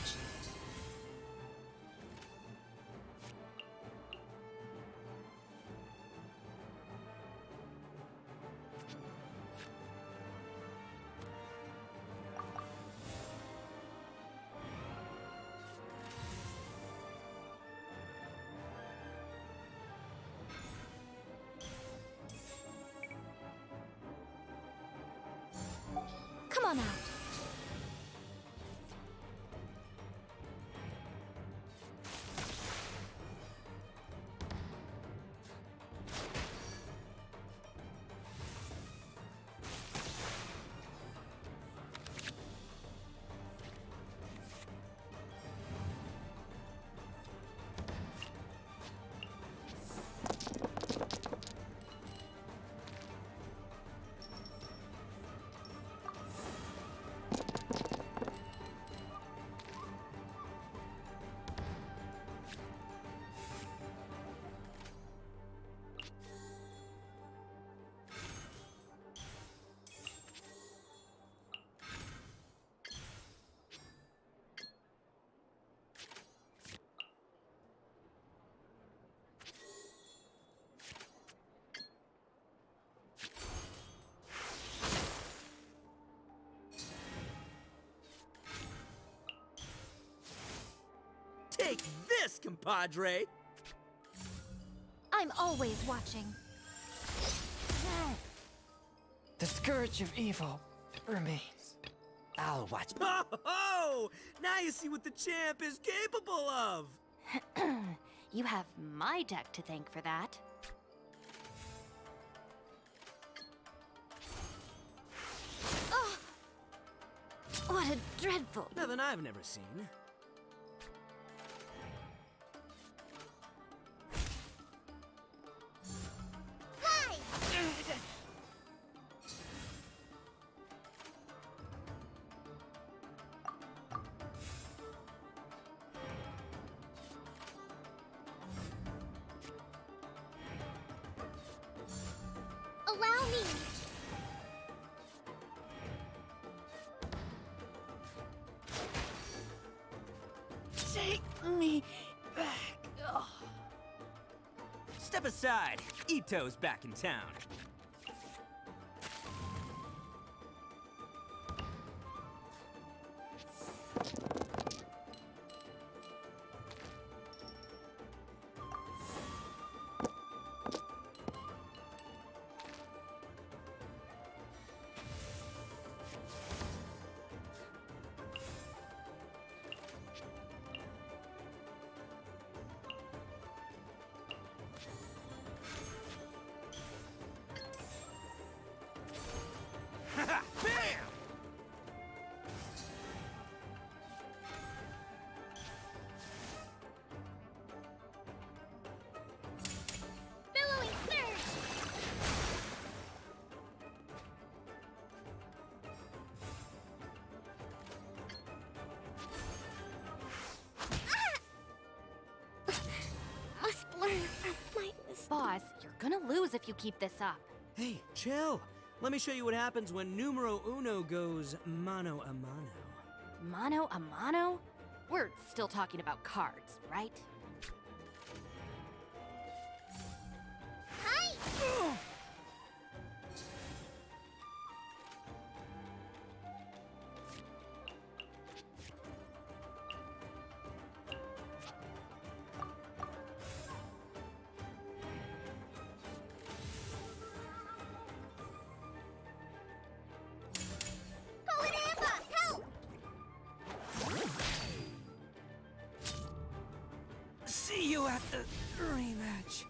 Come on out. Take this, compadre! I'm always watching. The scourge of evil remains. I'll watch. Ho ho! Now you see what the champ is capable of! You have my deck to thank for that. Oh! What a dreadful... Nothing I've never seen. Allow me. Take me back. Ugh. Step aside. Ito's back in town. Bam! Billowing surge. Must learn from my mistakes. Boss, you're gonna lose if you keep this up. Hey, chill. Let me show you what happens when numero uno goes mano a mano. Mano a mano? We're still talking about cards, right? Hi. Golden Ambox, help! See you at the rematch.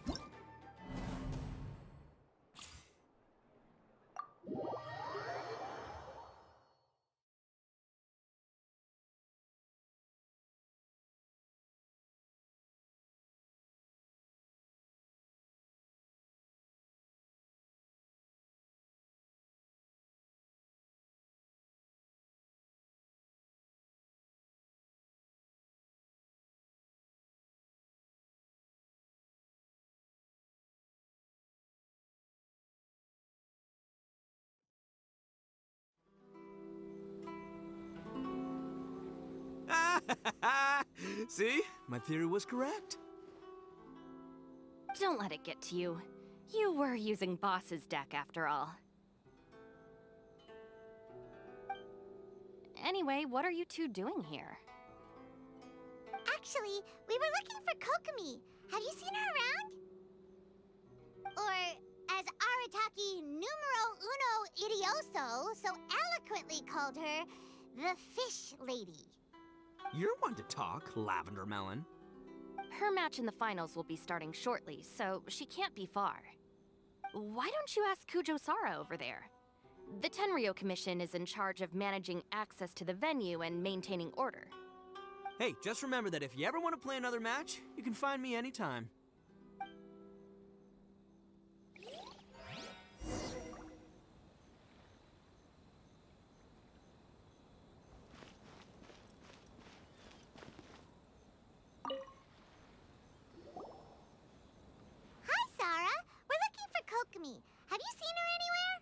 See? My theory was correct. Don't let it get to you. You were using Boss's deck after all. Anyway, what are you two doing here? Actually, we were looking for Kokomi. Have you seen her around? Or, as Arataki numero uno idioso so eloquently called her, the Fish Lady. You're one to talk, Lavender Melon. Her match in the finals will be starting shortly, so she can't be far. Why don't you ask Kujo-Sara over there? The Tenryo Commission is in charge of managing access to the venue and maintaining order. Hey, just remember that if you ever want to play another match, you can find me anytime. Hi, Sarah. We're looking for Kokomi. Have you seen her anywhere?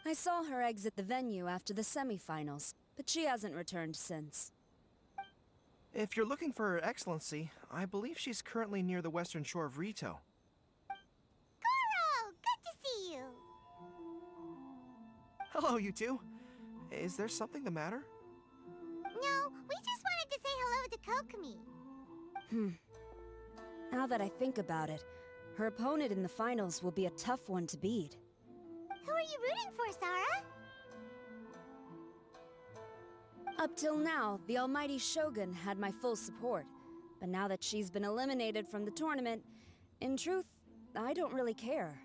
I saw her exit the venue after the semifinals, but she hasn't returned since. If you're looking for Her Excellency, I believe she's currently near the western shore of Rito. Goro, good to see you. Hello, you two. Is there something the matter? No, we just wanted to say hello to Kokomi. Now that I think about it, her opponent in the finals will be a tough one to beat. Who are you rooting for, Sara? Up till now, the almighty Shogun had my full support. But now that she's been eliminated from the tournament, in truth, I don't really care.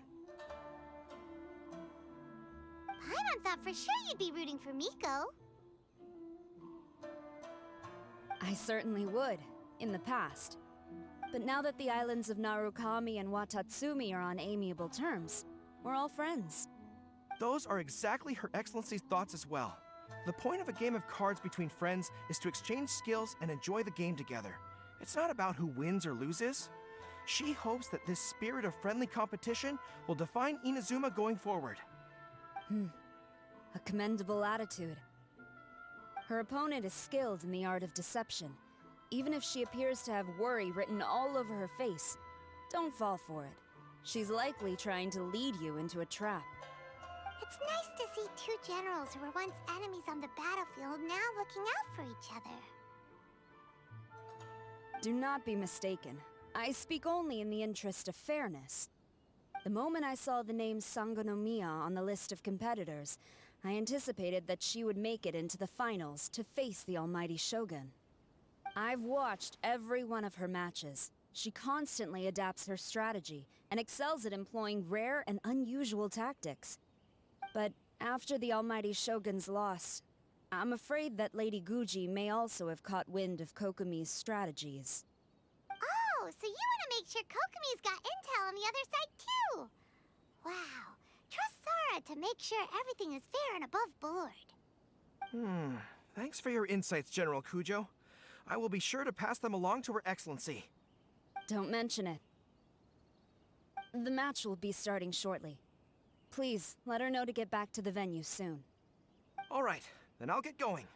Paimon thought for sure you'd be rooting for Miko. I certainly would, in the past. But now that the islands of Narukami and Watatsumi are on amiable terms, we're all friends. Those are exactly Her Excellency's thoughts as well. The point of a game of cards between friends is to exchange skills and enjoy the game together. It's not about who wins or loses. She hopes that this spirit of friendly competition will define Inazuma going forward. A commendable attitude. Her opponent is skilled in the art of deception. Even if she appears to have worry written all over her face, don't fall for it. She's likely trying to lead you into a trap. It's nice to see two generals who were once enemies on the battlefield now looking out for each other. Do not be mistaken. I speak only in the interest of fairness. The moment I saw the name Sangonomiya on the list of competitors, I anticipated that she would make it into the finals to face the almighty Shogun. I've watched every one of her matches. She constantly adapts her strategy and excels at employing rare and unusual tactics. But after the almighty Shogun's loss, I'm afraid that Lady Guji may also have caught wind of Kokomi's strategies. Oh, so you want to make sure Kokomi's got intel on the other side too? Wow. Trust Sara to make sure everything is fair and above board. Thanks for your insights, General Kujo. I will be sure to pass them along to Her Excellency. Don't mention it. The match will be starting shortly. Please, let her know to get back to the venue soon. All right, then I'll get going.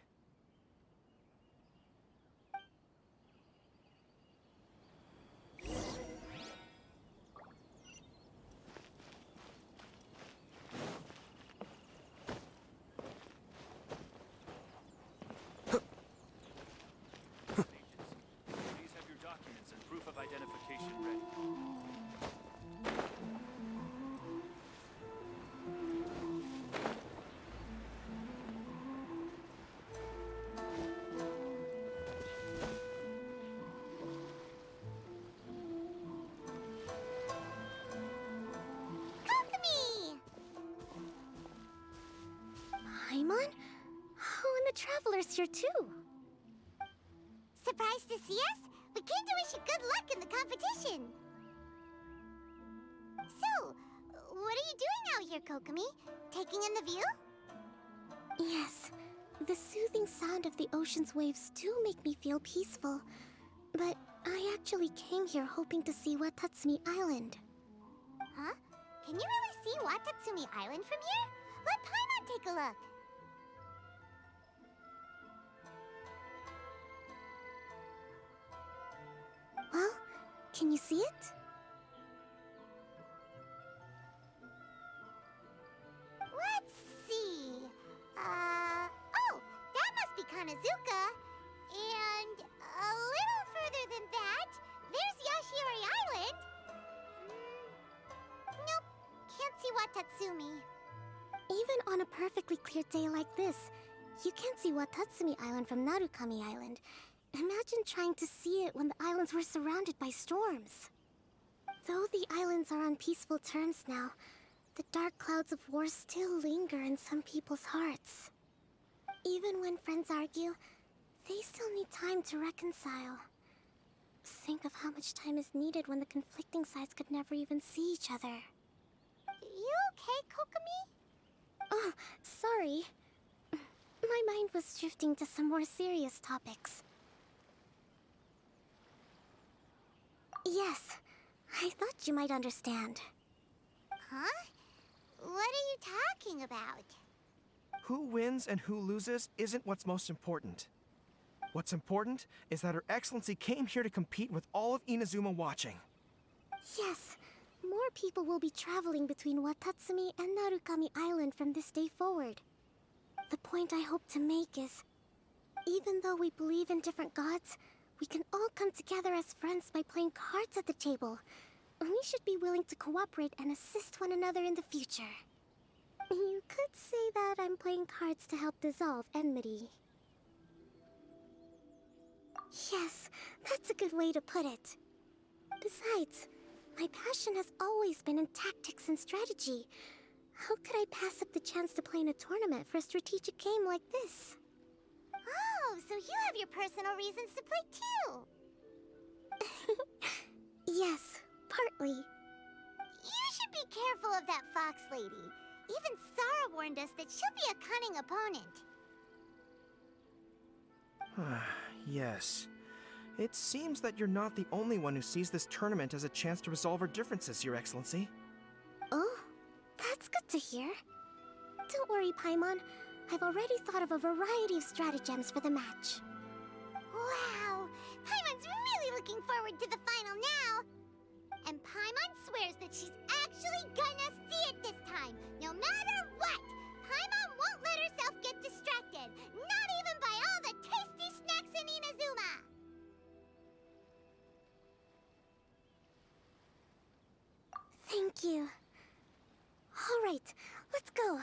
Please have your documents and proof of identification ready. Kokomi! Paimon? Oh, and the Traveler's here too. Surprised to see us? We came to wish you good luck in the competition. So, what are you doing out here, Kokomi? Taking in the view? Yes, the soothing sound of the ocean's waves do make me feel peaceful. But I actually came here hoping to see Watatsumi Island. Huh? Can you really see Watatsumi Island from here? Let Paimon take a look. Well, can you see it? Let's see. Oh, that must be Kanazuka. And a little further than that, there's Yashiori Island. Nope, can't see Watatsumi. Even on a perfectly clear day like this, you can't see Watatsumi Island from Narukami Island. Imagine trying to see it when the islands were surrounded by storms. Though the islands are on peaceful terms now, the dark clouds of war still linger in some people's hearts. Even when friends argue, they still need time to reconcile. Think of how much time is needed when the conflicting sides could never even see each other. You okay, Kokomi? Oh, sorry. My mind was drifting to some more serious topics. Yes, I thought you might understand. Huh? What are you talking about? Who wins and who loses isn't what's most important. What's important is that Her Excellency came here to compete with all of Inazuma watching. Yes, more people will be traveling between Watatsumi and Narukami Island from this day forward. The point I hope to make is, even though we believe in different gods, We can all come together as friends by playing cards at the table. We should be willing to cooperate and assist one another in the future. You could say that I'm playing cards to help dissolve enmity. Yes, that's a good way to put it. Besides, my passion has always been in tactics and strategy. How could I pass up the chance to play in a tournament for a strategic game like this? Oh, so you have your personal reasons to play too. Yes, partly. You should be careful of that fox lady. Even Sarah warned us that she'll be a cunning opponent. Yes. It seems that you're not the only one who sees this tournament as a chance to resolve our differences, Your Excellency. Oh, that's good to hear. Don't worry, Paimon. I've already thought of a variety of stratagems for the match. Wow! Paimon's really looking forward to the final now! And Paimon swears that she's actually gonna see it this time, no matter what! Paimon won't let herself get distracted, not even by all the tasty snacks in Inazuma! Thank you. All right, let's go.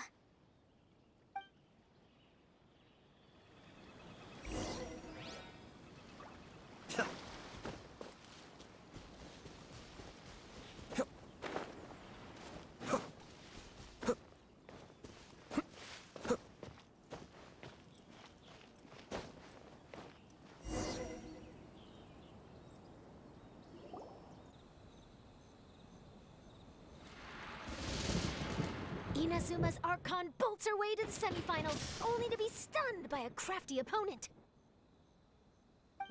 Inazuma's Archon bolts her way to the semifinals, only to be stunned by a crafty opponent.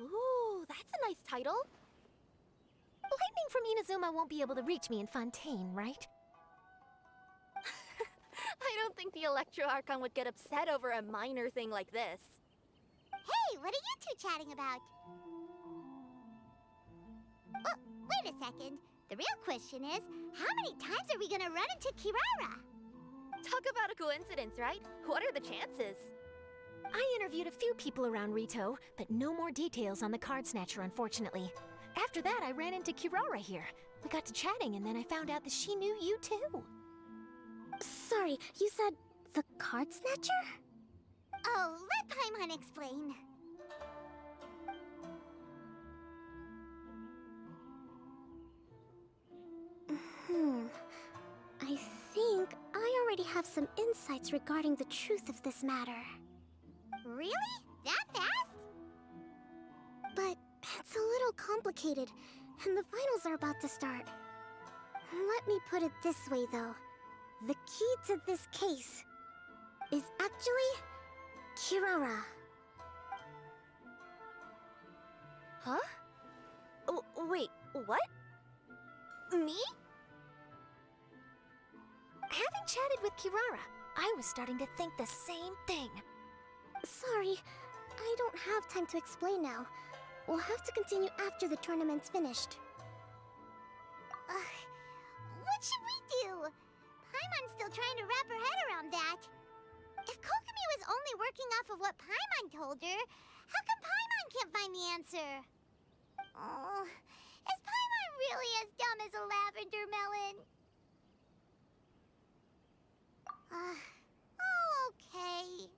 Ooh, that's a nice title. Lightning from Inazuma won't be able to reach me in Fontaine, right? I don't think the Electro Archon would get upset over a minor thing like this. Hey, what are you two chatting about? Oh, wait a second. The real question is, how many times are we gonna run into Kirara? Talk about a coincidence, right? What are the chances? I interviewed a few people around Rito, but no more details on the card snatcher, unfortunately. After that, I ran into Kirara here. We got to chatting, and then I found out that she knew you too. Sorry, you said the card snatcher? Oh, let Paimon explain. I think I already have some insights regarding the truth of this matter. Really? That fast? But it's a little complicated, and the finals are about to start. Let me put it this way, though. The key to this case is actually Kirara. Huh? Oh, wait, what? Me? Having chatted with Kirara, I was starting to think the same thing. Sorry, I don't have time to explain now. We'll have to continue after the tournament's finished. What should we do? Paimon's still trying to wrap her head around that. If Kokomi was only working off of what Paimon told her, how come Paimon can't find the answer? Oh, is Paimon really as dumb as a lavender melon? Oh, okay.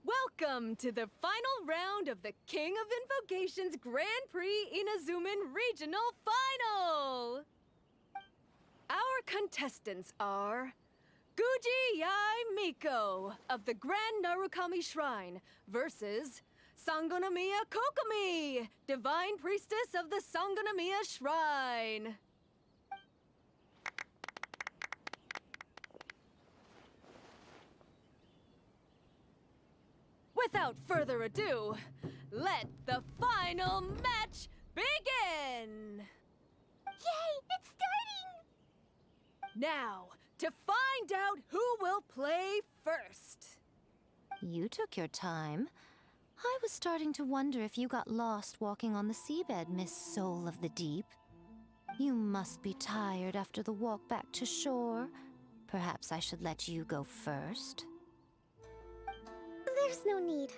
Welcome to the final round of the King of Invocations Grand Prix Inazuman Regional Final! Our contestants are Guji Yai Miko of the Grand Narukami Shrine versus Sangonomiya Kokomi, Divine Priestess of the Sangonomiya Shrine. Without further ado, let the final match begin! Yay, it's starting! Now, to find out who will play first. You took your time. I was starting to wonder if you got lost walking on the seabed, Miss Soul of the Deep. You must be tired after the walk back to shore. Perhaps I should let you go first. There's no need.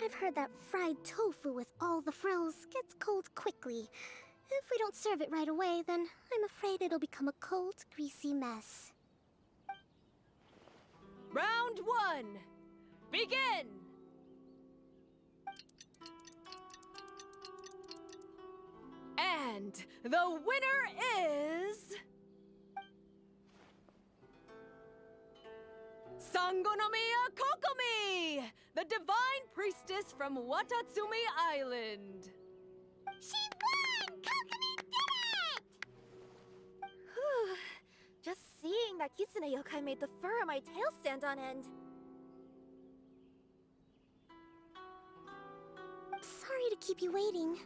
I've heard that fried tofu with all the frills gets cold quickly. If we don't serve it right away, then I'm afraid it'll become a cold, greasy mess. Round 1. Begin! And the winner is... Sangonomiya Kokomi, the divine priestess from Watatsumi Island. She won! Kokomi did it! Just seeing that Kitsune yokai made the fur on my tail stand on end. Sorry to keep you waiting.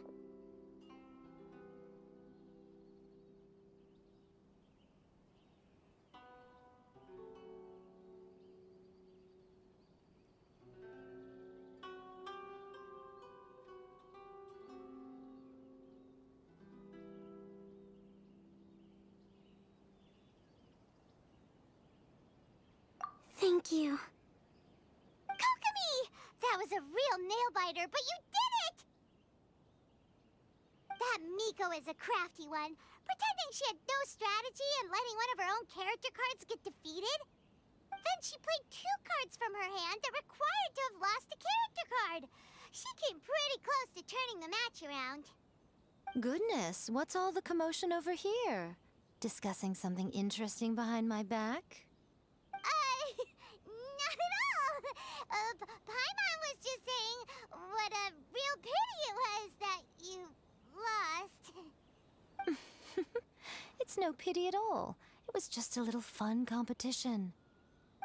Thank you. Kokomi! That was a real nail-biter, but you did it! That Miko is a crafty one, pretending she had no strategy and letting one of her own character cards get defeated. Then she played 2 cards from her hand that required to have lost a character card. She came pretty close to turning the match around. Goodness, what's all the commotion over here? Discussing something interesting behind my back? Not at all! Paimon was just saying what a real pity it was that you lost. It's no pity at all. It was just a little fun competition.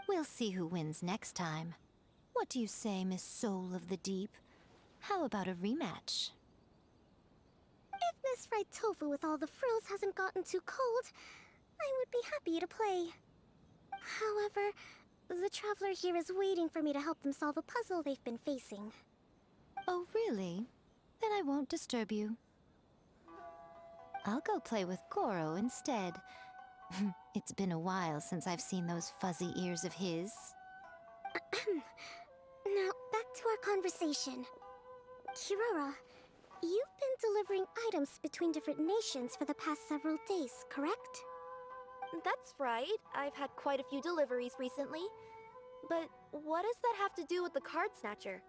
We'll see who wins next time. What do you say, Miss Soul of the Deep? How about a rematch? If Miss Fried Tofu with all the frills hasn't gotten too cold, I would be happy to play. However, the traveler here is waiting for me to help them solve a puzzle they've been facing. Oh, really? Then I won't disturb you. I'll go play with Goro instead. It's been a while since I've seen those fuzzy ears of his. Now, back to our conversation. Kirara, you've been delivering items between different nations for the past several days, correct? That's right. I've had quite a few deliveries recently. But what does that have to do with the card snatcher?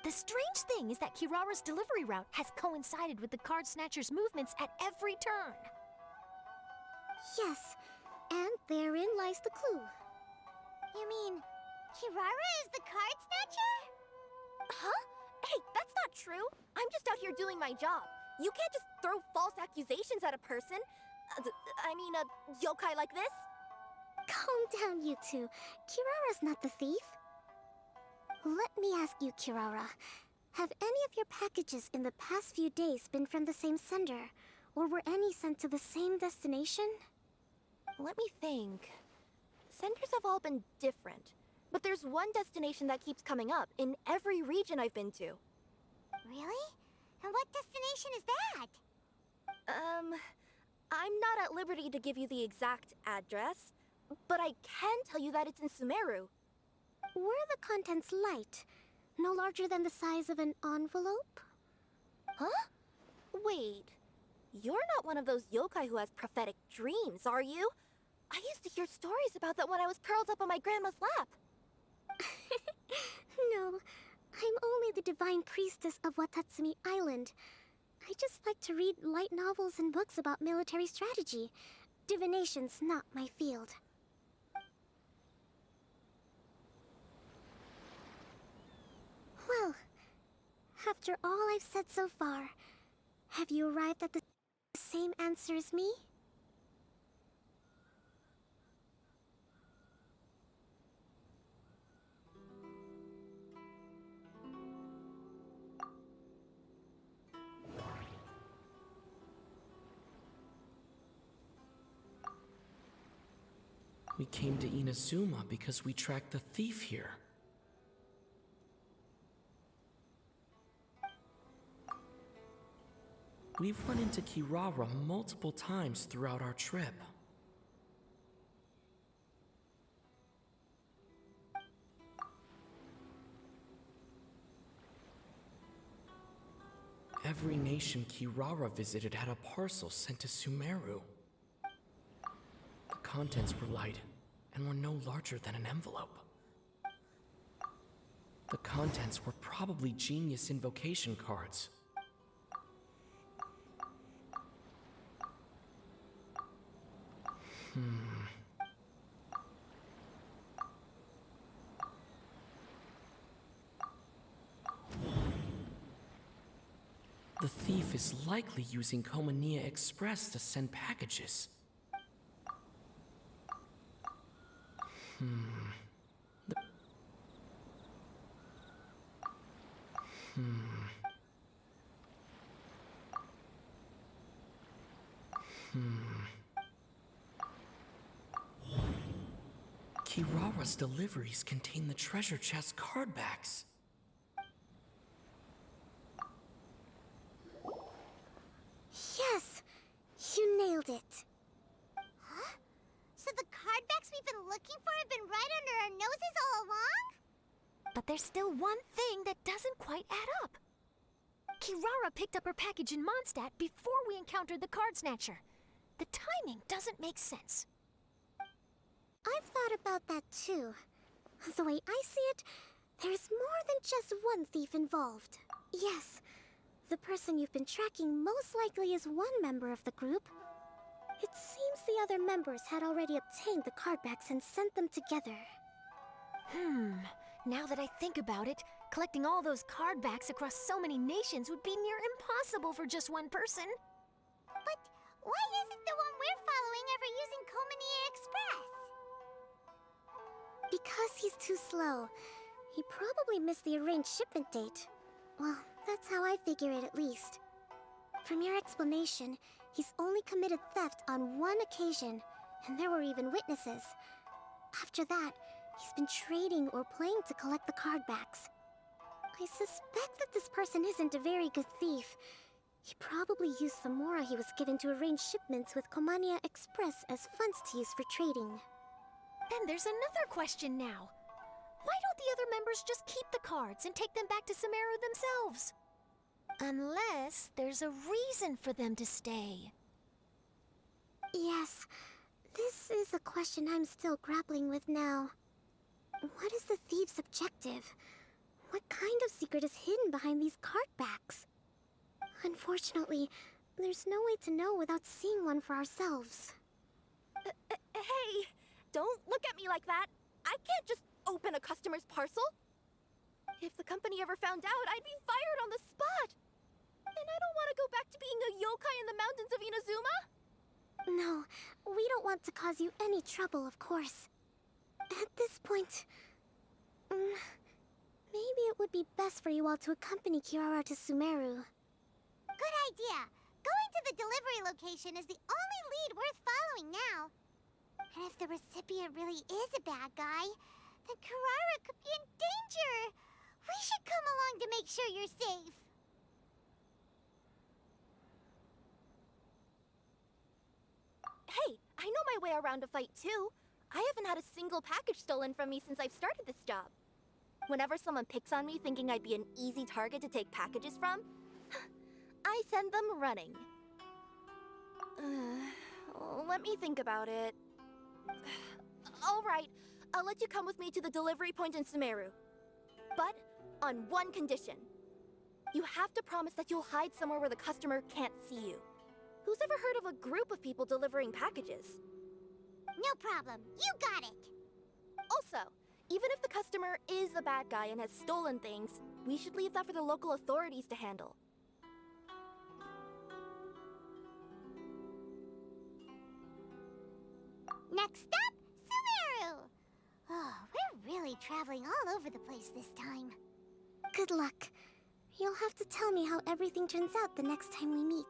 The strange thing is that Kirara's delivery route has coincided with the card snatcher's movements at every turn. Yes, and therein lies the clue. You mean, Kirara is the card snatcher? Huh? Hey, that's not true. I'm just out here doing my job. You can't just throw false accusations at a person. I mean, a yokai like this? Calm down, you two. Kirara's not the thief. Let me ask you, Kirara. Have any of your packages in the past few days been from the same sender? Or were any sent to the same destination? Let me think. Senders have all been different. But there's one destination that keeps coming up in every region I've been to. Really? And what destination is that? I'm not at liberty to give you the exact address, but I can tell you that it's in Sumeru. Were the contents light? No larger than the size of an envelope? Huh? Wait, you're not one of those yokai who has prophetic dreams, are you? I used to hear stories about that when I was curled up on my grandma's lap. No, I'm only the divine priestess of Watatsumi Island. I just like to read light novels and books about military strategy. Divination's not my field. Well, after all I've said so far, have you arrived at the same answer as me? We came to Inazuma because we tracked the thief here. We've run into Kirara multiple times throughout our trip. every nation Kirara visited had a parcel sent to Sumeru. The contents were light and were no larger than an envelope. The contents were probably genius invocation cards. The thief is likely using Komania Express to send packages. Kirara's deliveries contain the treasure chest card backs. Yes! You nailed it. Huh? So the cardbacks we've been looking for have been right under our noses all along? But there's still one thing that doesn't quite add up. Kirara picked up her package in Mondstadt before we encountered the card snatcher. The timing doesn't make sense. I've thought about that too. The way I see it, there's more than just one thief involved. Yes, the person you've been tracking most likely is one member of the group. It seems the other members had already obtained the cardbacks and sent them together. Now that I think about it, collecting all those cardbacks across so many nations would be near impossible for just one person. But why isn't the one we're following ever using Komania Express? Because he's too slow. He probably missed the arranged shipment date. Well, that's how I figure it at least. From your explanation, he's only committed theft on one occasion, and there were even witnesses. After that, he's been trading or playing to collect the cardbacks. I suspect that this person isn't a very good thief. He probably used the mora he was given to arrange shipments with Komania Express as funds to use for trading. Then there's another question now. Why don't the other members just keep the cards and take them back to Sumeru themselves? Unless there's a reason for them to stay. Yes, this is a question I'm still grappling with now. What is the thief's objective? What kind of secret is hidden behind these cardbacks? Unfortunately, there's no way to know without seeing one for ourselves. Hey, don't look at me like that. I can't just open a customer's parcel. If the company ever found out, I'd be fired on the spot. And I don't want to go back to being a yokai in the mountains of Inazuma. No, we don't want to cause you any trouble, of course. At this point, maybe it would be best for you all to accompany Kirara to Sumeru. Good idea. Going to the delivery location is the only lead worth following now. And if the recipient really is a bad guy, then Kirara could be in danger. We should come along to make sure you're safe. Hey, I know my way around a fight too. I haven't had a single package stolen from me since I've started this job. Whenever someone picks on me thinking I'd be an easy target to take packages from, I send them running. Let me think about it. All right, I'll let you come with me to the delivery point in Sumeru. But on one condition. You have to promise that you'll hide somewhere where the customer can't see you. Who's ever heard of a group of people delivering packages? No problem. You got it. Also, even if the customer is a bad guy and has stolen things, we should leave that for the local authorities to handle. Next up, Sumeru! Oh, we're really traveling all over the place this time. Good luck. You'll have to tell me how everything turns out the next time we meet.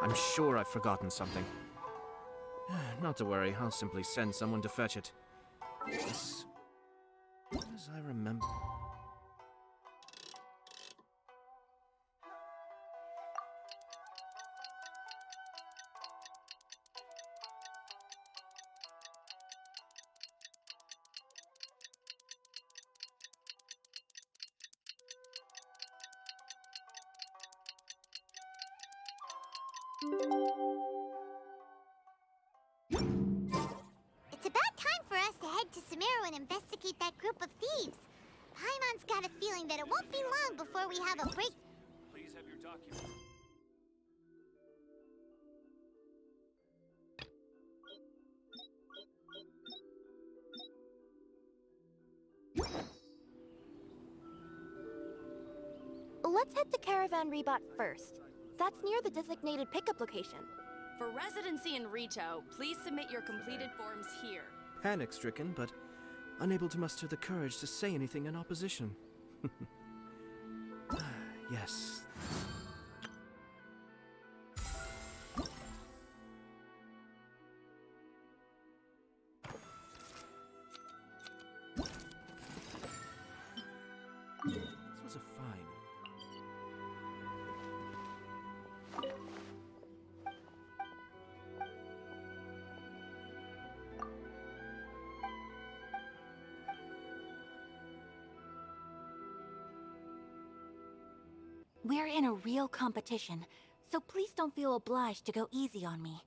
I'm sure I've forgotten something. Not to worry, I'll simply send someone to fetch it. As soon as I remember... It's about time for us to head to Sumeru and investigate that group of thieves. Paimon's got a feeling that it won't be long before we have a break. Please have your documents. Let's head to Caravan Rebot first. That's near the designated pickup location. For residency in Rito, please submit your completed forms here. Panic-stricken, but unable to muster the courage to say anything in opposition. Yes. This was a fine. We're in a real competition, so please don't feel obliged to go easy on me.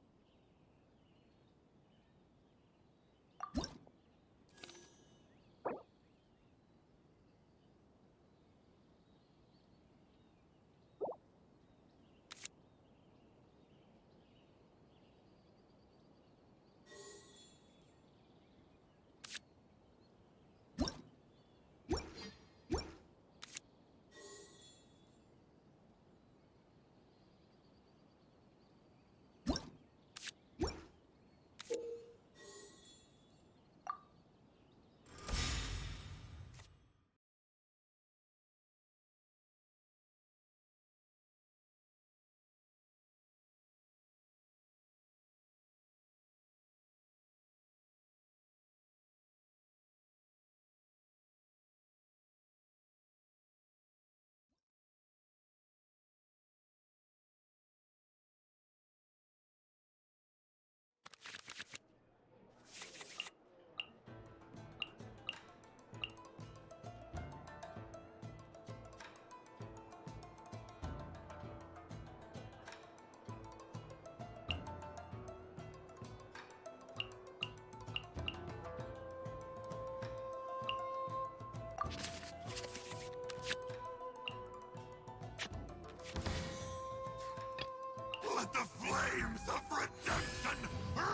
Let the flames of redemption rage!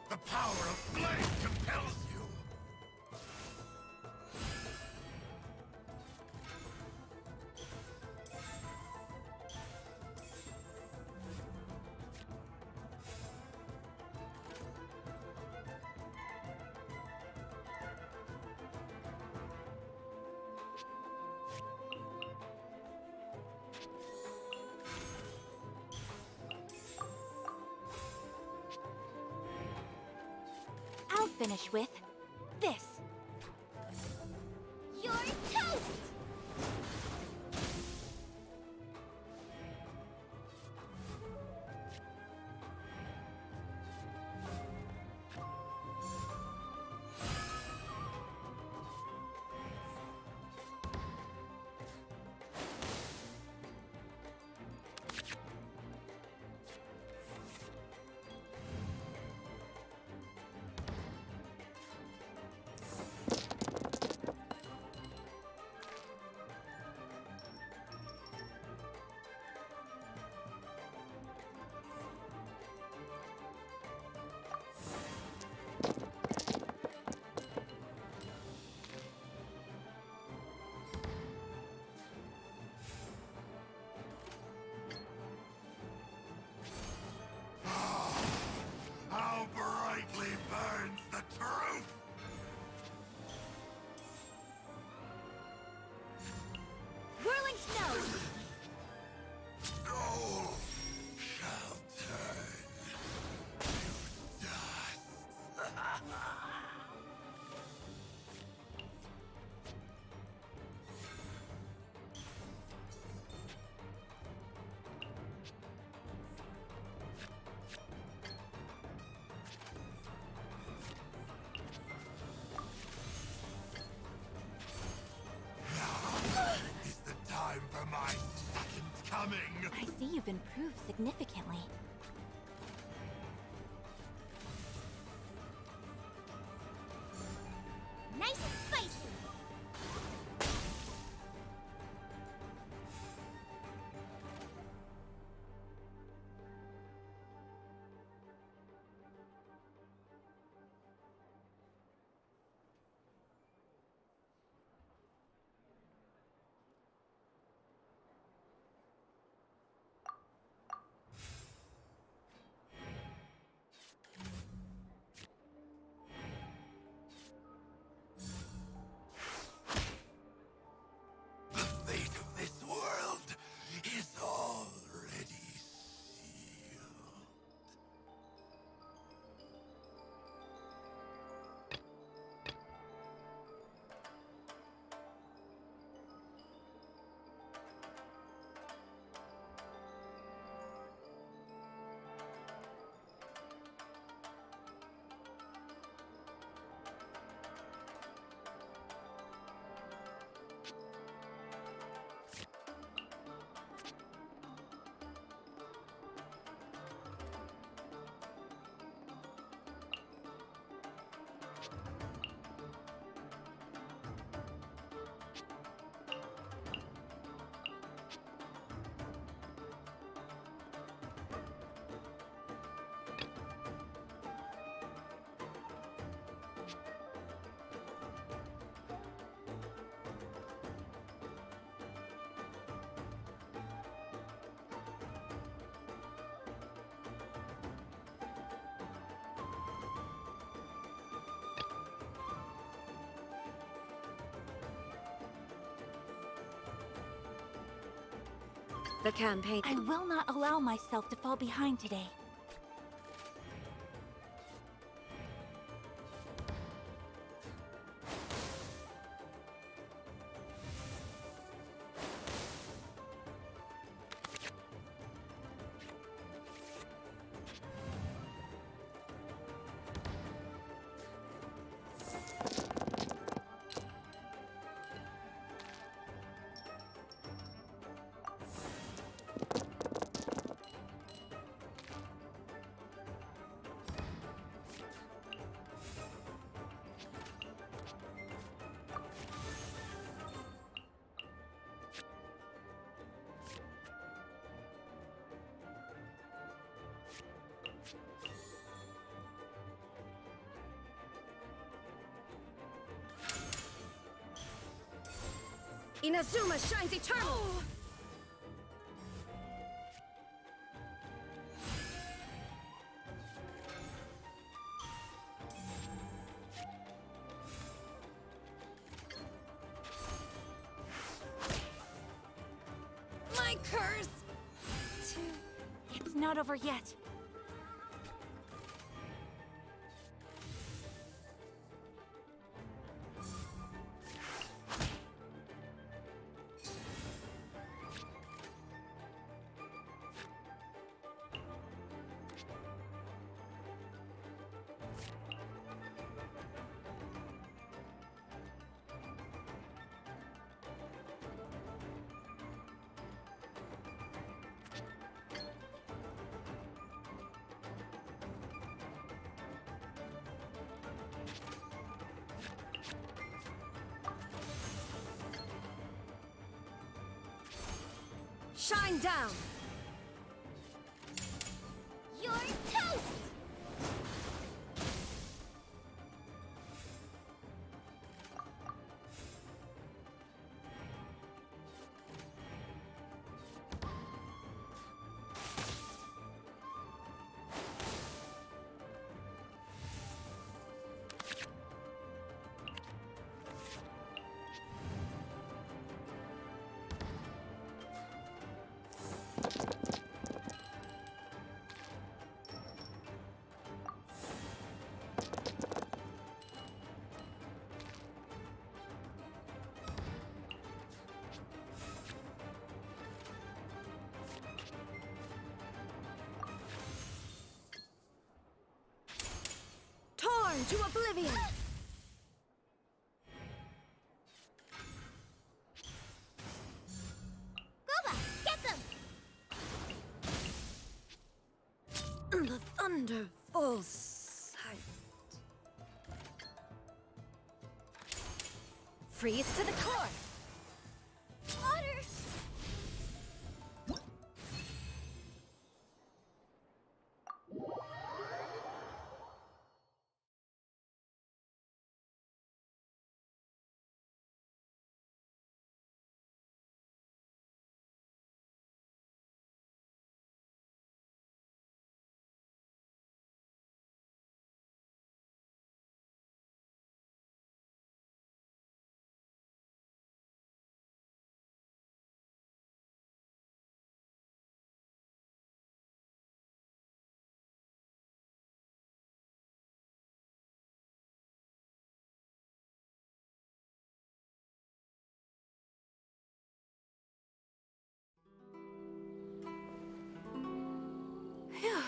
The power of flame compels you! Our finish with this. You're toast! How brightly burns the truth! Whirling snow! All shall turn to dust. Is the time for my second coming? I see you've improved significantly. Nice and spicy! The fate of this world is already sealed. The campaign. I will not allow myself to fall behind today. Inazuma shines eternal! My curse! It's not over yet. Shine down! You're toast! Torn to oblivion! Gooba, get them! The thunder falls silent. Freeze to the core! Water! Phew.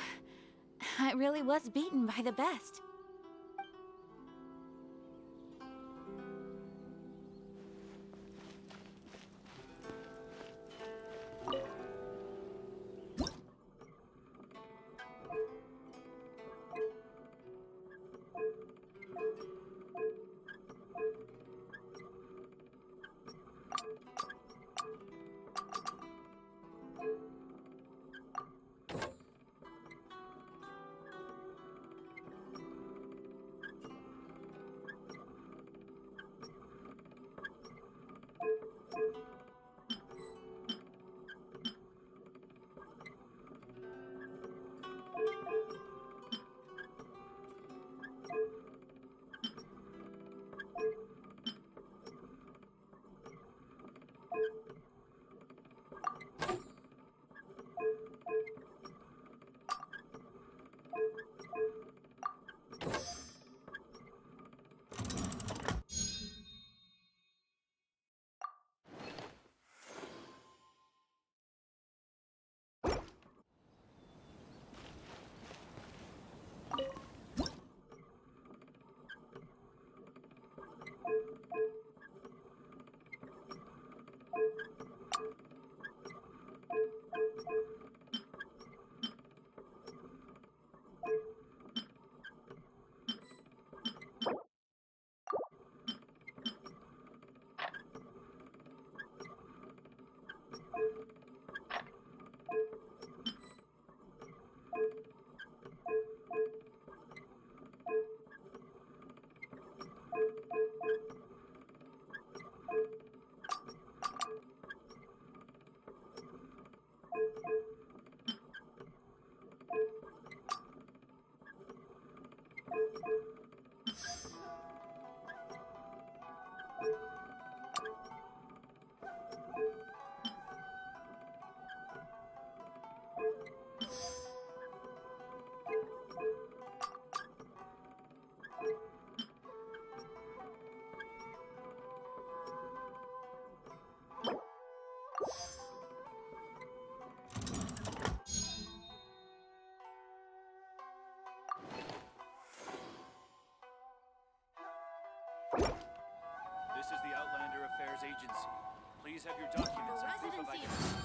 I really was beaten by the best. This is the Outlander Affairs Agency. Please have your documents and proof of identity.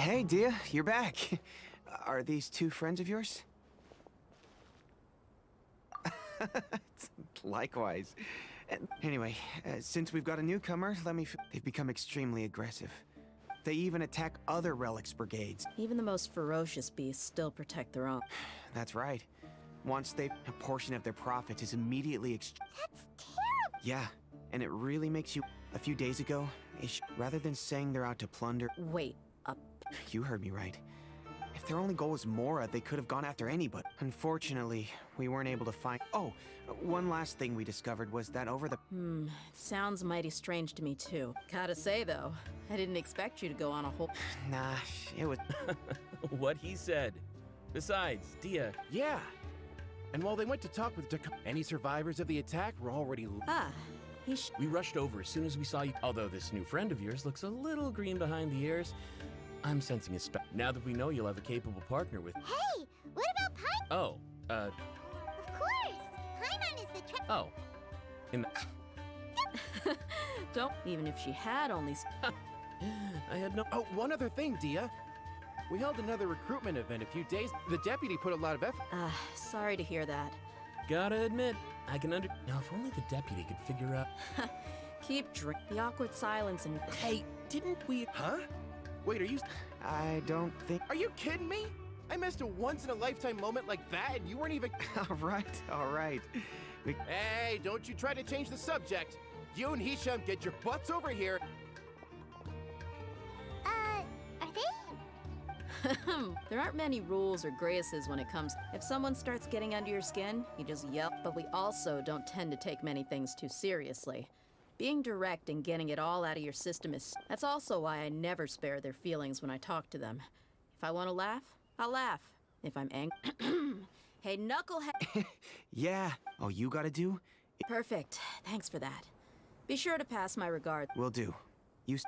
Hey, Dia, you're back. Are these two friends of yours? Likewise. Anyway, since we've got a newcomer, they've become extremely aggressive. They even attack other relics brigades. Even the most ferocious beasts still protect their own. That's right. Once a portion of their profit is immediately That's terrible! Yeah, and it really makes you... A few days ago, rather than saying they're out to plunder... Wait, You heard me right. If their only goal was Mora, they could have gone after anybody. Unfortunately, we weren't able to find... Oh, one last thing we discovered was that over the... It sounds mighty strange to me, too. Gotta say, though, I didn't expect you to go on a whole... Nah, it was... What he said. Besides, Dia... Yeah. And while they went to talk with any survivors of the attack were already... We rushed over as soon as we saw you. Although this new friend of yours looks a little green behind the ears, I'm sensing a now that we know you'll have a capable partner with... Hey, what about Paimon? Oh, Of course! Paimon is the Oh. In the... Don't... Even if she had only... I had no... Oh, one other thing, Dia. We held another recruitment event a few days. The deputy put a lot of effort. Sorry to hear that. Gotta admit, I can Now, if only the deputy could figure out... Keep the awkward silence and... Hey, didn't we... Huh? Wait, are you... I don't think... Are you kidding me? I missed a once-in-a-lifetime moment like that, and you weren't even... all right. Hey, don't you try to change the subject. You and Hisham get your butts over here. Are they? There aren't many rules or graces when it comes... If someone starts getting under your skin, you just yell. But we also don't tend to take many things too seriously. Being direct and getting it all out of your system is... That's also why I never spare their feelings when I talk to them. If I want to laugh, I'll laugh. If I'm angry... Hey, knucklehead... Yeah, all you gotta do... Perfect. Thanks for that. Be sure to pass my regard. Will do. You...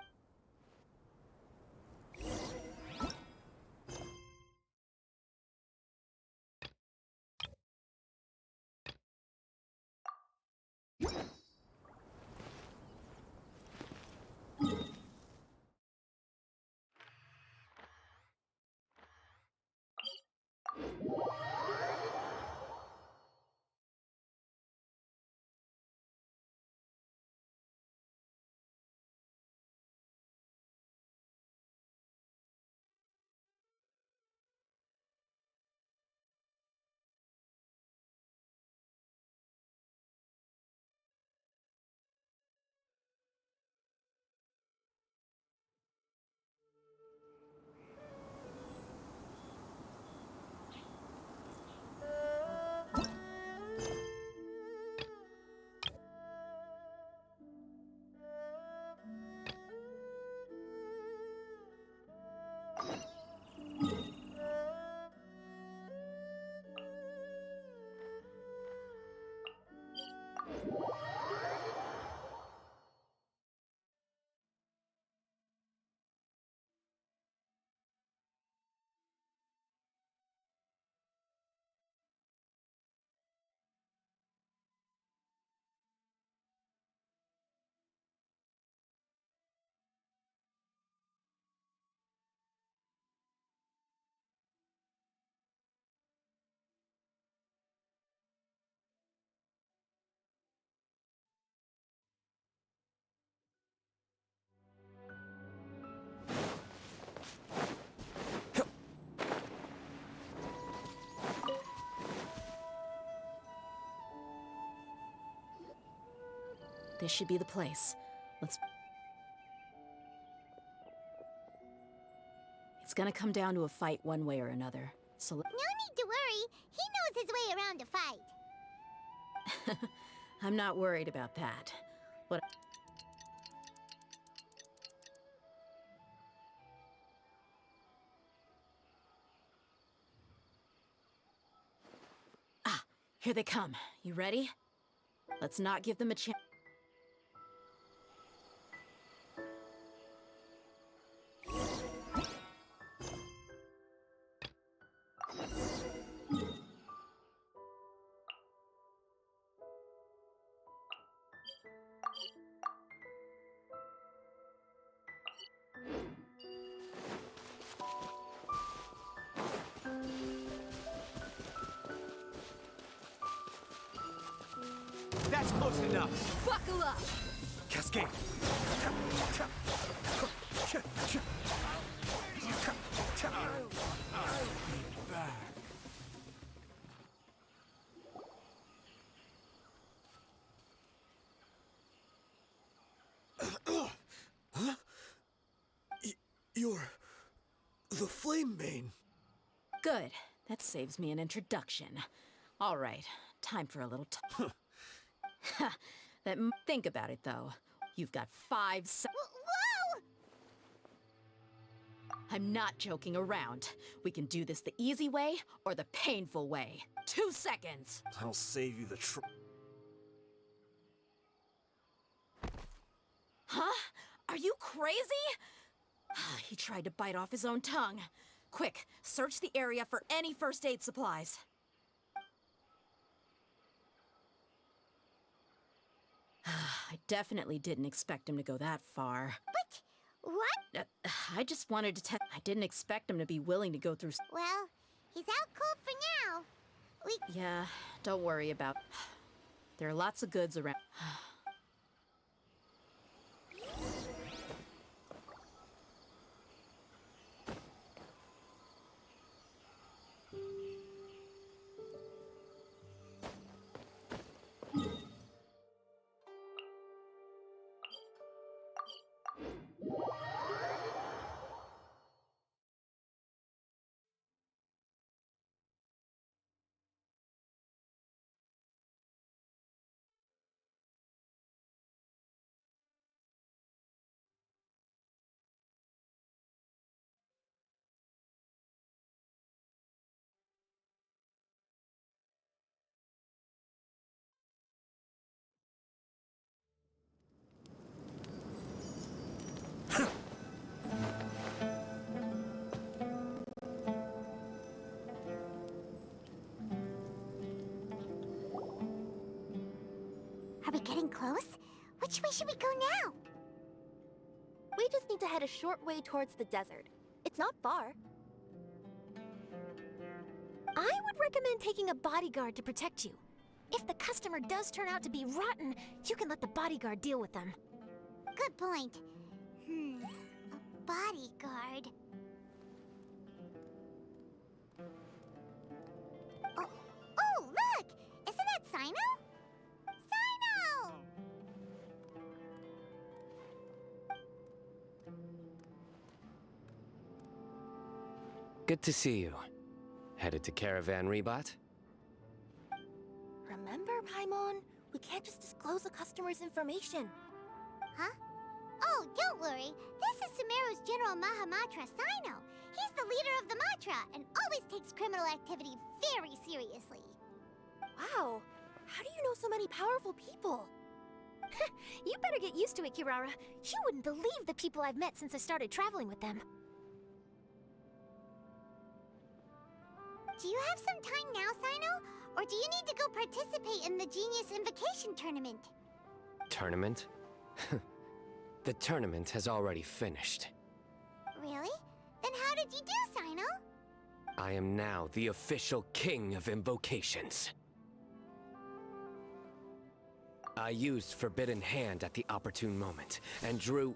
This should be the place. Let's... It's gonna come down to a fight one way or another. So No need to worry. He knows his way around a fight. I'm not worried about that. What... Here they come. You ready? Let's not give them a chance. That's close enough. Buckle up! Cascade. You're the Flame Bane. Good. That saves me an introduction. All right, time for a little think about it, though. You've got 5 Whoa! I'm not joking around. We can do this the easy way or the painful way. 2 seconds. I'll save you the Huh? Are you crazy? He tried to bite off his own tongue. Quick, search the area for any first aid supplies. I definitely didn't expect him to go that far. What? I just wanted to tell. I didn't expect him to be willing to go through. Well, he's out cold for now. Yeah, don't worry about. There are lots of goods around. Are we getting close? Which way should we go now? We just need to head a short way towards the desert. It's not far. I would recommend taking a bodyguard to protect you. If the customer does turn out to be rotten, you can let the bodyguard deal with them. Good point. A bodyguard. Oh, look! Isn't that Sino? Sino! Good to see you. Headed to Caravan Rebot? Remember, Paimon? We can't just disclose the customer's information. Huh? Oh, don't worry. This is Sumeru's General Mahamatra, Sino. He's the leader of the Matra and always takes criminal activity very seriously. Wow. How do you know so many powerful people? You better get used to it, Kirara. You wouldn't believe the people I've met since I started traveling with them. Do you have some time now, Sino? Or do you need to go participate in the Genius Invocation Tournament? Tournament? The tournament has already finished. Really? Then how did you do, Sino? I am now the official king of invocations. I used Forbidden Hand at the opportune moment, and drew...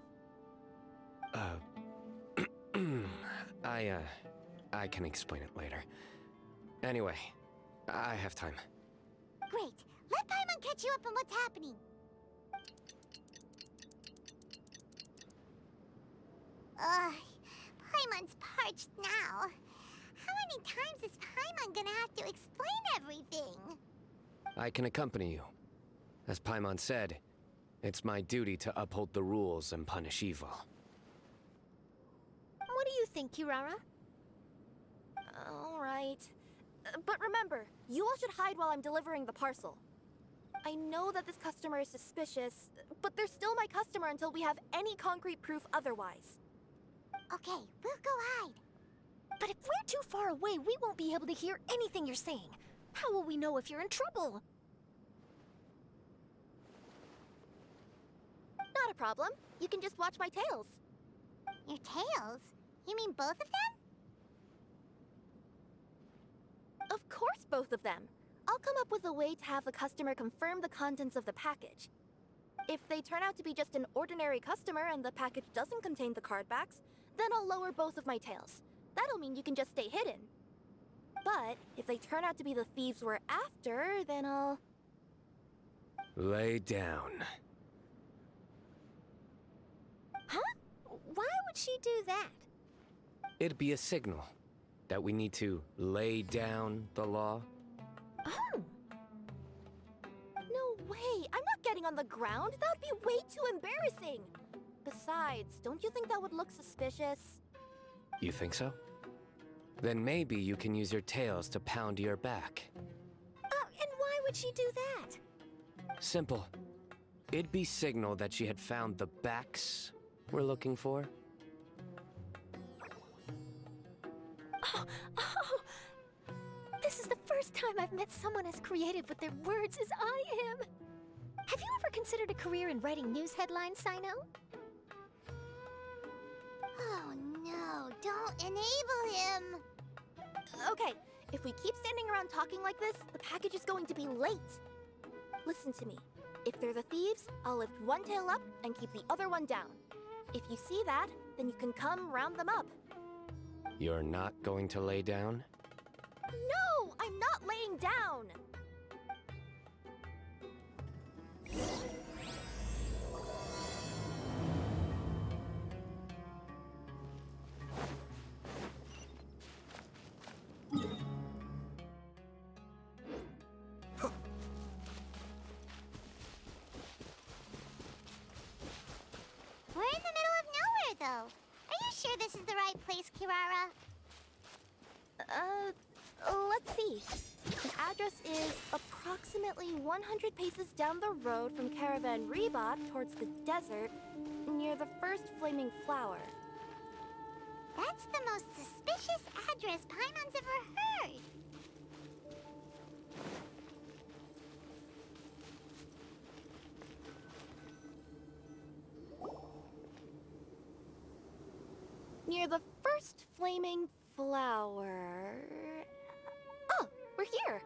I can explain it later. Anyway, I have time. Great. Let Paimon catch you up on what's happening. Paimon's parched now. How many times is Paimon gonna have to explain everything? I can accompany you. As Paimon said, it's my duty to uphold the rules and punish evil. What do you think, Kirara? All right. But remember, you all should hide while I'm delivering the parcel. I know that this customer is suspicious, but they're still my customer until we have any concrete proof otherwise. Okay, we'll go hide. But if we're too far away, we won't be able to hear anything you're saying. How will we know if you're in trouble? Not a problem. You can just watch my tails. Your tails? You mean both of them? Of course, both of them. I'll come up with a way to have the customer confirm the contents of the package. If they turn out to be just an ordinary customer and the package doesn't contain the card backs, then I'll lower both of my tails. That'll mean you can just stay hidden. But if they turn out to be the thieves we're after, then I'll... Lay down. Huh? Why would she do that? It'd be a signal that we need to lay down the law. Oh! No way! I'm not getting on the ground! That would be way too embarrassing! Besides, don't you think that would look suspicious? You think so? Then maybe you can use your tails to pound your back. And why would she do that? Simple. It'd be signal that she had found the backs we're looking for. Oh! This is the first time I've met someone as creative with their words as I am. Have you ever considered a career in writing news headlines, Sino? Oh no, don't enable him! Okay, if we keep standing around talking like this, the package is going to be late. Listen to me. If they're the thieves, I'll lift one tail up and keep the other one down. If you see that, then you can come round them up. You're not going to lay down? No, I'm not laying down! We're in the middle of nowhere, though. Are you sure this is the right place, Kirara? Let's see. The address is approximately 100 paces down the road from Caravan Rebot towards the desert, near the first flaming flower. That's the most suspicious address Paimon's ever heard. Near the first flaming flower... Oh, we're here!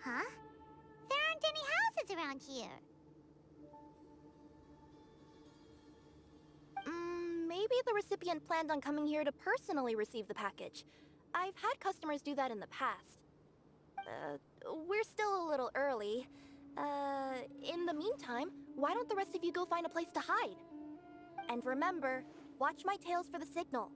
Huh? There aren't any houses around here. Maybe the recipient planned on coming here to personally receive the package. I've had customers do that in the past. We're still a little early. In the meantime, why don't the rest of you go find a place to hide? And remember, watch my tails for the signal.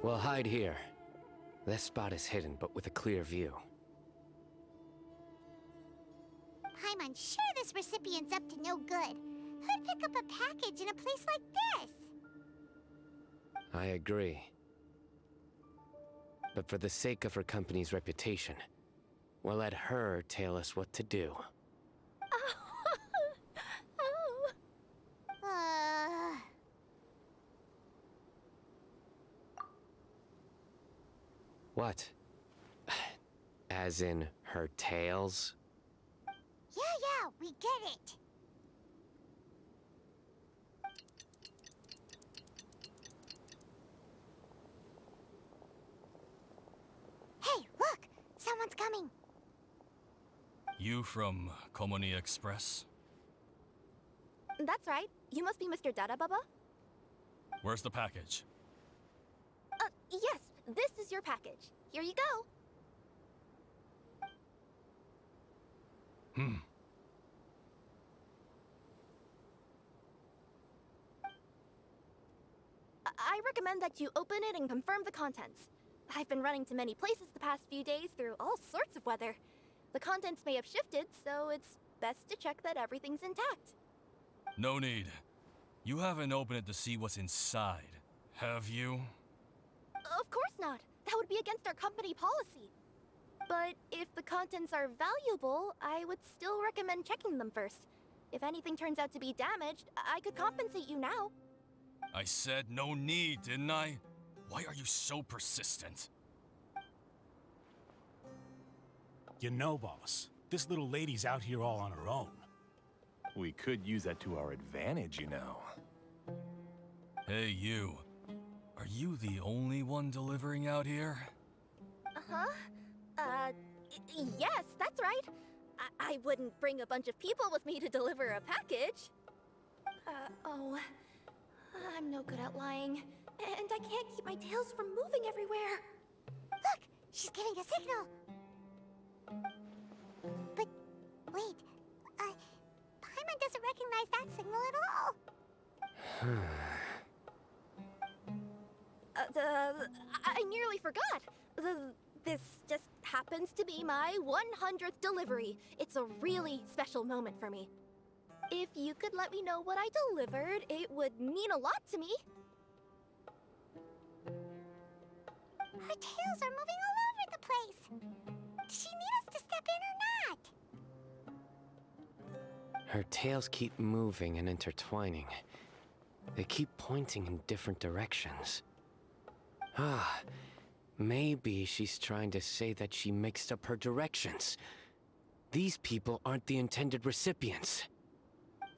We'll hide here. This spot is hidden, but with a clear view. Paimon's sure this recipient's up to no good. Who'd pick up a package in a place like this? I agree. But for the sake of her company's reputation, we'll let her tell us what to do. What? As in her tails? Yeah, we get it. Hey, look! Someone's coming. You from Komoni Express? That's right. You must be Mr. Dada Baba? Where's the package? Yes, this is your package. Here you go. I recommend that you open it and confirm the contents. I've been running to many places the past few days through all sorts of weather. The contents may have shifted, so it's best to check that everything's intact. No need. You haven't opened it to see what's inside, have you? Of course not. That would be against our company policy. But if the contents are valuable, I would still recommend checking them first. If anything turns out to be damaged, I could compensate you now. I said no need, didn't I? Why are you so persistent? You know, boss, this little lady's out here all on her own. We could use that to our advantage, you know. Hey, you. Are you the only one delivering out here? Uh-huh. Yes, that's right. I wouldn't bring a bunch of people with me to deliver a package. Oh. I'm no good at lying. And I can't keep my tails from moving everywhere. Look! She's giving a signal! But, wait. Paimon doesn't recognize that signal at all. I nearly forgot. This just happens to be my 100th delivery. It's a really special moment for me. If you could let me know what I delivered, it would mean a lot to me. Her tails are moving all over the place. Does she need us to step in or not? Her tails keep moving and intertwining. They keep pointing in different directions. Ah, maybe she's trying to say that she mixed up her directions. These people aren't the intended recipients.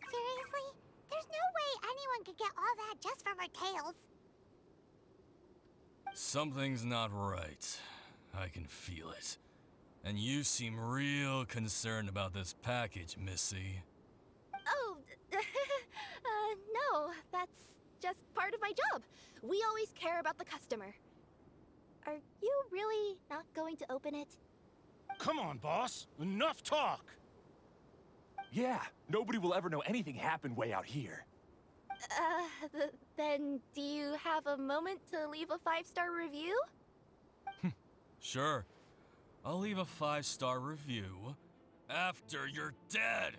Seriously? There's no way anyone could get all that just from her tails. Something's not right. I can feel it. And you seem real concerned about this package, Missy. Oh, no, that's just part of my job. We always care about the customer. Are you really not going to open it? Come on, boss. Enough talk. Yeah, nobody will ever know anything happened way out here. Then do you have a moment to leave a 5-star review? Sure. I'll leave a 5-star review after you're dead.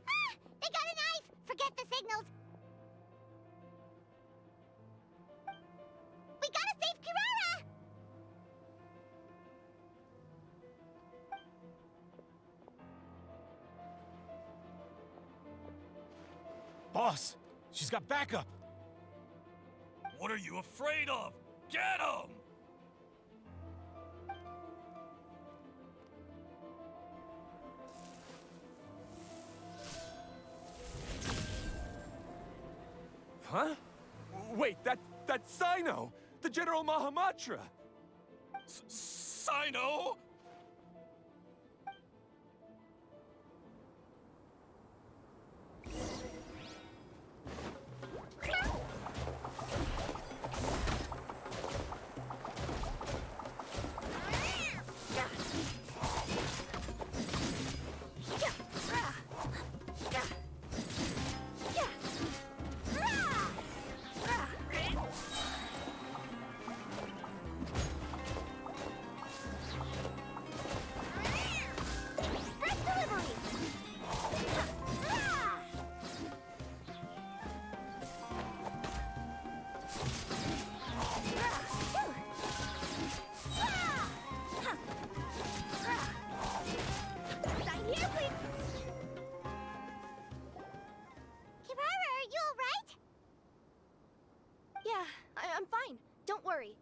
Ah! They got a knife! Forget the signals! We gotta save Kirara! Boss, she's got backup. What are you afraid of? Get him! Huh? Wait, that's Sino! The General Mahamatra! Sino? I'm fine. Don't worry.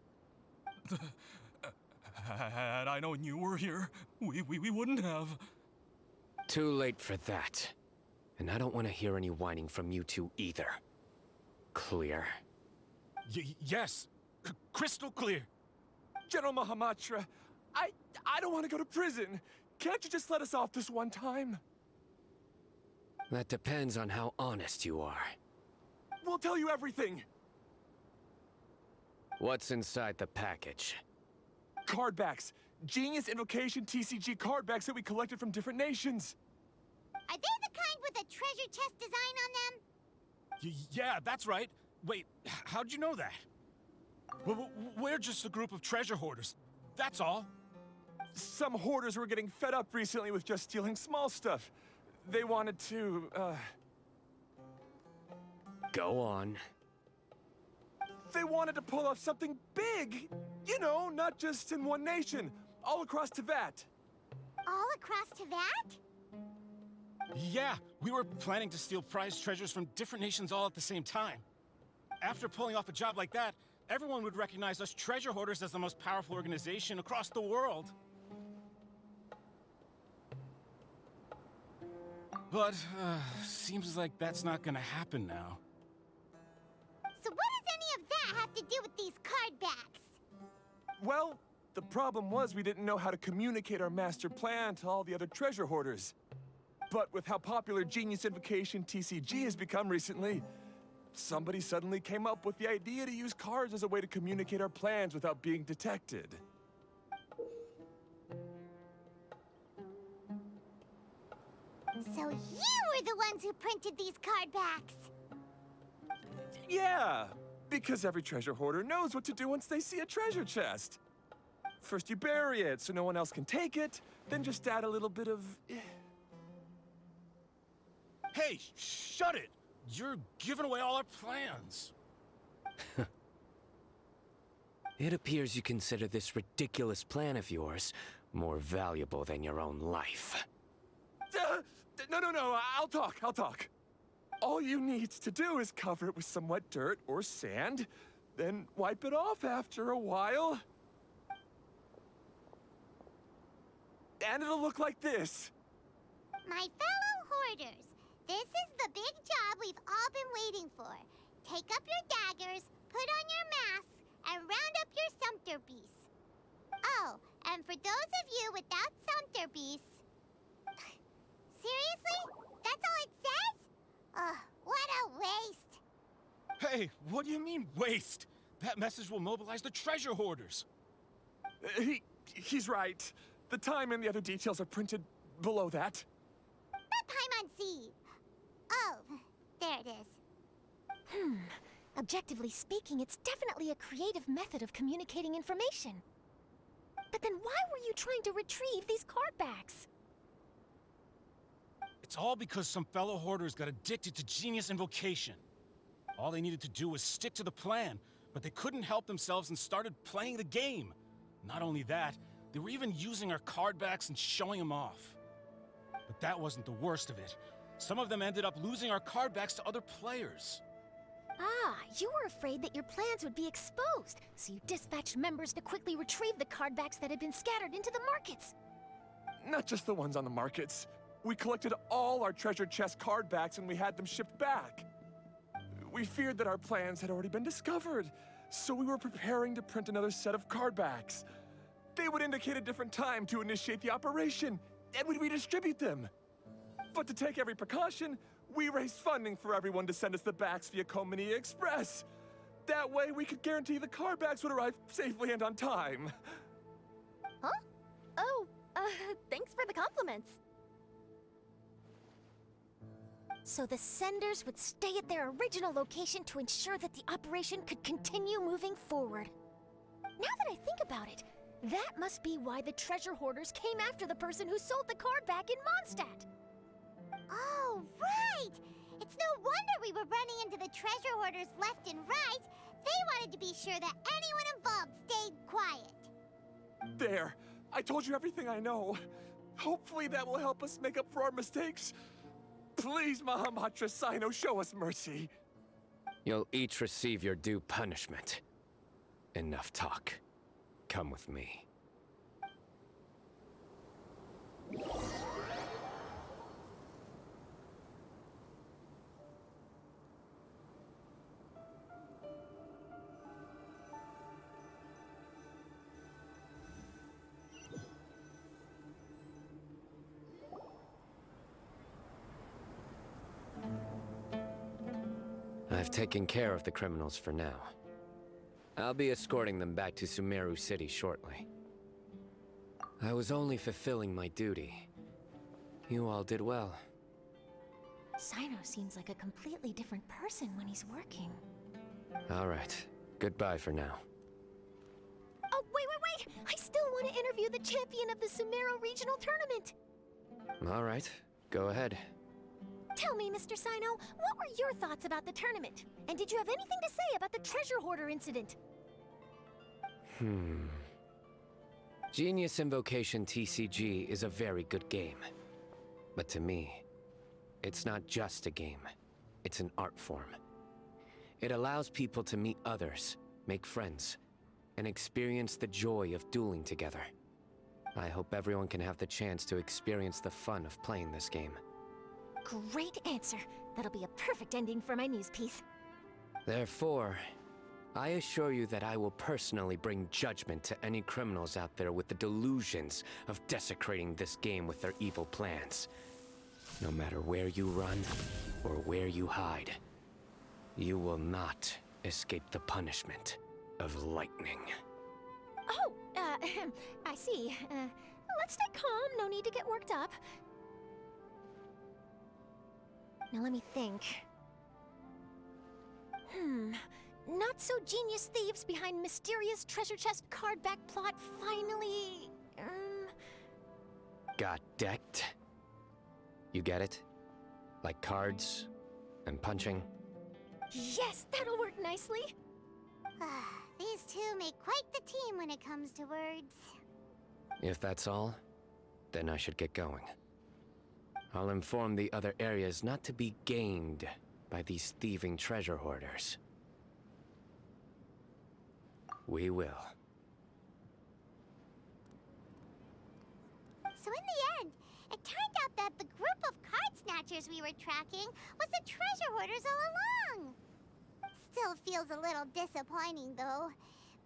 Had I known you were here, we wouldn't have. Too late for that. And I don't want to hear any whining from you two either. Clear? Yes. Crystal clear. General Mahamatra, I don't want to go to prison. Can't you just let us off this one time? That depends on how honest you are. We'll tell you everything. What's inside the package? Card backs. Genius Invocation TCG card backs that we collected from different nations. Are they the kind with a treasure chest design on them? Yeah, that's right. Wait, how'd you know that? We're just a group of treasure hoarders. That's all. Some hoarders were getting fed up recently with just stealing small stuff. They wanted to, Go on. They wanted to pull off something big! You know, not just in one nation, all across Teyvat. all across Teyvat? Yeah, we were planning to steal prized treasures from different nations all at the same time. After pulling off a job like that, everyone would recognize us treasure hoarders as the most powerful organization across the world. But, seems like that's not gonna happen now. So what does any of that have to do with these card backs? Well, the problem was we didn't know how to communicate our master plan to all the other treasure hoarders. But with how popular Genius Invocation TCG has become recently, somebody suddenly came up with the idea to use cards as a way to communicate our plans without being detected. So you were the ones who printed these card backs! Yeah, because every treasure hoarder knows what to do once they see a treasure chest. First you bury it so no one else can take it, then just add a little bit of... Hey, shut it! You're giving away all our plans. It appears you consider this ridiculous plan of yours more valuable than your own life. No, I'll talk. All you need to do is cover it with some wet dirt or sand, then wipe it off after a while. And it'll look like this. My fellow hoarders, this is the big job we've all been waiting for. Take up your daggers, put on your masks, and round up your sumpter beasts. Oh, and for those of you without sumpter beasts... Seriously? That's all it says? Ugh, what a waste. Hey, what do you mean, waste? That message will mobilize the treasure hoarders. He's right. The time and the other details are printed below that. That Paimon Z. Oh, there it is. Objectively speaking, it's definitely a creative method of communicating information. But then why were you trying to retrieve these card backs? It's all because some fellow hoarders got addicted to Genius Invocation. All they needed to do was stick to the plan, but they couldn't help themselves and started playing the game. Not only that, they were even using our card backs and showing them off. But that wasn't the worst of it. Some of them ended up losing our card backs to other players. Ah, you were afraid that your plans would be exposed, so you dispatched members to quickly retrieve the card backs that had been scattered into the markets. Not just the ones on the markets. We collected all our treasure chest card backs and we had them shipped back. We feared that our plans had already been discovered, so we were preparing to print another set of card backs. They would indicate a different time to initiate the operation, and we'd redistribute them. But to take every precaution, we raised funding for everyone to send us the backs via Komini Express. That way, we could guarantee the card backs would arrive safely and on time. Huh? Oh, thanks for the compliments. So the senders would stay at their original location to ensure that the operation could continue moving forward. Now that I think about it, that must be why the treasure hoarders came after the person who sold the card back in Mondstadt. Oh, right! It's no wonder we were running into the treasure hoarders left and right. They wanted to be sure that anyone involved stayed quiet. There. I told you everything I know. Hopefully that will help us make up for our mistakes. Please, Mahamatra Sino, show us mercy. You'll each receive your due punishment. Enough talk. Come with me. I've taken care of the criminals for now. I'll be escorting them back to Sumeru City shortly. I was only fulfilling my duty. You all did well. Sino seems like a completely different person when he's working. All right. Goodbye for now. Oh, wait! I still want to interview the champion of the Sumeru Regional Tournament! All right. Go ahead. Tell me, Mr. Sino, what were your thoughts about the tournament? And did you have anything to say about the treasure hoarder incident? Genius Invocation TCG is a very good game. But to me, it's not just a game. It's an art form. It allows people to meet others, make friends, and experience the joy of dueling together. I hope everyone can have the chance to experience the fun of playing this game. Great answer. That'll be a perfect ending for my news piece. Therefore, I assure you that I will personally bring judgment to any criminals out there with the delusions of desecrating this game with their evil plans. No matter where you run or where you hide, you will not escape the punishment of lightning. Oh, I see. Let's stay calm. No need to get worked up. Now let me think. Not so genius thieves behind mysterious treasure chest card back plot finally... Got decked? You get it? Like cards and punching? Yes, that'll work nicely. These two make quite the team when it comes to words. If that's all, then I should get going. I'll inform the other areas not to be gamed by these thieving treasure hoarders. We will. So in the end, it turned out that the group of card snatchers we were tracking was the treasure hoarders all along. Still feels a little disappointing, though.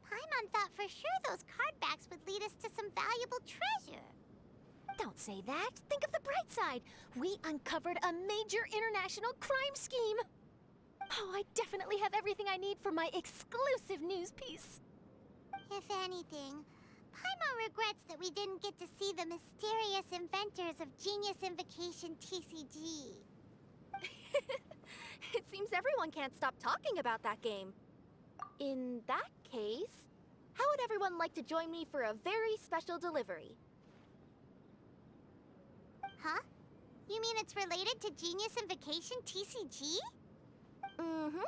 Paimon thought for sure those card backs would lead us to some valuable treasure. Don't say that. Think of the bright side. We uncovered a major international crime scheme. Oh, I definitely have everything I need for my exclusive news piece. If anything, Paimon regrets that we didn't get to see the mysterious inventors of Genius Invocation TCG. It seems everyone can't stop talking about that game. In that case, how would everyone like to join me for a very special delivery? Huh? You mean it's related to Genius Invocation TCG? Mm-hmm.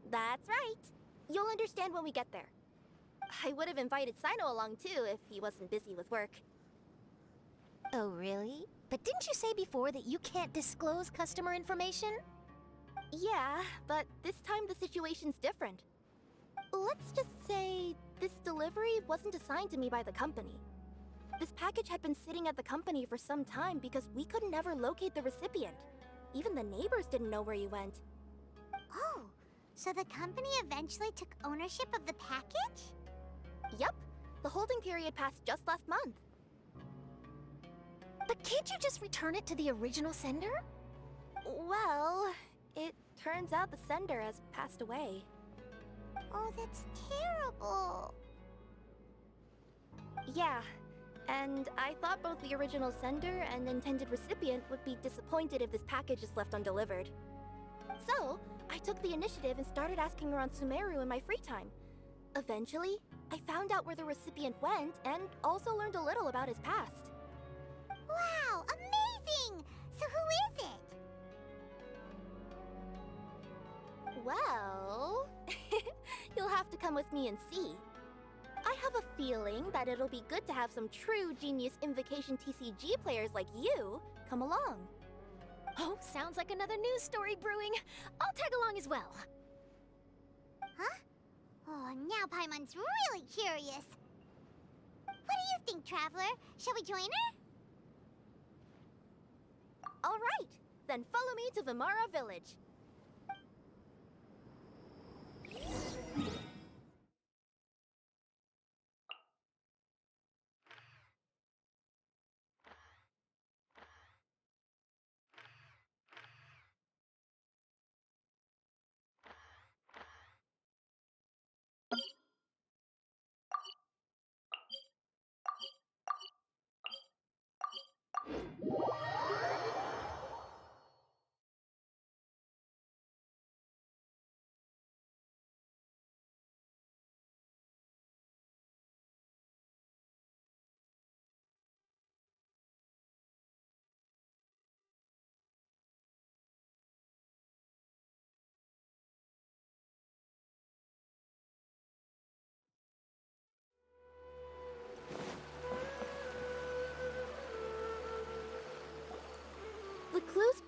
That's right. You'll understand when we get there. I would have invited Sino along too if he wasn't busy with work. Oh, really? But didn't you say before that you can't disclose customer information? Yeah, but this time the situation's different. Let's just say this delivery wasn't assigned to me by the company. This package had been sitting at the company for some time because we could never locate the recipient. Even the neighbors didn't know where he went. Oh, so the company eventually took ownership of the package? Yep. The holding period passed just last month. But can't you just return it to the original sender? Well, it turns out the sender has passed away. Oh, that's terrible. Yeah, and I thought both the original sender and intended recipient would be disappointed if this package is left undelivered. So, I took the initiative and started asking around Sumeru in my free time. Eventually, I found out where the recipient went and also learned a little about his past. Wow, amazing! So who is it? Well, you'll have to come with me and see. I have a feeling that it'll be good to have some true Genius Invocation TCG players like you come along. Oh, sounds like another news story brewing. I'll tag along as well. Huh? Oh, now Paimon's really curious. What do you think, Traveler? Shall we join her? All right, then follow me to Vimara Village.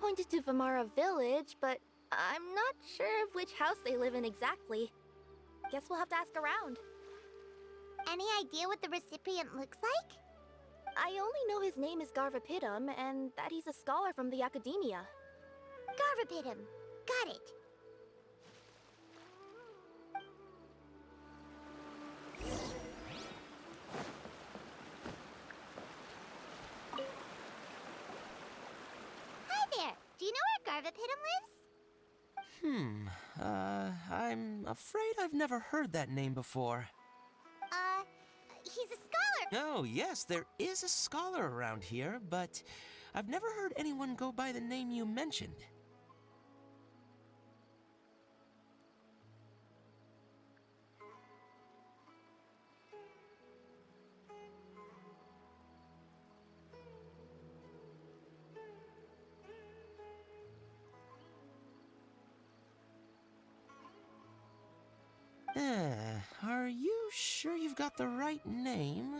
pointed to Vamara Village, but I'm not sure of which house they live in exactly. Guess we'll have to ask around. Any idea what the recipient looks like? I only know his name is Garvapidum and that he's a scholar from the Academia. Garvapidum. Got it. Hi there. Do you know where Garvapidum lives? I'm afraid I've never heard that name before. He's a scholar. Oh, yes, there is a scholar around here, but I've never heard anyone go by the name you mentioned. Are you sure you've got the right name?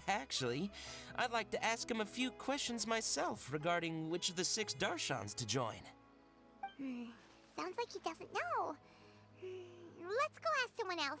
Actually, I'd like to ask him a few questions myself regarding which of the 6 Darshans to join. Sounds like he doesn't know. Let's go ask someone else.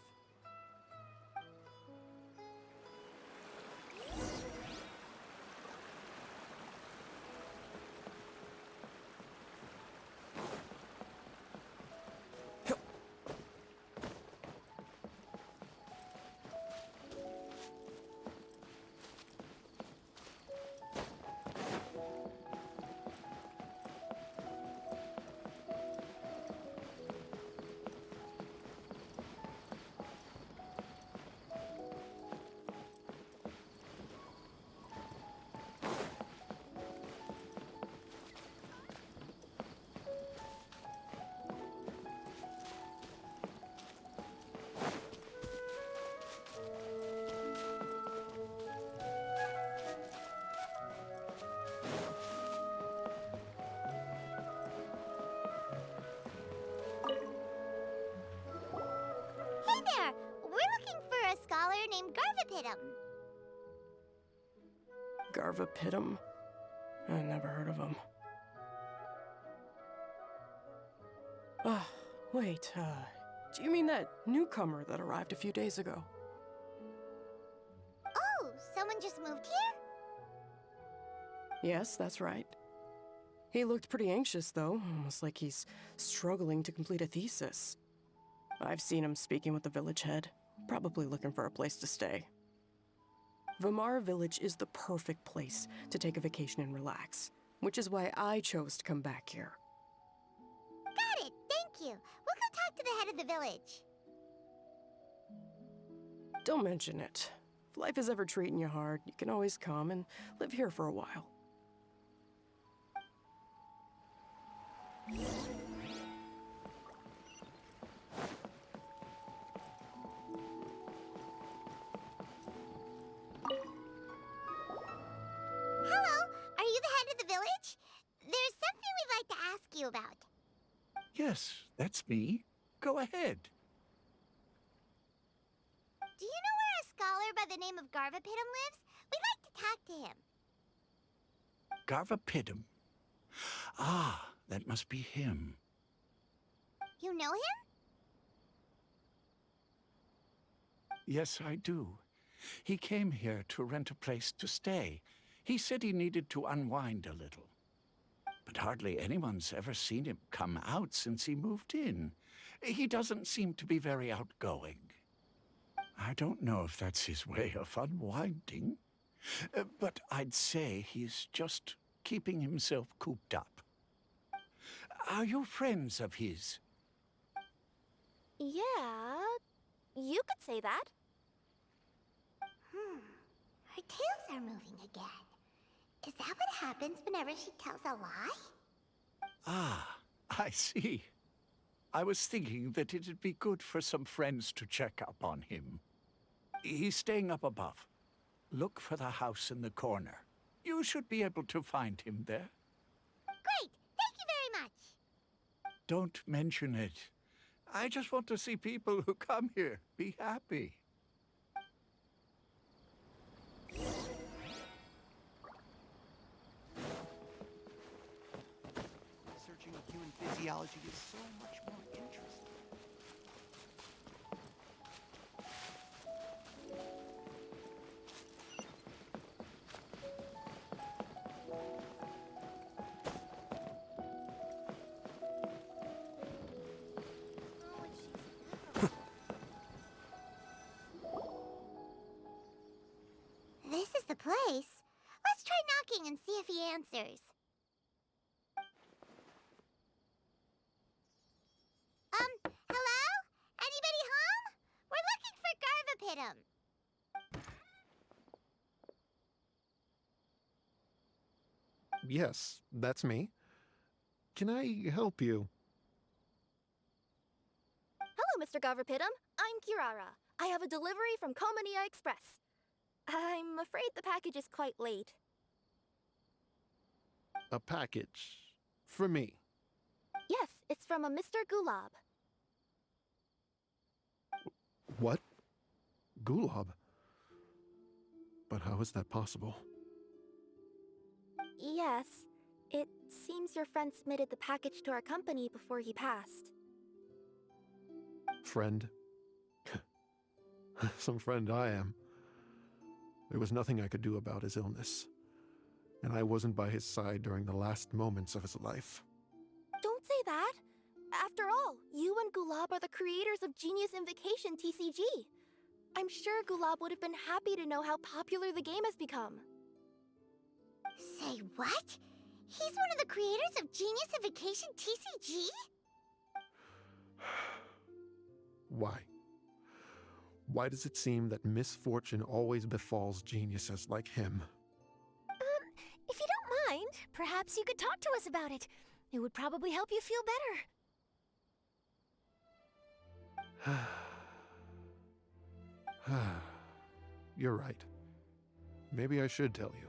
Hey there! We're looking for a scholar named Garvapidum. Garvapidum? I never heard of him. Wait, do you mean that newcomer that arrived a few days ago? Oh, someone just moved here? Yes, that's right. He looked pretty anxious, though, almost like he's struggling to complete a thesis. I've seen him speaking with the village head, probably looking for a place to stay. Vamara Village is the perfect place to take a vacation and relax, which is why I chose to come back here. Got it, thank you. We'll go talk to the head of the village. Don't mention it. If life is ever treating you hard, you can always come and live here for a while. Hello, are you the head of the village? There's something we'd like to ask you about. Yes, that's me. Go ahead. Do you know where a scholar by the name of Garvapidum lives? We'd like to talk to him. Garvapidum. Ah, that must be him. You know him? Yes, I do. He came here to rent a place to stay. He said he needed to unwind a little. But hardly anyone's ever seen him come out since he moved in. He doesn't seem to be very outgoing. I don't know if that's his way of unwinding, but I'd say he's just keeping himself cooped up. Are you friends of his? Yeah, you could say that. Her tails are moving again. Is that what happens whenever she tells a lie? Ah, I see. I was thinking that it'd be good for some friends to check up on him. He's staying up above. Look for the house in the corner. You should be able to find him there. Great! Thank you very much! Don't mention it. I just want to see people who come here be happy. archaeology is so much more interesting. This is the place. Let's try knocking and see if he answers. Hello? Anybody home? We're looking for Garvapitum. Yes, that's me. Can I help you? Hello, Mr. Garvapitum. I'm Kirara. I have a delivery from Komania Express. I'm afraid the package is quite late. A package. For me. Yes, it's from a Mr. Gulab. What? Gulab? But how is that possible? Yes, it seems your friend submitted the package to our company before he passed. Friend? Some friend I am. There was nothing I could do about his illness, and I wasn't by his side during the last moments of his life. Don't say that! After all, you and Gulab are the creators of Genius Invocation TCG. I'm sure Gulab would have been happy to know how popular the game has become. Say what? He's one of the creators of Genius Invocation TCG? Why? Why does it seem that misfortune always befalls geniuses like him? If you don't mind, perhaps you could talk to us about it. It would probably help you feel better. You're right. Maybe I should tell you.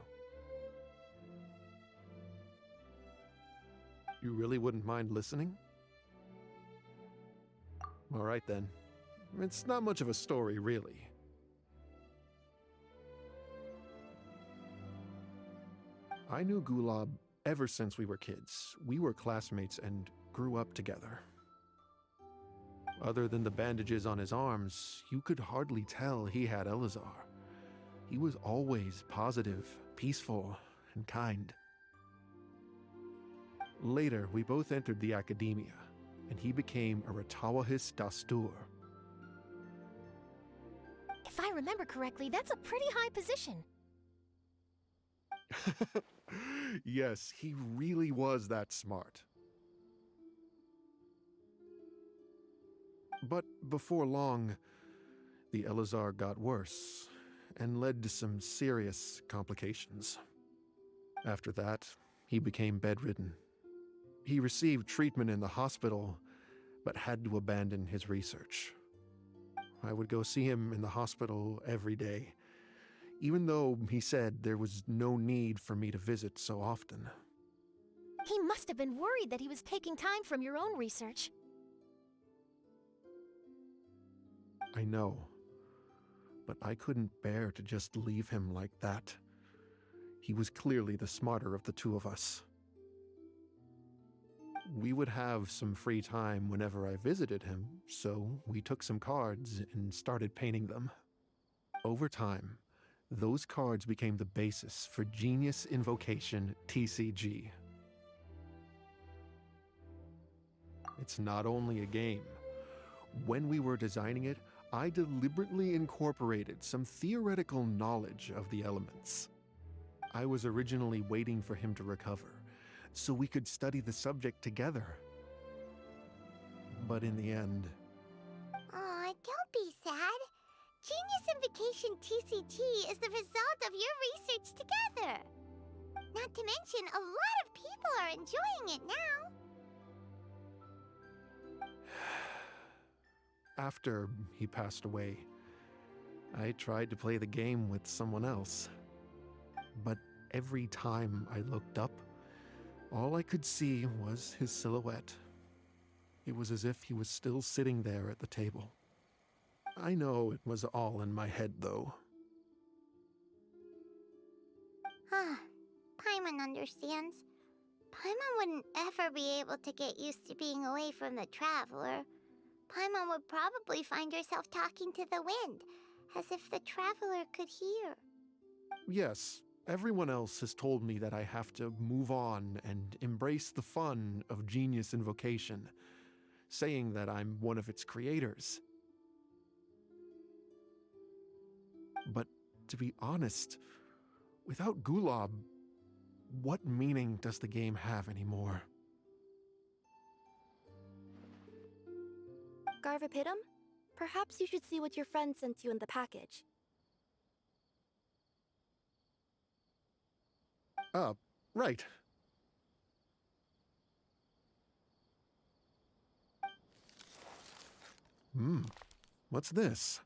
You really wouldn't mind listening? All right then. It's not much of a story, really. I knew Gulab ever since we were kids. We were classmates and grew up together. Other than the bandages on his arms, you could hardly tell he had Elazar. He was always positive, peaceful, and kind. Later, we both entered the academia, and he became a Ratawahis Dastur. If I remember correctly, that's a pretty high position. Yes, he really was that smart. But before long, the Elazar got worse and led to some serious complications. After that, he became bedridden. He received treatment in the hospital, but had to abandon his research. I would go see him in the hospital every day, even though he said there was no need for me to visit so often. He must have been worried that he was taking time from your own research. I know, but I couldn't bear to just leave him like that. He was clearly the smarter of the two of us. We would have some free time whenever I visited him, so we took some cards and started painting them. Over time, those cards became the basis for Genius Invocation TCG. It's not only a game. When we were designing it, I deliberately incorporated some theoretical knowledge of the elements. I was originally waiting for him to recover, so we could study the subject together. But in the end... Aw, don't be sad. Genius Invocation TCG is the result of your research together. Not to mention, a lot of people are enjoying it now. After he passed away, I tried to play the game with someone else. But every time I looked up, all I could see was his silhouette. It was as if he was still sitting there at the table. I know it was all in my head, though. Paimon understands. Paimon wouldn't ever be able to get used to being away from the Traveler. Paimon would probably find herself talking to the wind, as if the Traveler could hear. Yes, everyone else has told me that I have to move on and embrace the fun of Genius Invocation, saying that I'm one of its creators. But to be honest, without Gulob, what meaning does the game have anymore? Garvapidum? Perhaps you should see what your friend sent you in the package. Right. What's this?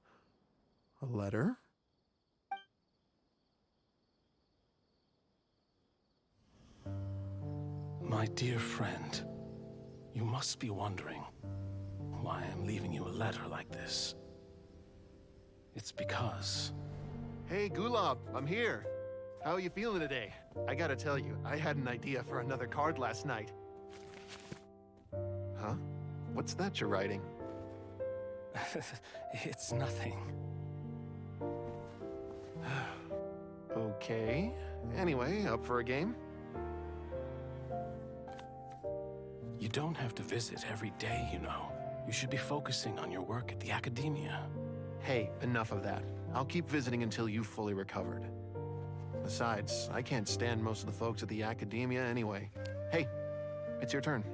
A letter? My dear friend, you must be wondering why I'm leaving you a letter like this. It's because... Hey, Gulob, I'm here. How are you feeling today? I gotta tell you, I had an idea for another card last night. Huh? What's that you're writing? It's nothing. Okay. Anyway, up for a game? You don't have to visit every day, you know. You should be focusing on your work at the academia. Hey, enough of that. I'll keep visiting until you've fully recovered. Besides, I can't stand most of the folks at the academia anyway. Hey, it's your turn.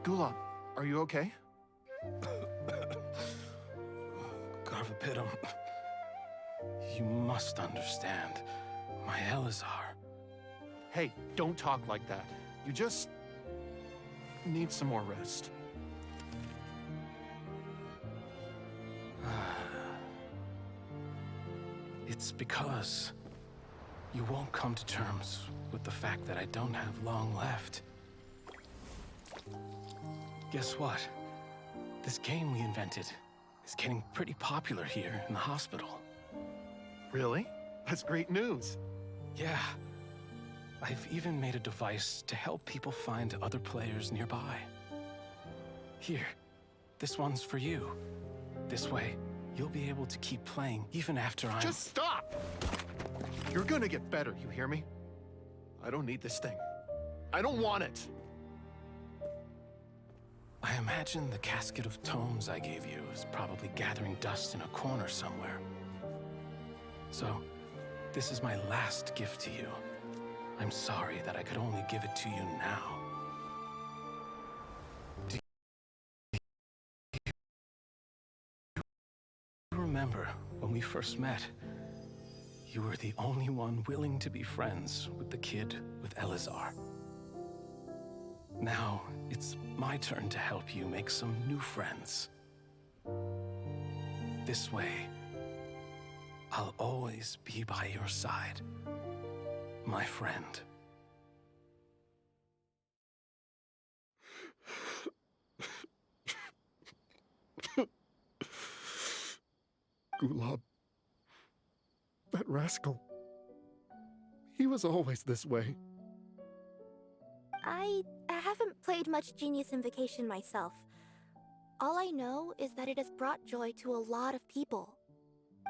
Gulob, are you okay? Garvapidum, you must understand. My Elazar. Hey, don't talk like that. You just need some more rest. It's because you won't come to terms with the fact that I don't have long left. Guess what? This game we invented is getting pretty popular here in the hospital. Really? That's great news. Yeah. I've even made a device to help people find other players nearby. Here, this one's for you. This way, you'll be able to keep playing even after I'm... Just stop! You're gonna get better, you hear me? I don't need this thing. I don't want it! I imagine the casket of tomes I gave you is probably gathering dust in a corner somewhere. So, this is my last gift to you. I'm sorry that I could only give it to you now. Do you remember when we first met? You were the only one willing to be friends with the kid with Elazar. Now, it's my turn to help you make some new friends. This way, I'll always be by your side, my friend. Gulob. That rascal. He was always this way. I haven't played much Genius Invocation myself. All I know is that it has brought joy to a lot of people.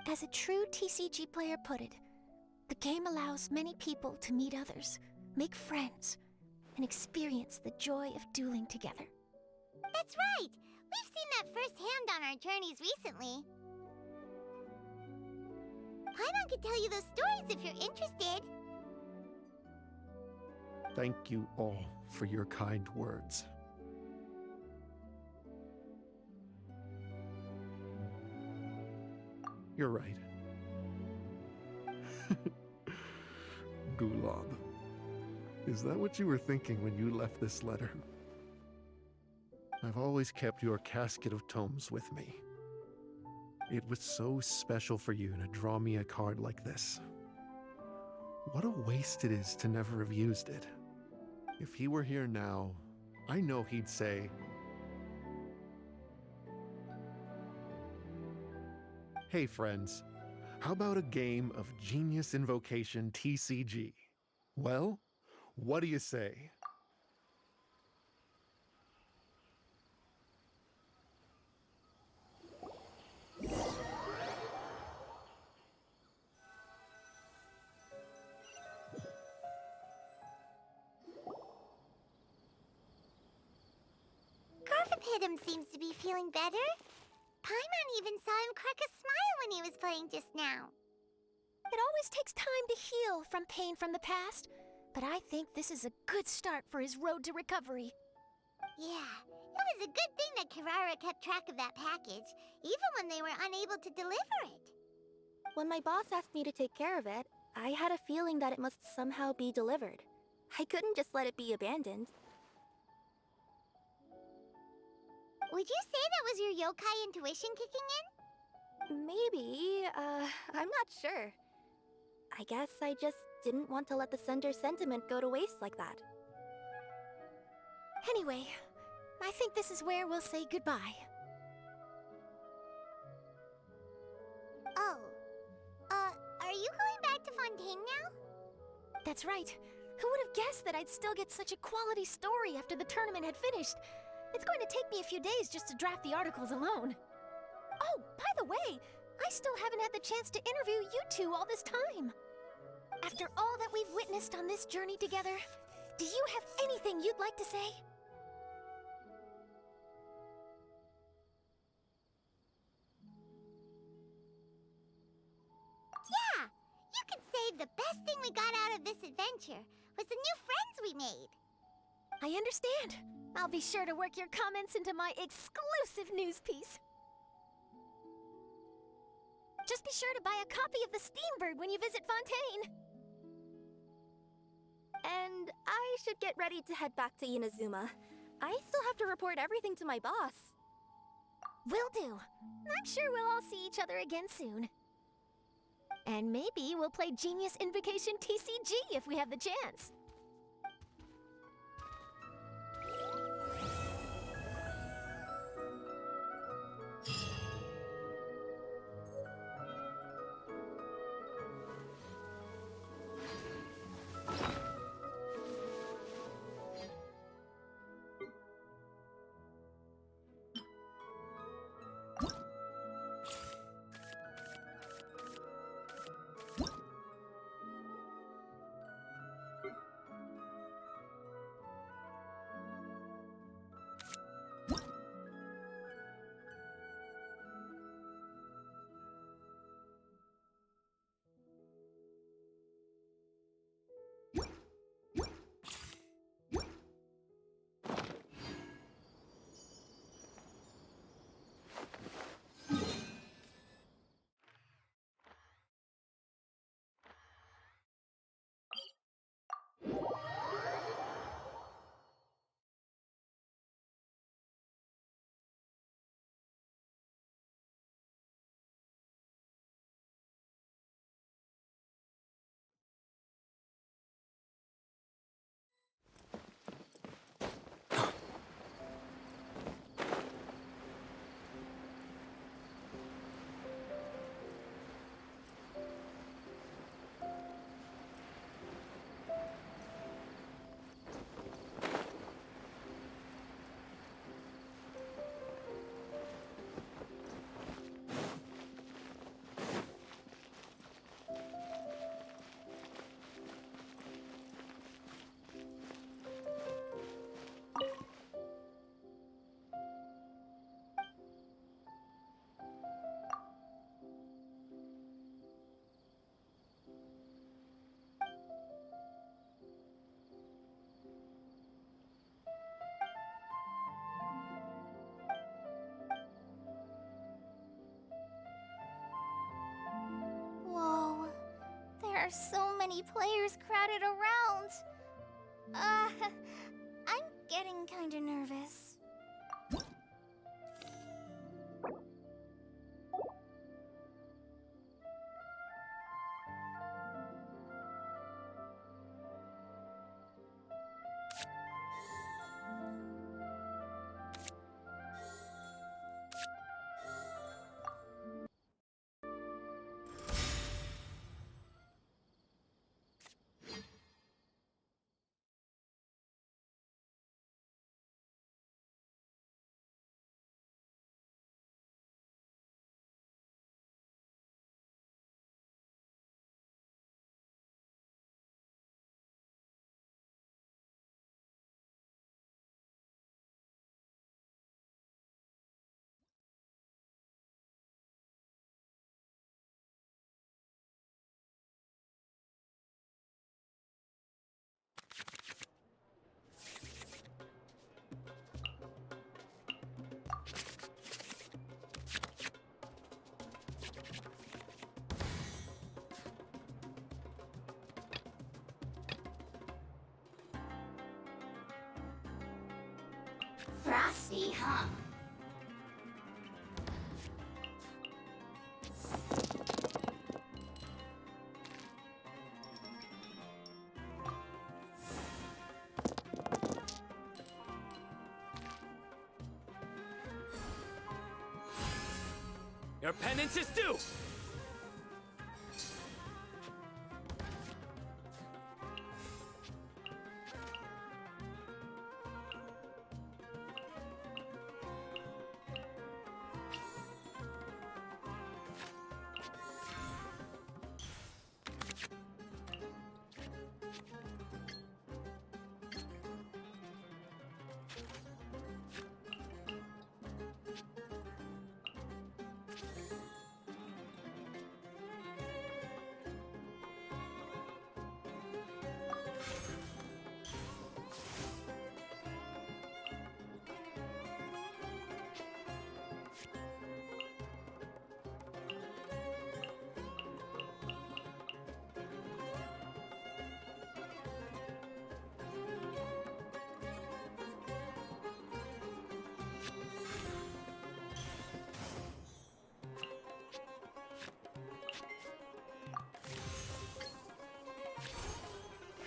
As a true TCG player put it, the game allows many people to meet others, make friends, and experience the joy of dueling together. That's right! We've seen that firsthand on our journeys recently. Paimon could tell you those stories if you're interested. Thank you all for your kind words. You're right. Gulob. Is that what you were thinking when you left this letter? I've always kept your casket of tomes with me. It was so special for you to draw me a card like this. What a waste it is to never have used it. If he were here now, I know he'd say, "Hey friends, How about a game of Genius Invocation TCG? Well, what do you say? Garfapidum seems to be feeling better. Paimon even saw him crack a smile when he was playing just now. It always takes time to heal from pain from the past, but I think this is a good start for his road to recovery. Yeah, it was a good thing that Kirara kept track of that package, even when they were unable to deliver it. When my boss asked me to take care of it, I had a feeling that it must somehow be delivered. I couldn't just let it be abandoned. Would you say that was your yokai intuition kicking in? Maybe, I'm not sure. I guess I just didn't want to let the sender's sentiment go to waste like that. Anyway, I think this is where we'll say goodbye. Oh, are you going back to Fontaine now? That's right. Who would have guessed that I'd still get such a quality story after the tournament had finished? It's going to take me a few days just to draft the articles alone. Oh, by the way, I still haven't had the chance to interview you two all this time. After all that we've witnessed on this journey together, do you have anything you'd like to say? Yeah, you could say the best thing we got out of this adventure was the new friends we made. I understand. I'll be sure to work your comments into my exclusive news piece. Just be sure to buy a copy of the Steambird when you visit Fontaine. And I should get ready to head back to Inazuma. I still have to report everything to my boss. Will do. I'm sure we'll all see each other again soon. And maybe we'll play Genius Invocation TCG if we have the chance. Whoa, there are so many players crowded around. I'm getting kinda nervous. Frosty, huh? Your penance is due!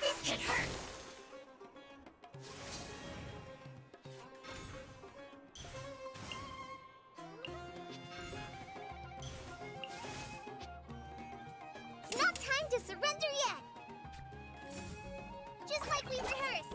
This could hurt. It's not time to surrender yet. Just like we rehearsed.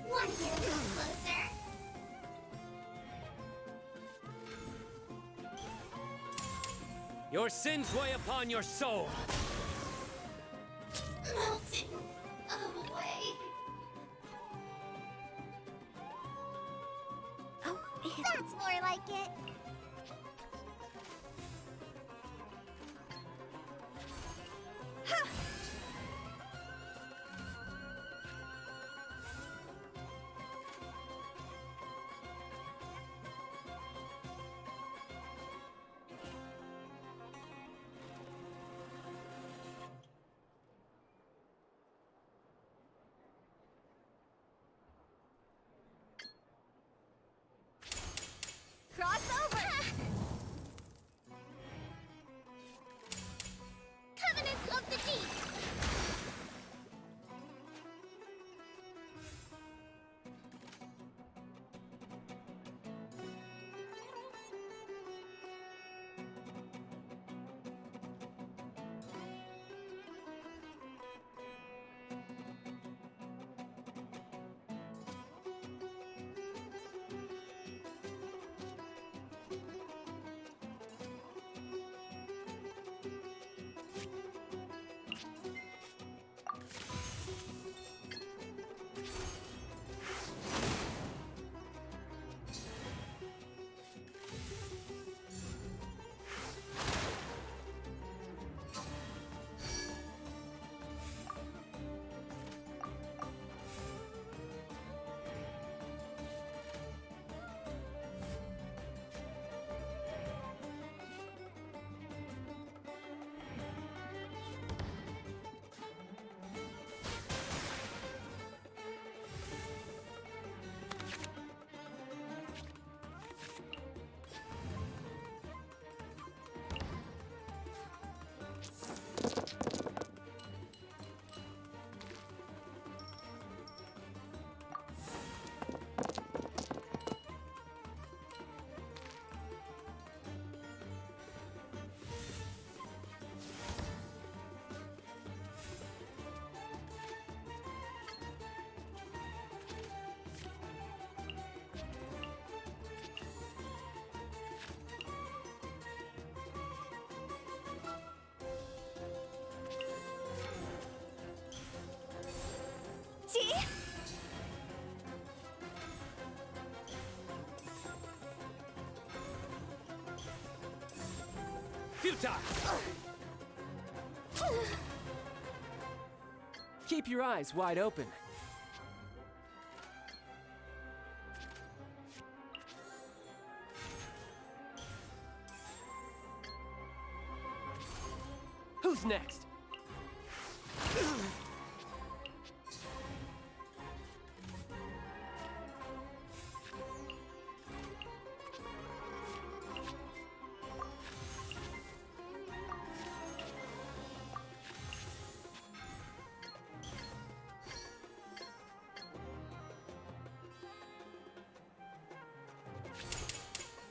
One here, closer. Your sins weigh upon your soul. Melting away. Oh, That's more like it. Cross over! futile! Keep your eyes wide open. Who's next?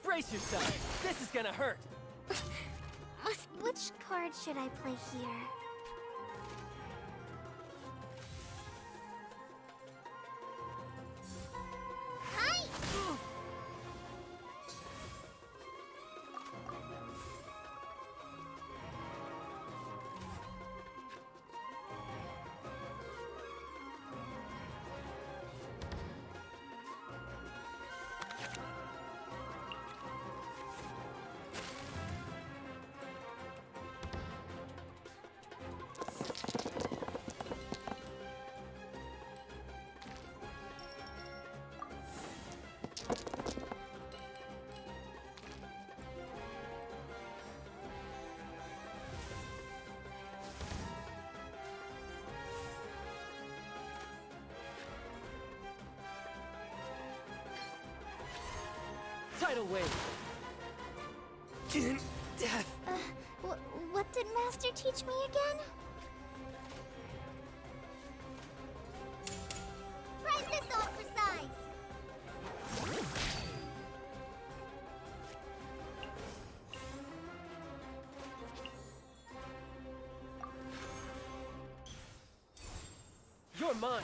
Brace yourself! This is gonna hurt! Which card should I play here? Hi! Tidal wave! Death. What did Master teach me again? Brightness all precise. You're mine!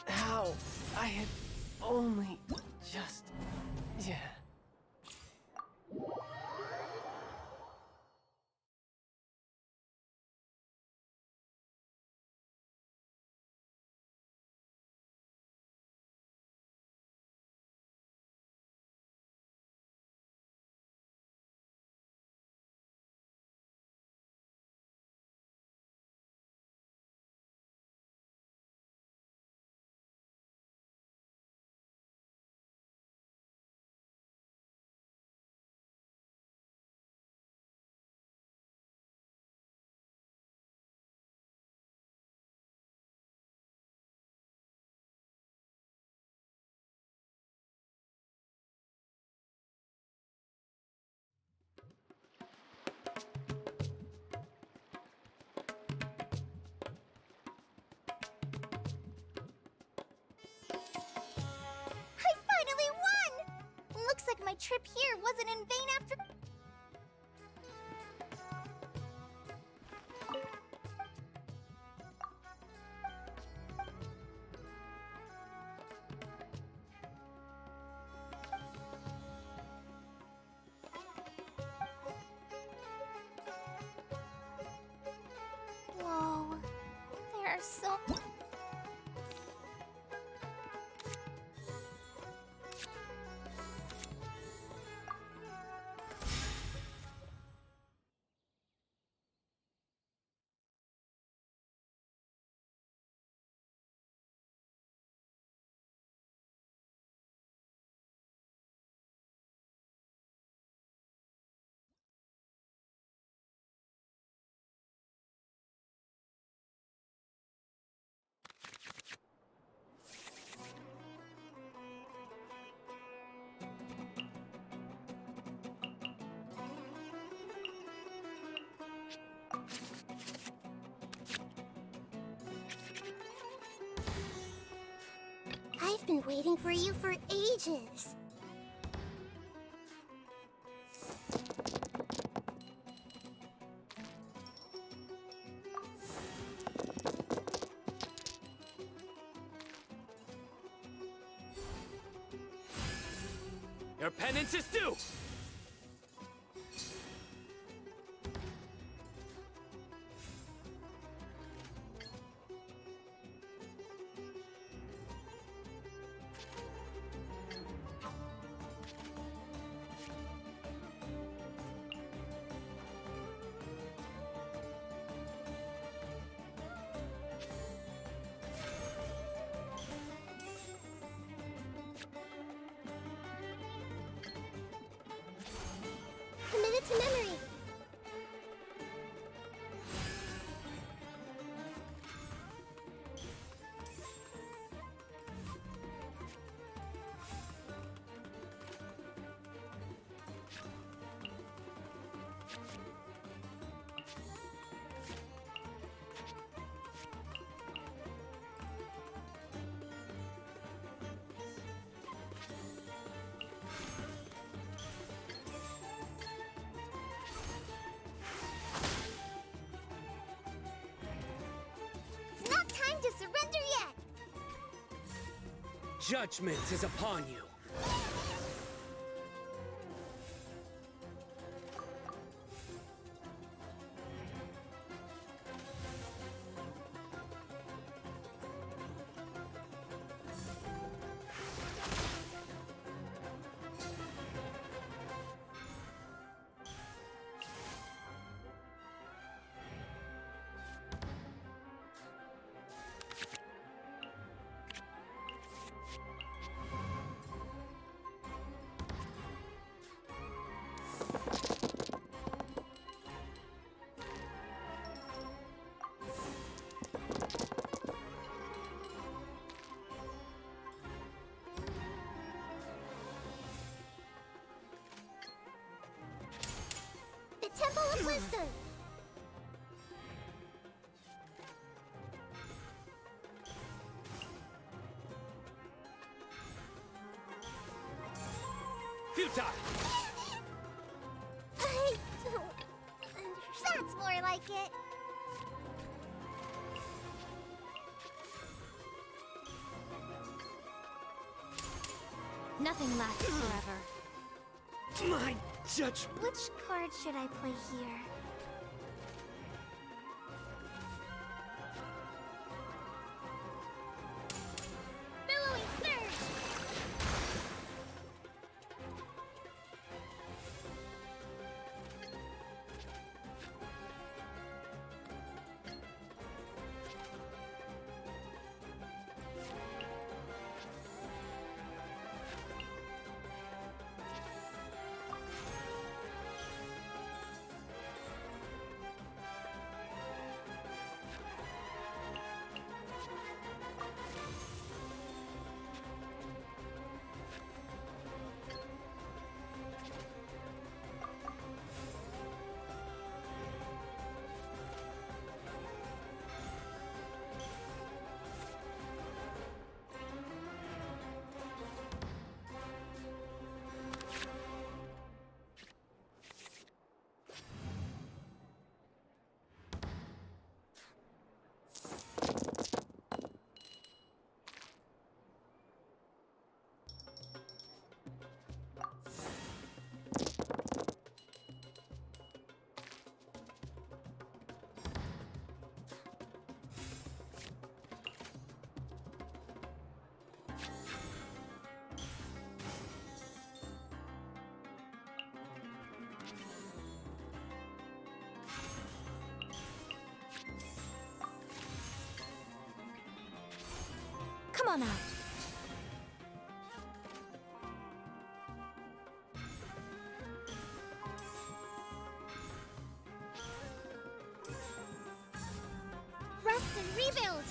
How? I had only just... Yeah. I finally won! Looks like my trip here wasn't in vain after... Whoa, there are so... I've been waiting for you for ages. Your penance is due! Commit it to memory. It's not time to surrender yet. Judgment is upon you. The Temple of Wisdom. Futile! I don't... That's more like it. Nothing lasts forever. My judgment! Which card should I play here? Billowing Surge! Come on out. Rest and rebuild!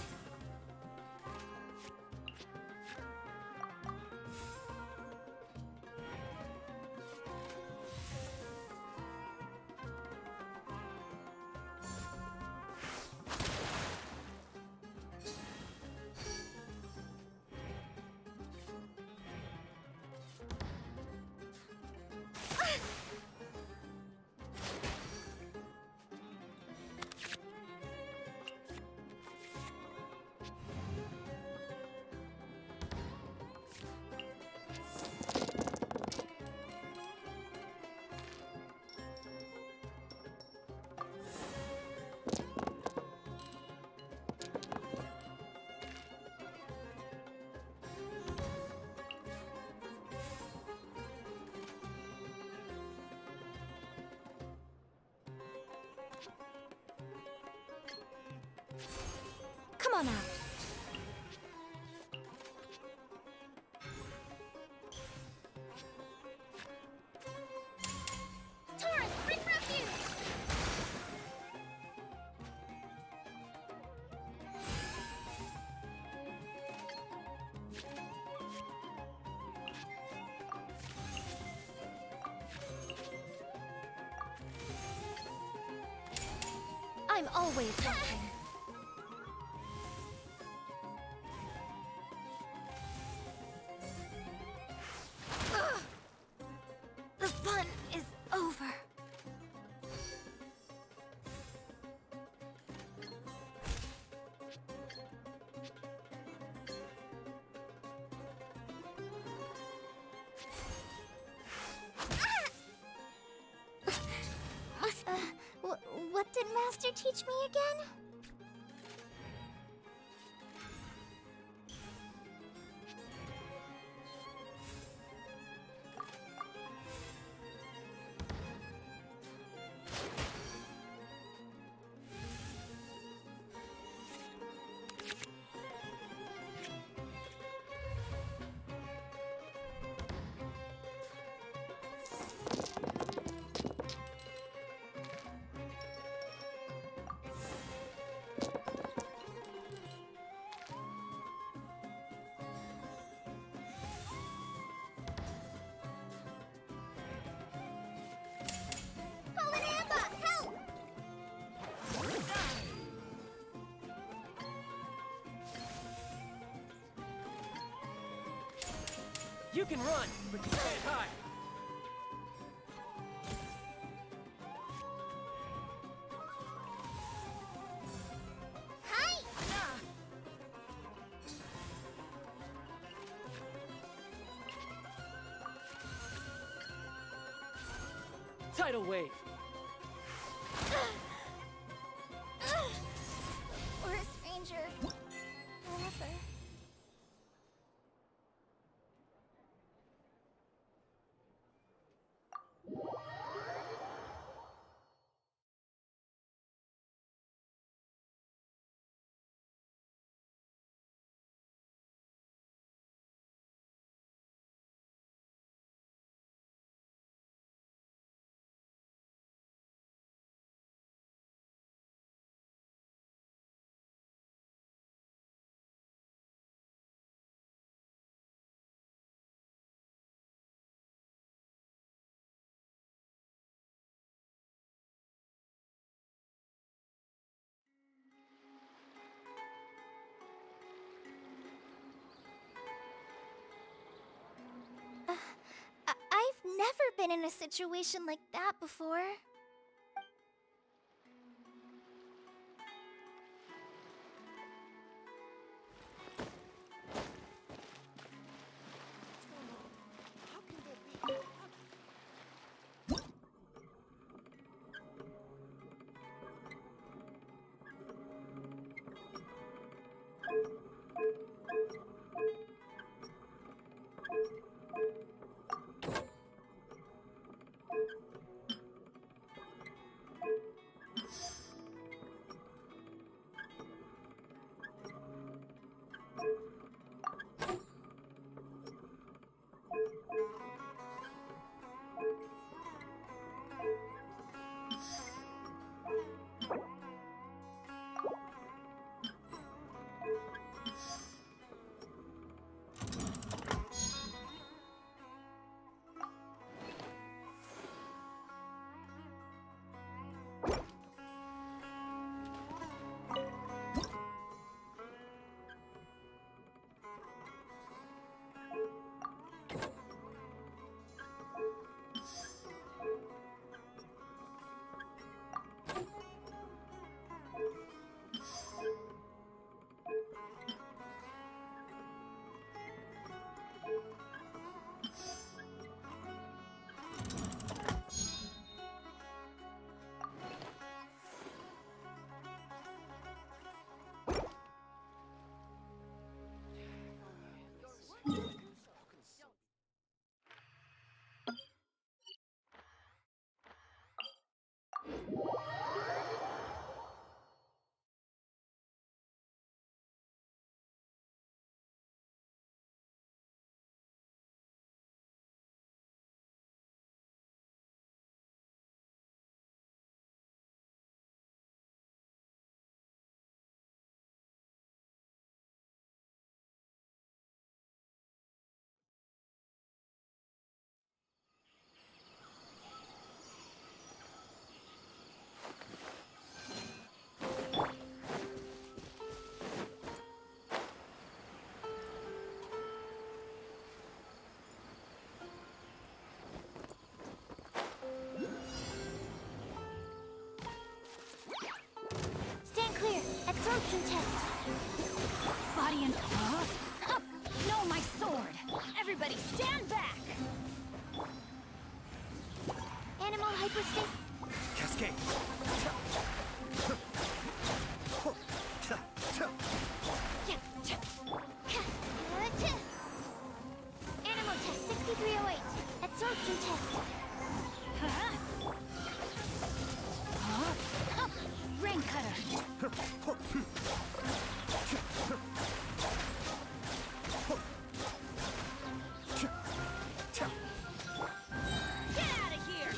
on out. Torrent, bring refuge! I'm always watching. The fun is over. What did Master teach me again? You can run, but you can't hide. Hi! Tidal wave. Or a stranger. Whatever. I've never been in a situation like that before. Cascade. Cascade. Animal test 6308. Absorption test. Rain cutter. Get out of here!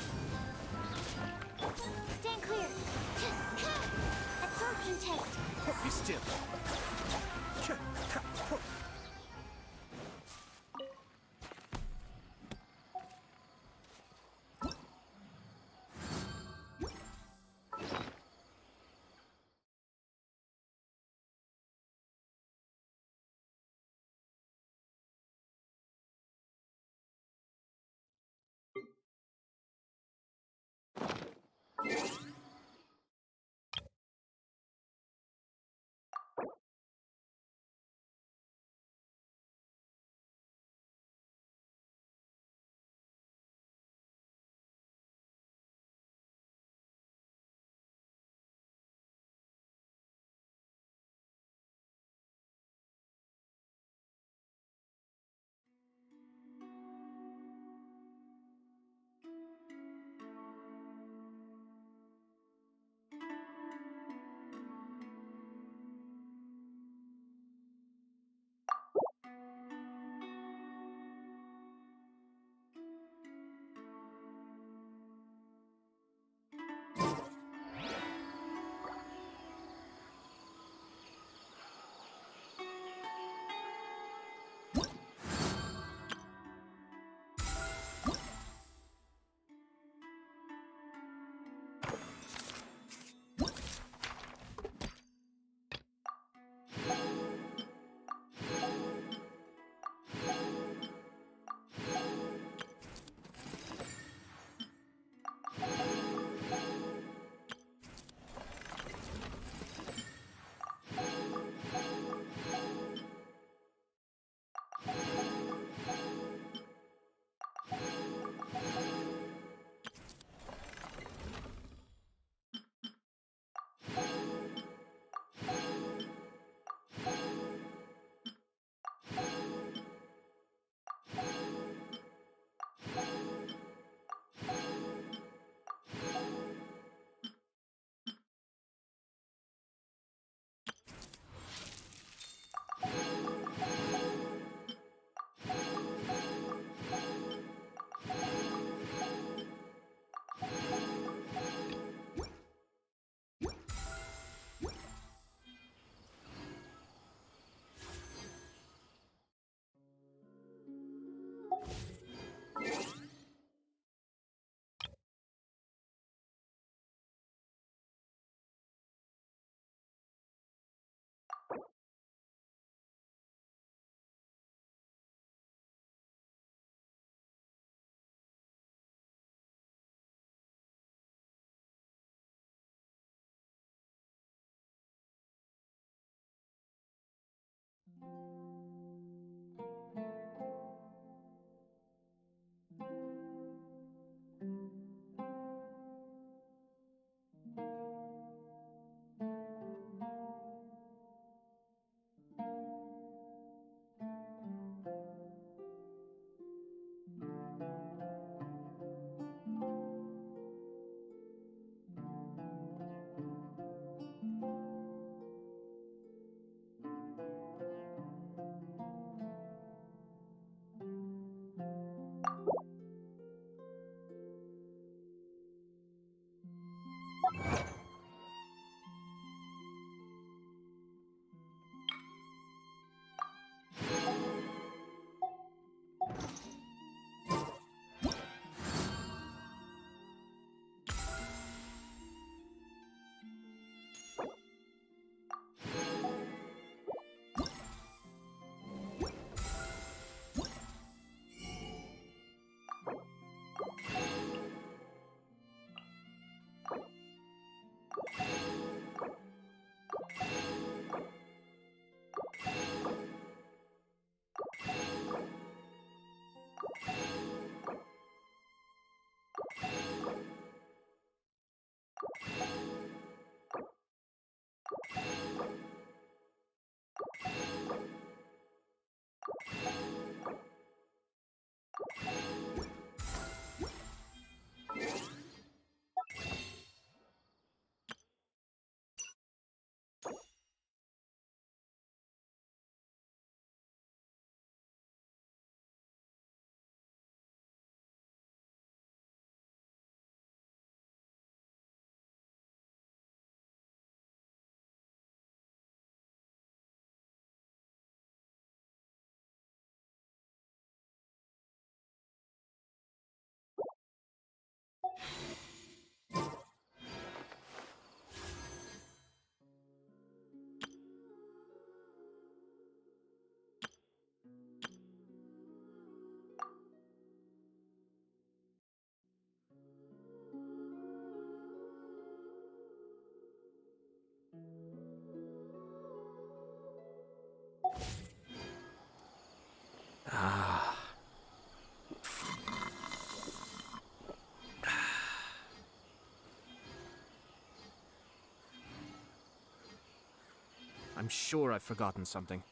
I'm sure I've forgotten something.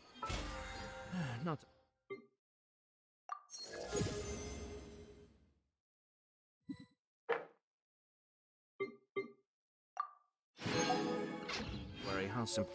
Not... Worry how simple...